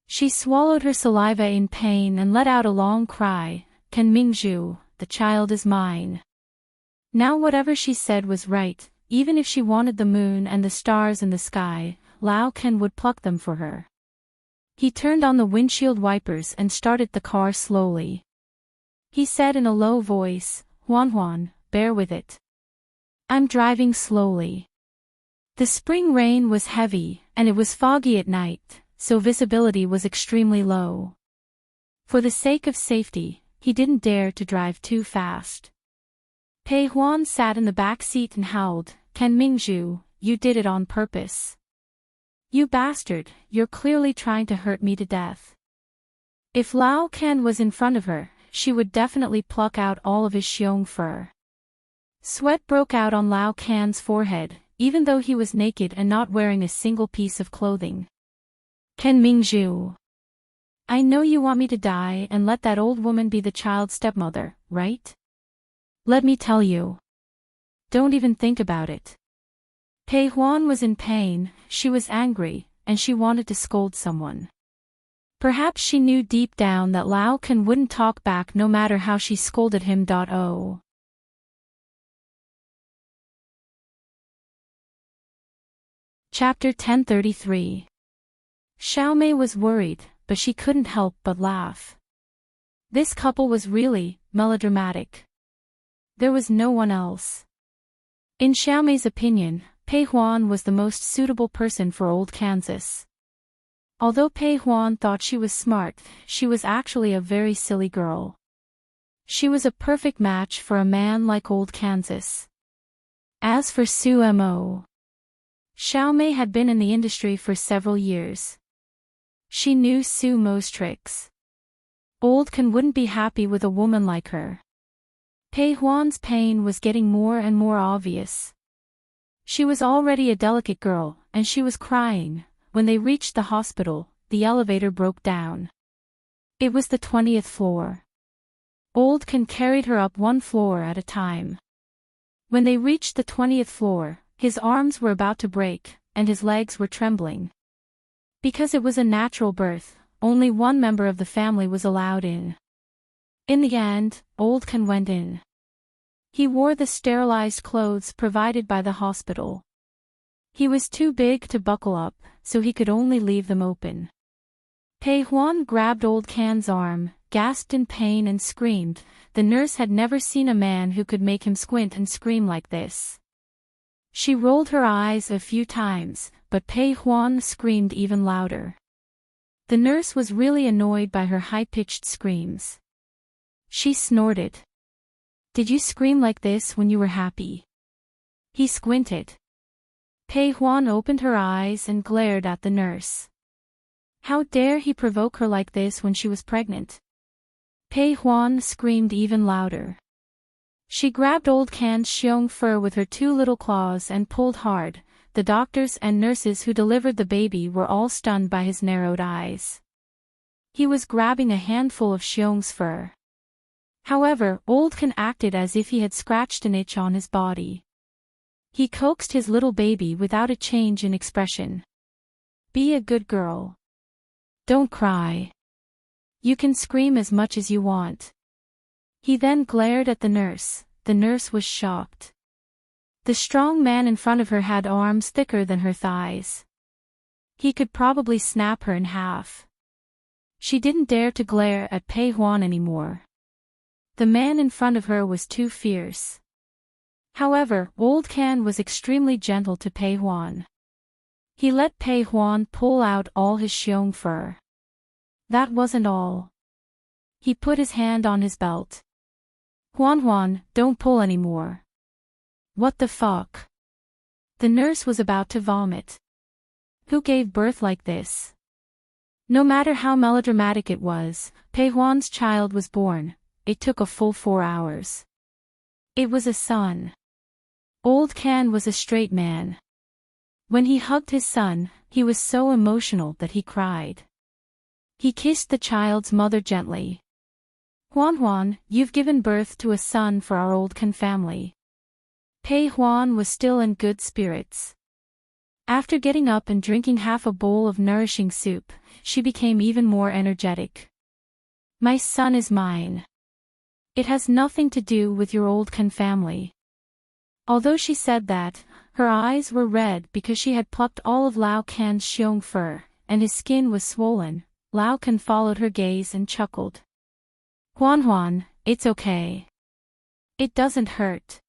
She swallowed her saliva in pain and let out a long cry, "Ken Mingzhu, the child is mine." Now whatever she said was right. Even if she wanted the moon and the stars in the sky, Lao Ken would pluck them for her. He turned on the windshield wipers and started the car slowly. He said in a low voice, "Huan Huan, bear with it. I'm driving slowly." The spring rain was heavy, and it was foggy at night, so visibility was extremely low. For the sake of safety, he didn't dare to drive too fast. Pei Huan sat in the back seat and howled, "Ken Mingzhu, you did it on purpose. You bastard, you're clearly trying to hurt me to death." If Lao Ken was in front of her, she would definitely pluck out all of his xiong fur. Sweat broke out on Lao Ken's forehead, even though he was naked and not wearing a single piece of clothing. "Ken Mingzhu, I know you want me to die and let that old woman be the child's stepmother, right? Let me tell you. Don't even think about it." Pei Huan was in pain, she was angry, and she wanted to scold someone. Perhaps she knew deep down that Lao Ken wouldn't talk back no matter how she scolded him. Chapter 1033. Xiaomei was worried, but she couldn't help but laugh. This couple was really melodramatic. There was no one else. In Xiaomei's opinion, Pei Huan was the most suitable person for Old Kansas. Although Pei Huan thought she was smart, she was actually a very silly girl. She was a perfect match for a man like Old Kansas. As for Su Mo, Xiaomei had been in the industry for several years. She knew Su Mo's tricks. Old Ken wouldn't be happy with a woman like her. Pei Huan's pain was getting more and more obvious. She was already a delicate girl, and she was crying. When they reached the hospital, the elevator broke down. It was the 20th floor. Old Can carried her up one floor at a time. When they reached the 20th floor, his arms were about to break, and his legs were trembling. Because it was a natural birth, only one member of the family was allowed in. In the end, Old Can went in. He wore the sterilized clothes provided by the hospital. He was too big to buckle up, so he could only leave them open. Pei Huan grabbed Old Can's arm, gasped in pain and screamed. The nurse had never seen a man who could make him squint and scream like this. She rolled her eyes a few times, but Pei Huan screamed even louder. The nurse was really annoyed by her high-pitched screams. She snorted. "Did you scream like this when you were happy?" He squinted. Pei Huan opened her eyes and glared at the nurse. How dare he provoke her like this when she was pregnant? Pei Huan screamed even louder. She grabbed Old Can's xiong fur with her two little claws and pulled hard. The doctors and nurses who delivered the baby were all stunned by his narrowed eyes. He was grabbing a handful of xiong's fur. However, Old Can acted as if he had scratched an itch on his body. He coaxed his little baby without a change in expression. "Be a good girl. Don't cry. You can scream as much as you want." He then glared at the nurse. The nurse was shocked. The strong man in front of her had arms thicker than her thighs. He could probably snap her in half. She didn't dare to glare at Pei Huan anymore. The man in front of her was too fierce. However, Old Can was extremely gentle to Pei Huan. He let Pei Huan pull out all his xiong fur. That wasn't all. He put his hand on his belt. "Huan, don't pull anymore." "What the fuck?" The nurse was about to vomit. Who gave birth like this? No matter how melodramatic it was, Pei Huan's child was born. It took a full 4 hours. It was a son. Old Can was a straight man. When he hugged his son, he was so emotional that he cried. He kissed the child's mother gently. Huan, you've given birth to a son for our Old Can family." Pei Huan was still in good spirits. After getting up and drinking half a bowl of nourishing soup, she became even more energetic. "My son is mine. It has nothing to do with your Old Can family." Although she said that, her eyes were red because she had plucked all of Lao Can's xiong fur, and his skin was swollen. Lao Can followed her gaze and chuckled. Huan, it's okay. It doesn't hurt.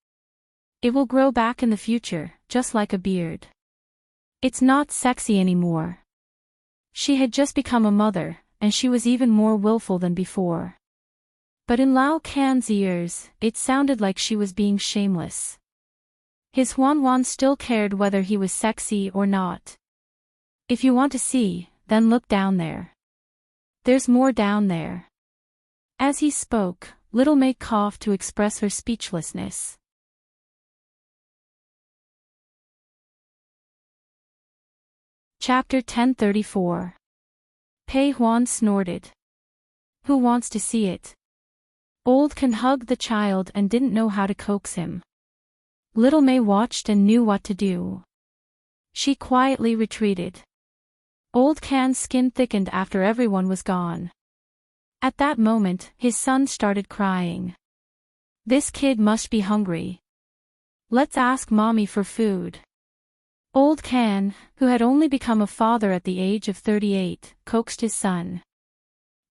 It will grow back in the future, just like a beard. It's not sexy anymore. She had just become a mother, and she was even more willful than before. But in Lao Can's ears, it sounded like she was being shameless. His Huan still cared whether he was sexy or not. "If you want to see, then look down there. There's more down there." As he spoke, Little May coughed to express her speechlessness. Chapter 1034. Pei Huan snorted. "Who wants to see it?" Old Can hugged the child and didn't know how to coax him. Little May watched and knew what to do. She quietly retreated. Old Can's skin thickened after everyone was gone. At that moment, his son started crying. "This kid must be hungry. Let's ask mommy for food." Old Can, who had only become a father at the age of 38, coaxed his son.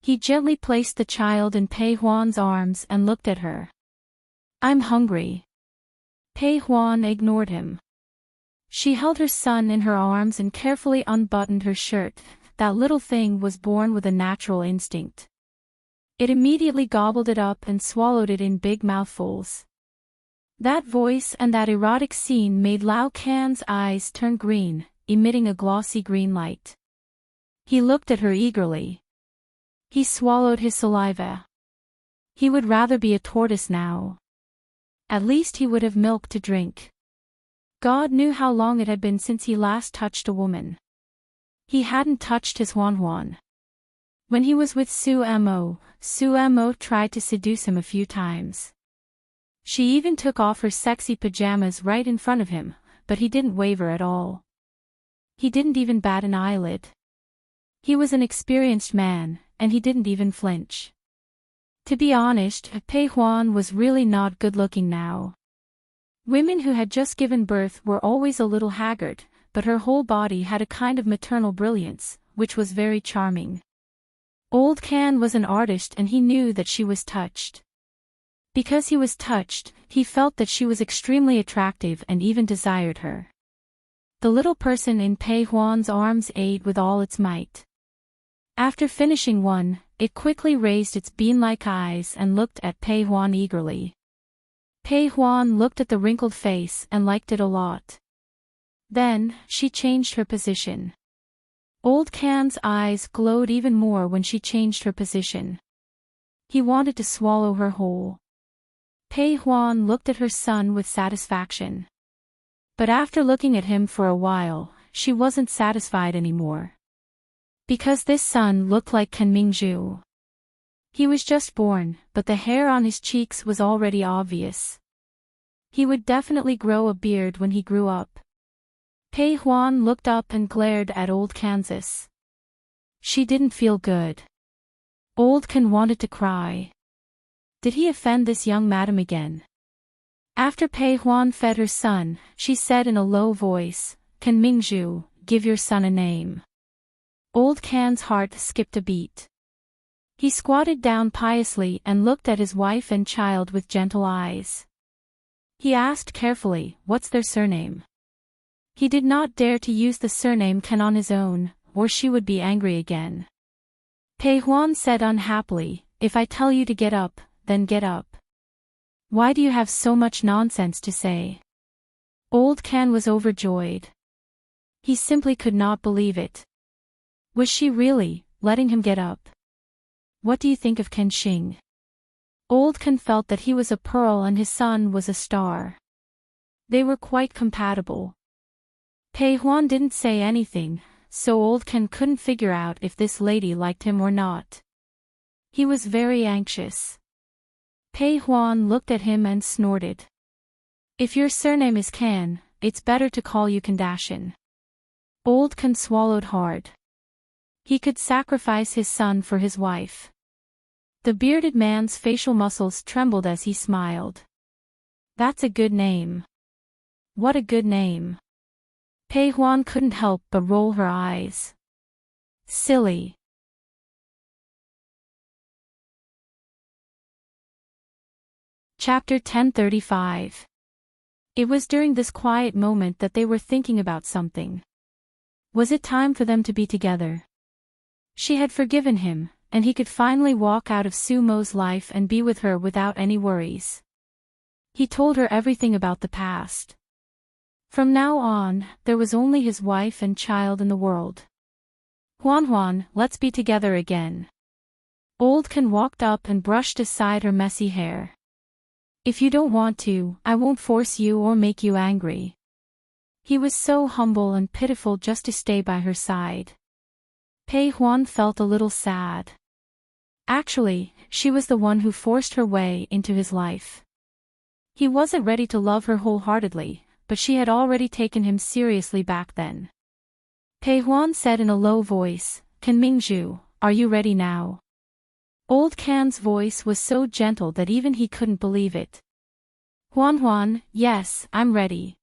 He gently placed the child in Pei Huan's arms and looked at her. "I'm hungry." Pei Huan ignored him. She held her son in her arms and carefully unbuttoned her shirt. That little thing was born with a natural instinct. It immediately gobbled it up and swallowed it in big mouthfuls. That voice and that erotic scene made Lao Can's eyes turn green, emitting a glossy green light. He looked at her eagerly. He swallowed his saliva. He would rather be a tortoise now. At least he would have milk to drink. God knew how long it had been since he last touched a woman. He hadn't touched his Huan. When he was with Su Mo tried to seduce him a few times. She even took off her sexy pajamas right in front of him, but he didn't waver at all. He didn't even bat an eyelid. He was an experienced man, and he didn't even flinch. To be honest, Pei Huan was really not good-looking now. Women who had just given birth were always a little haggard, but her whole body had a kind of maternal brilliance, which was very charming. Old Can was an artist and he knew that she was touched. Because he was touched, he felt that she was extremely attractive and even desired her. The little person in Pei Huan's arms ate with all its might. After finishing one, it quickly raised its bean-like eyes and looked at Pei Huan eagerly. Pei Huan looked at the wrinkled face and liked it a lot. Then, she changed her position. Old Can's eyes glowed even more when she changed her position. He wanted to swallow her whole. Pei Huan looked at her son with satisfaction. But after looking at him for a while, she wasn't satisfied anymore. Because this son looked like Can Mingzhu. He was just born, but the hair on his cheeks was already obvious. He would definitely grow a beard when he grew up. Pei Huan looked up and glared at Old Kansas. She didn't feel good. Old Can wanted to cry. Did he offend this young madam again? After Pei Huan fed her son, she said in a low voice, "Can Mingzhu, give your son a name." Old Can's heart skipped a beat. He squatted down piously and looked at his wife and child with gentle eyes. He asked carefully, "What's their surname?" He did not dare to use the surname Can on his own, or she would be angry again. Pei Huan said unhappily, "If I tell you to get up, then get up. Why do you have so much nonsense to say?" Old Can was overjoyed. He simply could not believe it. Was she really letting him get up? What do you think of Ken Xing? Old Can felt that he was a pearl and his son was a star. They were quite compatible. Pei Huan didn't say anything, so Old Can couldn't figure out if this lady liked him or not. He was very anxious. Pei Huan looked at him and snorted. "If your surname is Can, it's better to call you Kardashian." Old Can swallowed hard. He could sacrifice his son for his wife. The bearded man's facial muscles trembled as he smiled. "That's a good name." "What a good name." Pei Huan couldn't help but roll her eyes. Silly. Chapter 1035. It was during this quiet moment that they were thinking about something. Was it time for them to be together? She had forgiven him, and he could finally walk out of Sumo's life and be with her without any worries. He told her everything about the past. From now on, there was only his wife and child in the world. "Huan, let's be together again." Old Can walked up and brushed aside her messy hair. "If you don't want to, I won't force you or make you angry." He was so humble and pitiful just to stay by her side. Pei Huan felt a little sad. Actually, she was the one who forced her way into his life. He wasn't ready to love her wholeheartedly, but she had already taken him seriously back then. Pei Huan said in a low voice, "Can Mingzhu, are you ready now?" Old Can's voice was so gentle that even he couldn't believe it. "Huan, yes, I'm ready."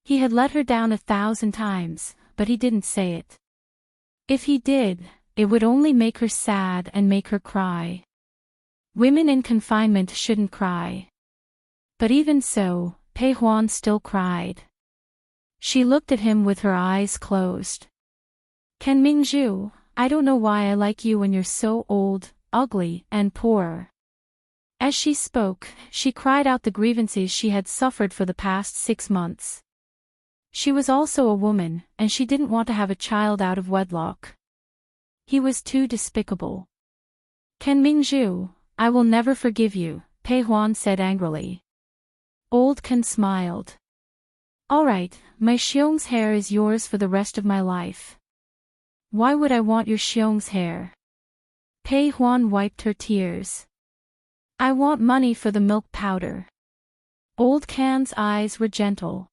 He had let her down 1,000 times, but he didn't say it. If he did, it would only make her sad and make her cry. Women in confinement shouldn't cry. But even so, Pei Huan still cried. She looked at him with her eyes closed. "Can Mingzhu, I don't know why I like you when you're so old, ugly, and poor." As she spoke, she cried out the grievances she had suffered for the past 6 months. She was also a woman, and she didn't want to have a child out of wedlock. He was too despicable. "Can Mingzhu, I will never forgive you," Pei Huan said angrily. Old Can smiled. Alright, my Xiong's hair is yours for the rest of my life. Why would I want your Xiong's hair? Pei Huan wiped her tears. I want money for the milk powder. Old Can's eyes were gentle.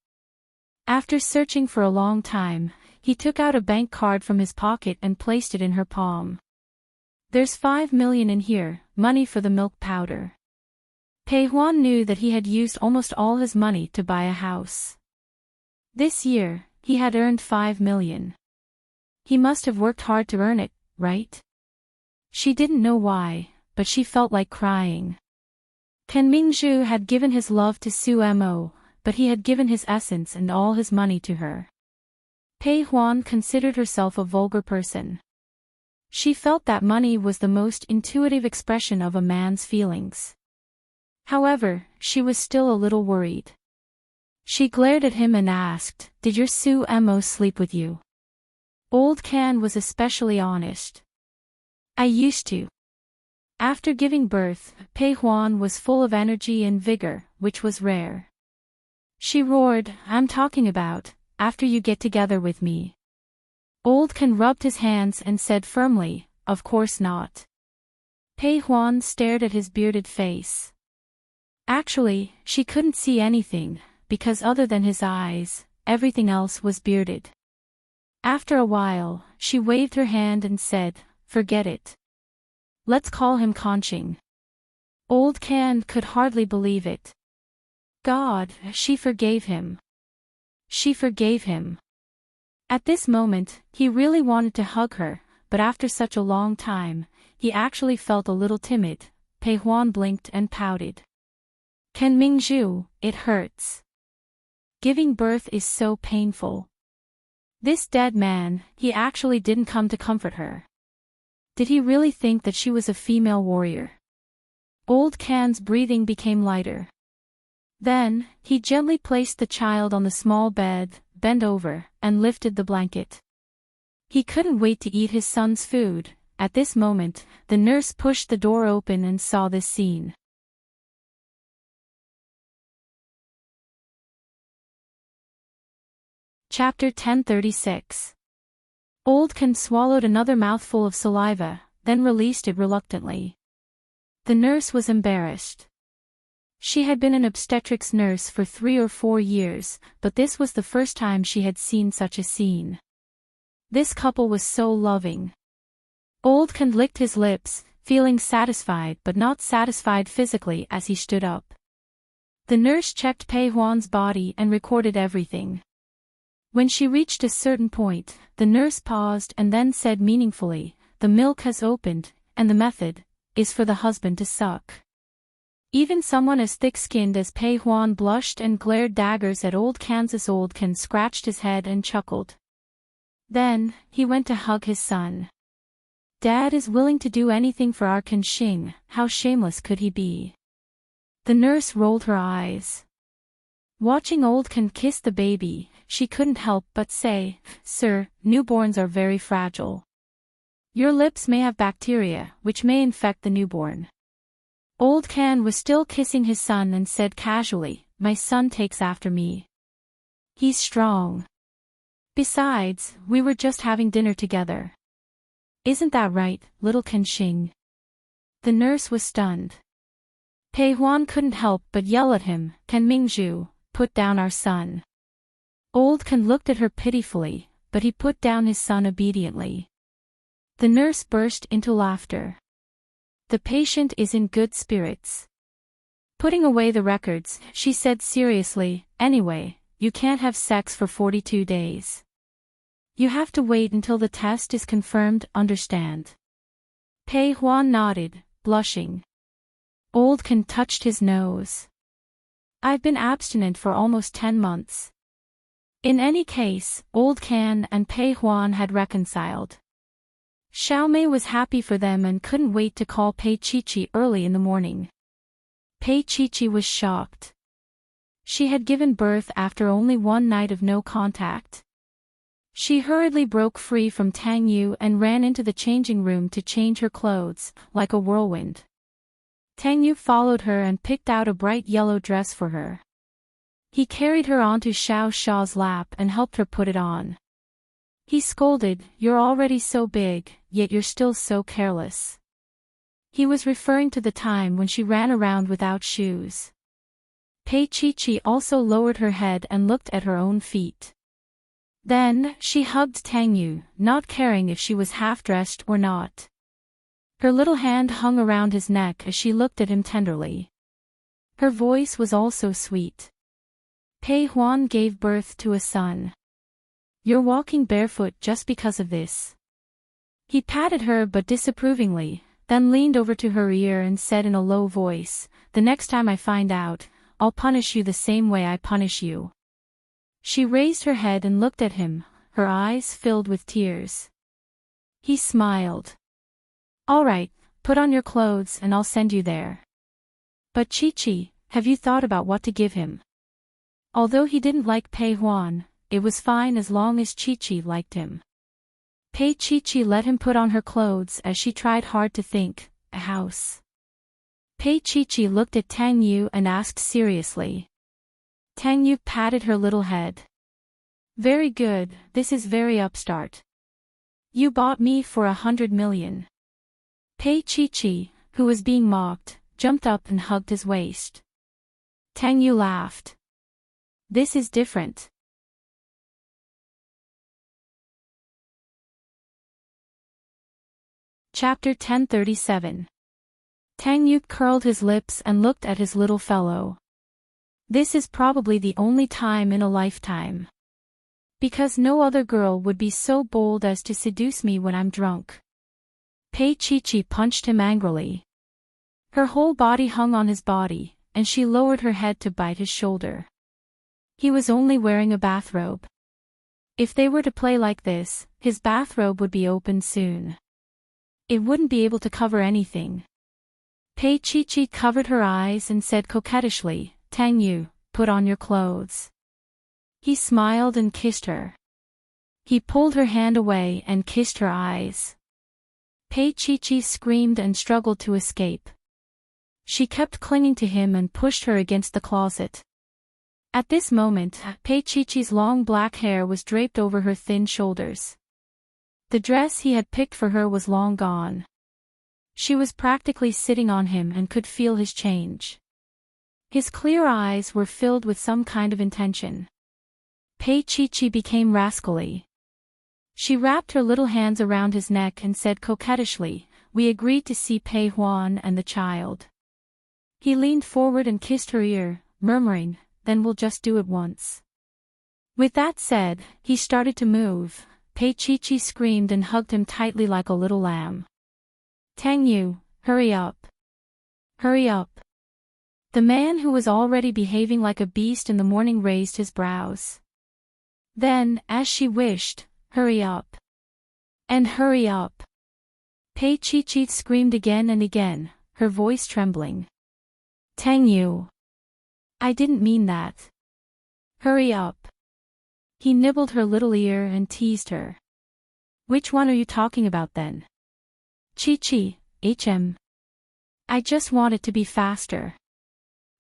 After searching for a long time, he took out a bank card from his pocket and placed it in her palm. There's 5 million in here, money for the milk powder. Pei Huan knew that he had used almost all his money to buy a house. This year, he had earned 5 million. He must have worked hard to earn it, right? She didn't know why, but she felt like crying. Ken Mingzhu had given his love to Su Mo, but he had given his essence and all his money to her. Pei Huan considered herself a vulgar person. She felt that money was the most intuitive expression of a man's feelings. However, she was still a little worried. She glared at him and asked, "Did your Su Mo sleep with you?" Old Can was especially honest. "I used to." After giving birth, Pei Huan was full of energy and vigor, which was rare. She roared, "I'm talking about, after you get together with me." Old Can rubbed his hands and said firmly, "Of course not." Pei Huan stared at his bearded face. Actually, she couldn't see anything, because other than his eyes, everything else was bearded. After a while, she waved her hand and said, "Forget it. Let's call him Conching." Old Can could hardly believe it. God, she forgave him. She forgave him. At this moment, he really wanted to hug her, but after such a long time, he actually felt a little timid. Pei Huan blinked and pouted. "Ken Mingzhu, it hurts. Giving birth is so painful." This dead man, he actually didn't come to comfort her. Did he really think that she was a female warrior? Old Can's breathing became lighter. Then, he gently placed the child on the small bed, bent over, and lifted the blanket. He couldn't wait to eat his son's food. At this moment, the nurse pushed the door open and saw this scene. Chapter 1036. Old Can swallowed another mouthful of saliva, then released it reluctantly. The nurse was embarrassed. She had been an obstetrics nurse for 3 or 4 years, but this was the first time she had seen such a scene. This couple was so loving. Old Can licked his lips, feeling satisfied but not satisfied physically as he stood up. The nurse checked Pei Huan's body and recorded everything. When she reached a certain point, the nurse paused and then said meaningfully, "The milk has opened, and the method is for the husband to suck." Even someone as thick-skinned as Pei Huan blushed and glared daggers at Old Kansas. Old Can scratched his head and chuckled. Then, he went to hug his son. Dad is willing to do anything for our Kanxing, how shameless could he be? The nurse rolled her eyes. Watching Old Can kiss the baby, she couldn't help but say, "Sir, newborns are very fragile. Your lips may have bacteria, which may infect the newborn." Old Can was still kissing his son and said casually, "My son takes after me. He's strong. Besides, we were just having dinner together. Isn't that right, little Kanxing?" The nurse was stunned. Pei Huan couldn't help but yell at him, "Ken Mingzhu, put down our son." Old Can looked at her pitifully, but he put down his son obediently. The nurse burst into laughter. "The patient is in good spirits." Putting away the records, she said seriously, "Anyway, you can't have sex for 42 days. You have to wait until the test is confirmed, understand?" Pei Huan nodded, blushing. Old Can touched his nose. "I've been abstinent for almost 10 months. In any case, Old Can and Pei Huan had reconciled. Xiaomei was happy for them and couldn't wait to call Pei Chichi early in the morning. Pei Chichi was shocked. She had given birth after only 1 night of no contact. She hurriedly broke free from Tang Yu and ran into the changing room to change her clothes, like a whirlwind. Tang Yu followed her and picked out a bright yellow dress for her. He carried her onto Xiao Xiao's lap and helped her put it on. He scolded, "You're already so big, yet you're still so careless." He was referring to the time when she ran around without shoes. Pei Chi also lowered her head and looked at her own feet. Then, she hugged Tang Yu, not caring if she was half-dressed or not. Her little hand hung around his neck as she looked at him tenderly. Her voice was also sweet. Pei Huan gave birth to a son. You're walking barefoot just because of this. He patted her but disapprovingly, then leaned over to her ear and said in a low voice, "The next time I find out, I'll punish you the same way I punish you." She raised her head and looked at him, her eyes filled with tears. He smiled. "All right, put on your clothes and I'll send you there. But Chi-Chi, have you thought about what to give him?" Although he didn't like Pei Huan, it was fine as long as Chi-Chi liked him. Pei Chi-Chi let him put on her clothes as she tried hard to think, a house. Pei Chi-Chi looked at Tang Yu and asked seriously. Tang Yu patted her little head. "Very good, this is very upstart. You bought me for 100 million. Pei Chi-Chi, who was being mocked, jumped up and hugged his waist. Tang Yu laughed. "This is different." Chapter 1037. Tang Yu curled his lips and looked at his little fellow. "This is probably the only time in a lifetime. Because no other girl would be so bold as to seduce me when I'm drunk." Pei Chi-Chi punched him angrily. Her whole body hung on his body, and she lowered her head to bite his shoulder. He was only wearing a bathrobe. If they were to play like this, his bathrobe would be open soon. It wouldn't be able to cover anything. Pei Chi-Chi covered her eyes and said coquettishly, "Tang Yu, put on your clothes." He smiled and kissed her. He pulled her hand away and kissed her eyes. Pei Chi-Chi screamed and struggled to escape. She kept clinging to him and pushed her against the closet. At this moment, Pei Chi-Chi's long black hair was draped over her thin shoulders. The dress he had picked for her was long gone. She was practically sitting on him and could feel his change. His clear eyes were filled with some kind of intention. Pei Chi-Chi became rascally. She wrapped her little hands around his neck and said coquettishly, "We agreed to see Pei Huan and the child." He leaned forward and kissed her ear, murmuring, "Then we'll just do it once." With that said, he started to move. Pei Chi-Chi screamed and hugged him tightly like a little lamb. "Tang Yu, hurry up. Hurry up." The man who was already behaving like a beast in the morning raised his brows. Then, as she wished, "Hurry up. And hurry up." Pei Chi-Chi screamed again and again, her voice trembling. "Tang Yu. I didn't mean that. Hurry up." He nibbled her little ear and teased her. "Which one are you talking about then?" "Chi-Chi, I just want it to be faster."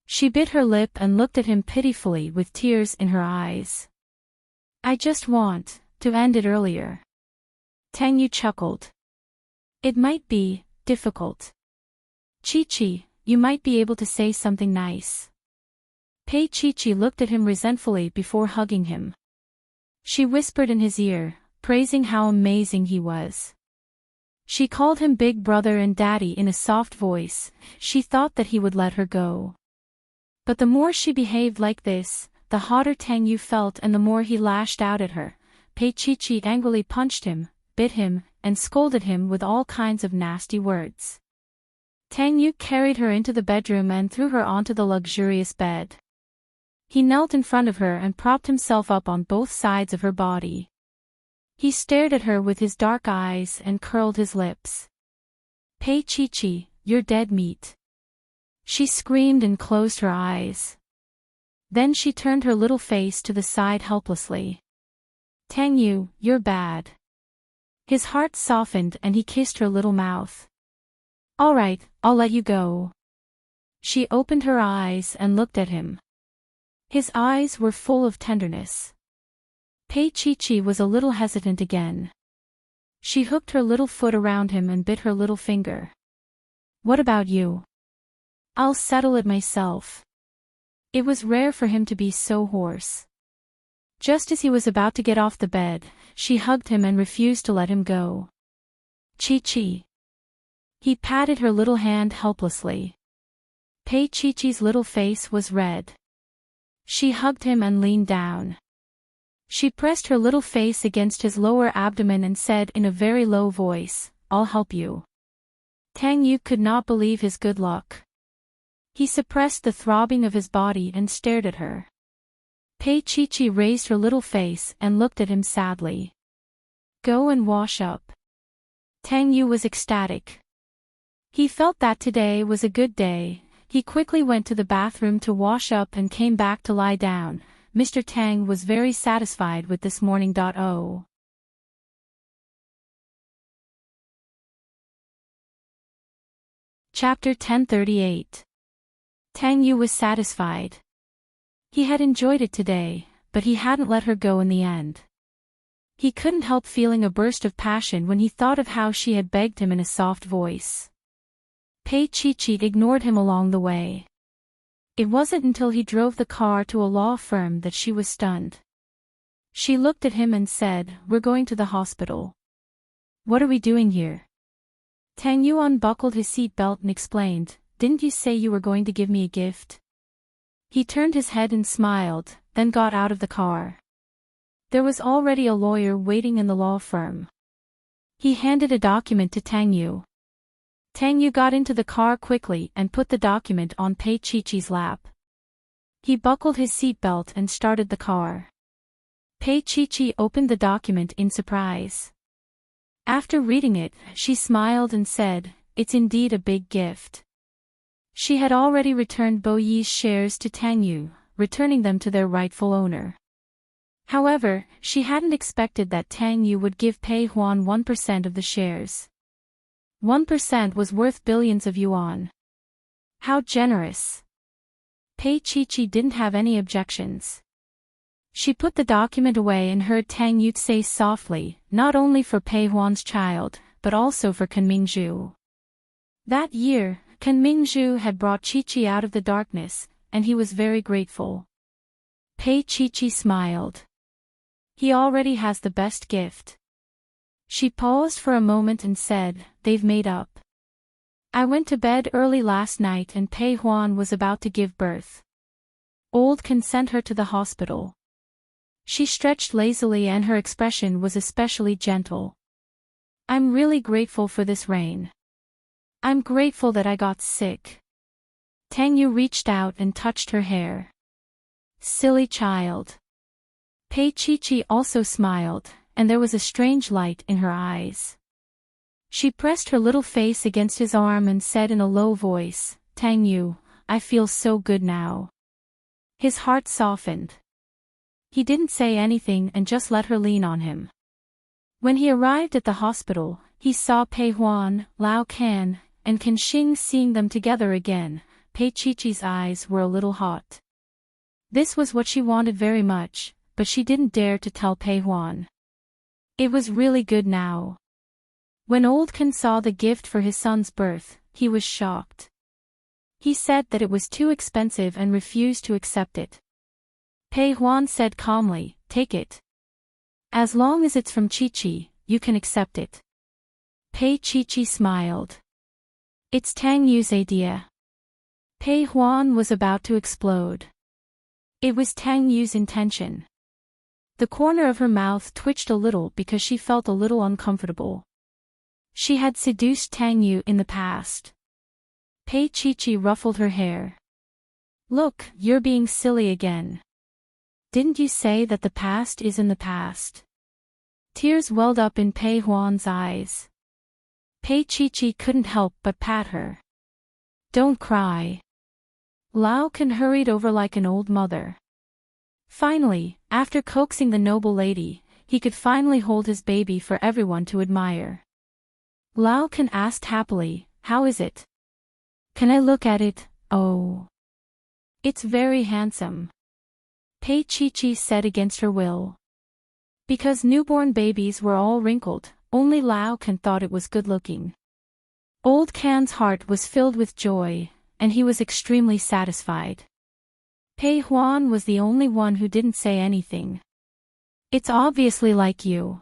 She bit her lip and looked at him pitifully with tears in her eyes. "I just want to end it earlier." Tang Yu chuckled. "It might be difficult. Chi-Chi, you might be able to say something nice." Pei Chi-Chi looked at him resentfully before hugging him. She whispered in his ear, praising how amazing he was. She called him Big Brother and Daddy in a soft voice. She thought that he would let her go. But the more she behaved like this, the hotter Tang Yu felt and the more he lashed out at her. Pei Chi-Chi angrily punched him, bit him, and scolded him with all kinds of nasty words. Tang Yu carried her into the bedroom and threw her onto the luxurious bed. He knelt in front of her and propped himself up on both sides of her body. He stared at her with his dark eyes and curled his lips. "Pei Chi-Chi, you're dead meat." She screamed and closed her eyes. Then she turned her little face to the side helplessly. "Tang Yu, you're bad." His heart softened and he kissed her little mouth. "All right, I'll let you go." She opened her eyes and looked at him. His eyes were full of tenderness. Pei Chi was a little hesitant again. She hooked her little foot around him and bit her little finger. "What about you?" "I'll settle it myself." It was rare for him to be so hoarse. Just as he was about to get off the bed, she hugged him and refused to let him go. "Chi-Chi." He patted her little hand helplessly. Pei Chi-Chi's little face was red. She hugged him and leaned down. She pressed her little face against his lower abdomen and said in a very low voice, "I'll help you." Tang Yu could not believe his good luck. He suppressed the throbbing of his body and stared at her. Pei Chi raised her little face and looked at him sadly. "Go and wash up." Tang Yu was ecstatic. He felt that today was a good day. He quickly went to the bathroom to wash up and came back to lie down. Mr. Tang was very satisfied with this morning. Chapter 1038. Tang Yu was satisfied. He had enjoyed it today, but he hadn't let her go in the end. He couldn't help feeling a burst of passion when he thought of how she had begged him in a soft voice. Pei Chi ignored him along the way. It wasn't until he drove the car to a law firm that she was stunned. She looked at him and said, "We're going to the hospital." "What are we doing here?" Tang Yu unbuckled his seat belt and explained, "Didn't you say you were going to give me a gift?" He turned his head and smiled, then got out of the car. There was already a lawyer waiting in the law firm. He handed a document to Tang Yu. Tang Yu got into the car quickly and put the document on Pei Chi-Chi's lap. He buckled his seatbelt and started the car. Pei Chi-Chi opened the document in surprise. After reading it, she smiled and said, "It's indeed a big gift." She had already returned Bo Yi's shares to Tang Yu, returning them to their rightful owner. However, she hadn't expected that Tang Yu would give Pei Huan 1% of the shares. 1% was worth billions of yuan. How generous! Pei Chi didn't have any objections. She put the document away and heard Tang Yu say softly, "Not only for Pei Huan's child, but also for Kunming-ju." That year, Kunming-ju had brought Chi out of the darkness, and he was very grateful. Pei Chi smiled. He already has the best gift. She paused for a moment and said, "They've made up. I went to bed early last night and Pei Huan was about to give birth. Old Kun sent her to the hospital." She stretched lazily and her expression was especially gentle. "I'm really grateful for this rain. I'm grateful that I got sick." Tang Yu reached out and touched her hair. "Silly child." Pei Chi also smiled, and there was a strange light in her eyes. She pressed her little face against his arm and said in a low voice, "Tang Yu, I feel so good now." His heart softened. He didn't say anything and just let her lean on him. When he arrived at the hospital, he saw Pei Huan, Lao Can, and Kun Xing. Seeing them together again, Pei Chi-Chi's eyes were a little hot. This was what she wanted very much, but she didn't dare to tell Pei Huan. It was really good now. When old Kun saw the gift for his son's birth, he was shocked. He said that it was too expensive and refused to accept it. Pei Huan said calmly, "Take it. As long as it's from Chi, you can accept it." Pei Chi smiled. "It's Tang Yu's idea." Pei Huan was about to explode. It was Tang Yu's intention. The corner of her mouth twitched a little because she felt a little uncomfortable. She had seduced Tang Yu in the past. Pei Chi ruffled her hair. "Look, you're being silly again. Didn't you say that the past is in the past?" Tears welled up in Pei Huan's eyes. Pei Chi couldn't help but pat her. "Don't cry." Lao Can hurried over like an old mother. Finally, after coaxing the noble lady, he could finally hold his baby for everyone to admire. Lao Can asked happily, "How is it? Can I look at it?" "Oh. It's very handsome." Pei Chi said against her will. Because newborn babies were all wrinkled, only Lao Can thought it was good-looking. Old Can's heart was filled with joy, and he was extremely satisfied. Pei Huan was the only one who didn't say anything. It's obviously like you.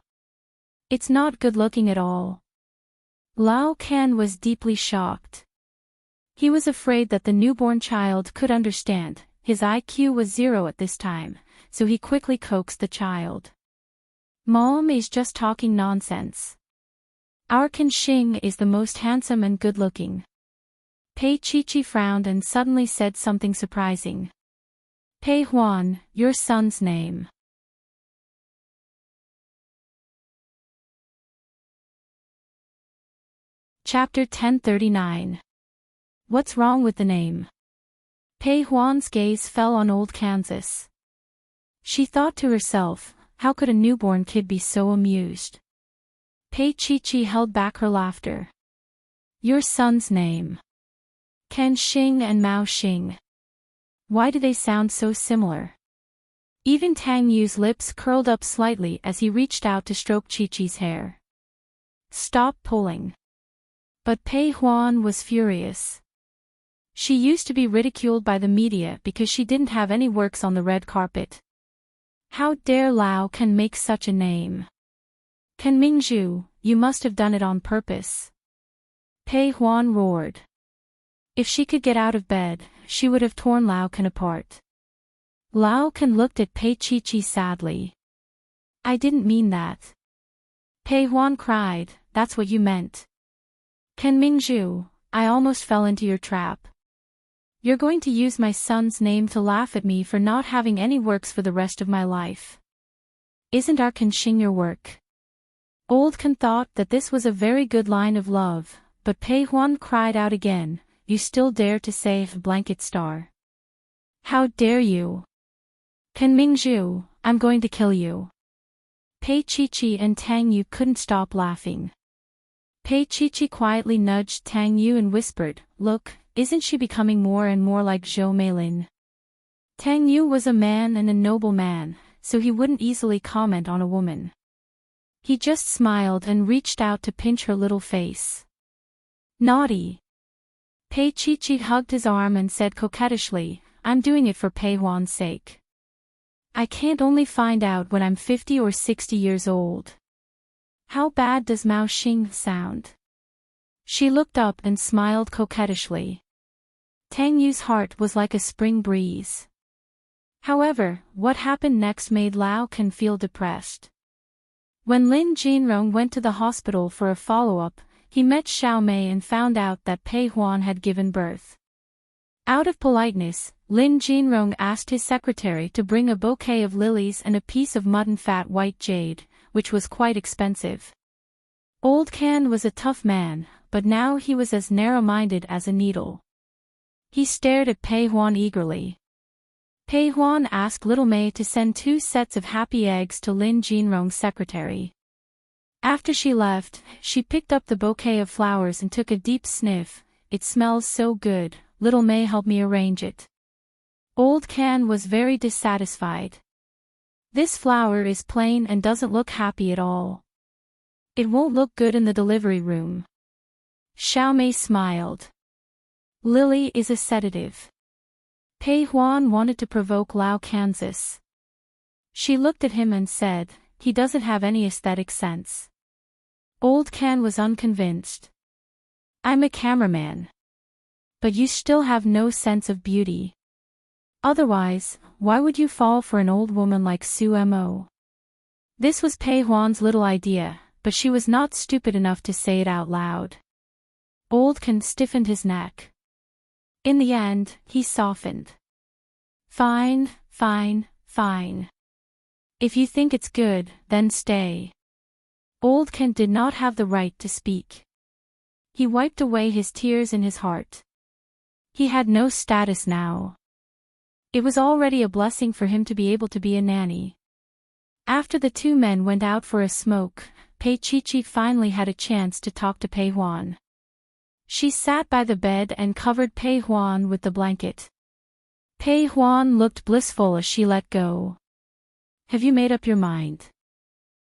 It's not good-looking at all. Lao Can was deeply shocked. He was afraid that the newborn child could understand. His IQ was 0 at this time, so he quickly coaxed the child. Mom is just talking nonsense. Our Kanxing is the most handsome and good-looking. Pei Chi frowned and suddenly said something surprising. Pei Huan, your son's name. Chapter 1039. What's wrong with the name? Pei Huan's gaze fell on old Kansas. She thought to herself, how could a newborn kid be so amused? Pei Chi held back her laughter. Your son's name. Ken Xing and Mao Xing. Why do they sound so similar? Even Tang Yu's lips curled up slightly as he reached out to stroke Chi-Chi's hair. Stop pulling. But Pei Huan was furious. She used to be ridiculed by the media because she didn't have any works on the red carpet. How dare Lao Can make such a name? Can Mingzhu, you must have done it on purpose. Pei Huan roared. If she could get out of bed, she would have torn Lao Can apart. Lao Can looked at Pei Chi sadly. I didn't mean that. Pei Huan cried, that's what you meant. Can Mingzhu, I almost fell into your trap. You're going to use my son's name to laugh at me for not having any works for the rest of my life. Isn't our Kanxing your work? Old Kan thought that this was a very good line of love, but Pei Huan cried out again, you still dare to say blanket star. How dare you? Kan Mingzhu, I'm going to kill you. Pei Chi and Tang Yu couldn't stop laughing. Pei Chi quietly nudged Tang Yu and whispered, look, isn't she becoming more and more like Zhou Meilin? Tang Yu was a man and a noble man, so he wouldn't easily comment on a woman. He just smiled and reached out to pinch her little face. Naughty. Pei Chi hugged his arm and said coquettishly, I'm doing it for Pei Huan's sake. I can't only find out when I'm 50 or 60 years old. How bad does Mao Xing sound? She looked up and smiled coquettishly. Tang Yu's heart was like a spring breeze. However, what happened next made Lao Can feel depressed. When Lin Jinrong went to the hospital for a follow-up, he met Xiao Mei and found out that Pei Huan had given birth. Out of politeness, Lin Jinrong asked his secretary to bring a bouquet of lilies and a piece of mutton-fat white jade, which was quite expensive. Old Can was a tough man, but now he was as narrow-minded as a needle. He stared at Pei Huan eagerly. Pei Huan asked Little Mei to send 2 sets of happy eggs to Lin Jinrong's secretary. After she left, she picked up the bouquet of flowers and took a deep sniff. It smells so good, Little Mei helped me arrange it. Old Can was very dissatisfied. This flower is plain and doesn't look happy at all. It won't look good in the delivery room. Xiao Mei smiled. Lily is a sedative. Pei Huan wanted to provoke Lao Kansas. She looked at him and said, he doesn't have any aesthetic sense. Old Can was unconvinced. I'm a cameraman. But you still have no sense of beauty. Otherwise, why would you fall for an old woman like Su Mo? This was Pei Huan's little idea, but she was not stupid enough to say it out loud. Old Can stiffened his neck. In the end, he softened. Fine, fine, fine. If you think it's good, then stay. Old Can did not have the right to speak. He wiped away his tears in his heart. He had no status now. It was already a blessing for him to be able to be a nanny. After the 2 men went out for a smoke, Pei Chi finally had a chance to talk to Pei Huan. She sat by the bed and covered Pei Huan with the blanket. Pei Huan looked blissful as she let go. Have you made up your mind?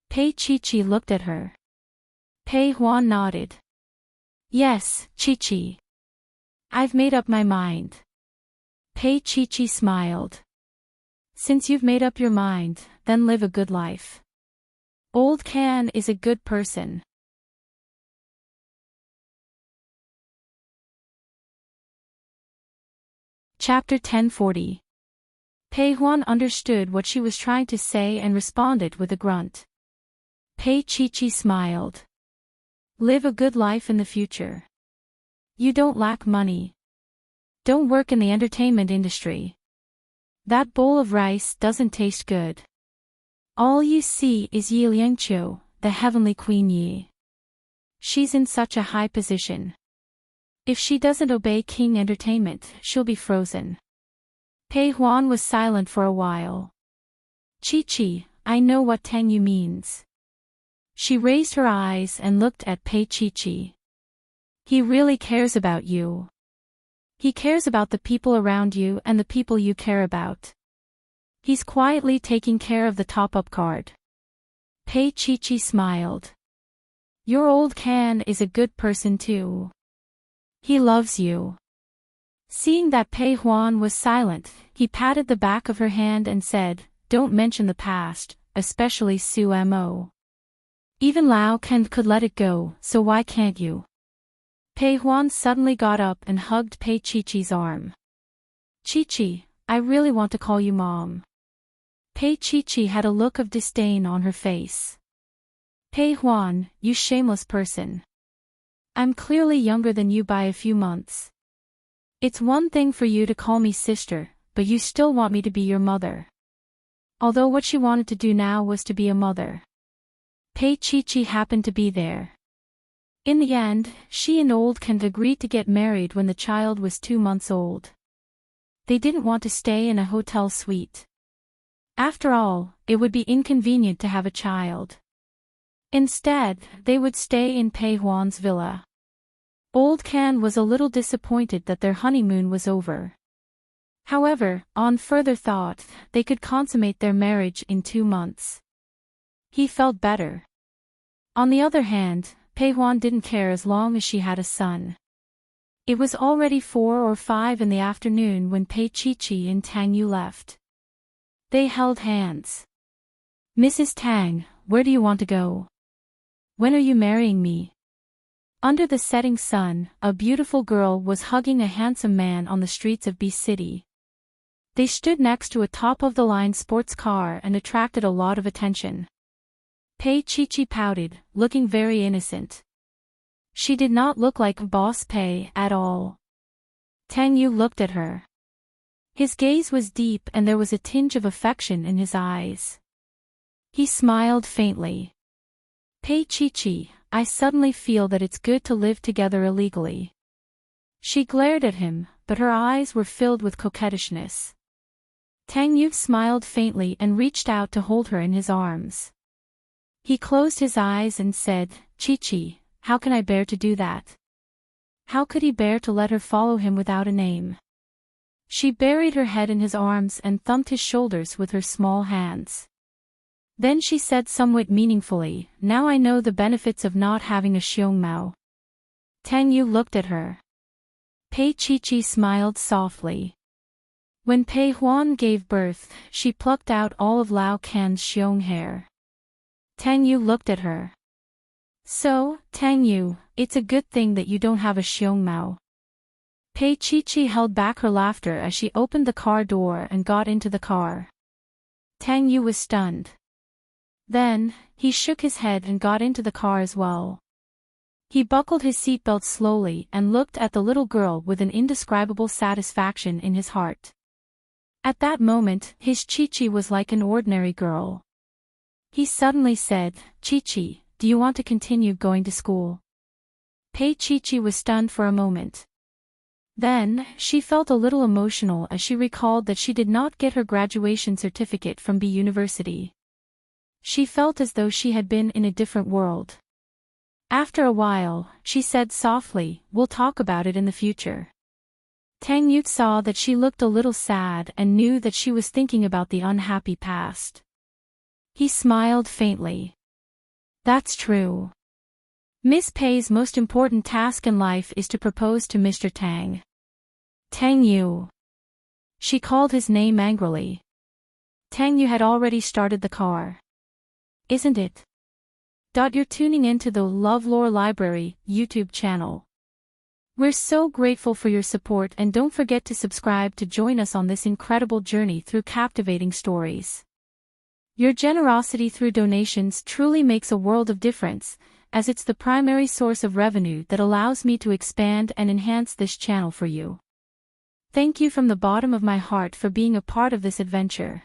Pei Chi looked at her. Pei Huan nodded. Yes, Chi. I've made up my mind. Pei Chi smiled. Since you've made up your mind, then live a good life. Old Can is a good person. Chapter 1040. Pei Huan understood what she was trying to say and responded with a grunt. Pei Chi smiled. Live a good life in the future. You don't lack money. Don't work in the entertainment industry. That bowl of rice doesn't taste good. All you see is Yi Liangqiu, the heavenly Queen Yi. She's in such a high position. If she doesn't obey King Entertainment, she'll be frozen. Pei Huan was silent for a while. Chi, I know what Tang Yu means. She raised her eyes and looked at Pei Chi. He really cares about you. He cares about the people around you and the people you care about. He's quietly taking care of the top-up card. Pei Chi smiled. Your old Can is a good person too. He loves you. Seeing that Pei Huan was silent, he patted the back of her hand and said, Don't mention the past, especially Su Mo. Even Lao Ken could let it go, so why can't you? Pei Huan suddenly got up and hugged Pei Chi's arm. Chi, I really want to call you Mom. Pei Chi had a look of disdain on her face. Pei Huan, you shameless person. I'm clearly younger than you by a few months. It's one thing for you to call me sister, but you still want me to be your mother. Although what she wanted to do now was to be a mother. Pei Chi happened to be there. In the end, she and Old Kent agreed to get married when the child was 2 months old. They didn't want to stay in a hotel suite. After all, it would be inconvenient to have a child. Instead, they would stay in Pei Huan's villa. Old Can was a little disappointed that their honeymoon was over. However, on further thought, they could consummate their marriage in 2 months. He felt better. On the other hand, Pei Huan didn't care as long as she had a son. It was already 4 or 5 in the afternoon when Pei Chi and Tang Yu left. They held hands. Mrs. Tang, where do you want to go? When are you marrying me? Under the setting sun, a beautiful girl was hugging a handsome man on the streets of B City. They stood next to a top-of-the-line sports car and attracted a lot of attention. Pei Chi pouted, looking very innocent. She did not look like Boss Pei at all. Tang Yu looked at her. His gaze was deep and there was a tinge of affection in his eyes. He smiled faintly. Pei Chi, I suddenly feel that it's good to live together illegally. She glared at him, but her eyes were filled with coquettishness. Tang Yu smiled faintly and reached out to hold her in his arms. He closed his eyes and said, Chi, how can I bear to do that? How could he bear to let her follow him without a name? She buried her head in his arms and thumped his shoulders with her small hands. Then she said somewhat meaningfully, Now I know the benefits of not having a xiongmao. Tang Yu looked at her. Pei Chi smiled softly. When Pei Huan gave birth, she plucked out all of Lao Can's xiong hair. Tang Yu looked at her. So, Tang Yu, it's a good thing that you don't have a xiongmao. Pei Chi held back her laughter as she opened the car door and got into the car. Tang Yu was stunned. Then, he shook his head and got into the car as well. He buckled his seatbelt slowly and looked at the little girl with an indescribable satisfaction in his heart. At that moment, his Chi was like an ordinary girl. He suddenly said, Chi, do you want to continue going to school? Pei Chi was stunned for a moment. Then, she felt a little emotional as she recalled that she did not get her graduation certificate from B University. She felt as though she had been in a different world. After a while, she said softly, We'll talk about it in the future. Tang Yu saw that she looked a little sad and knew that she was thinking about the unhappy past. He smiled faintly. That's true. Miss Pei's most important task in life is to propose to Mr. Tang. Tang Yu. She called his name angrily. Tang Yu had already started the car. Isn't it? You're tuning into the LoveLore Library YouTube channel. We're so grateful for your support, and don't forget to subscribe to join us on this incredible journey through captivating stories. Your generosity through donations truly makes a world of difference, as it's the primary source of revenue that allows me to expand and enhance this channel for you. Thank you from the bottom of my heart for being a part of this adventure.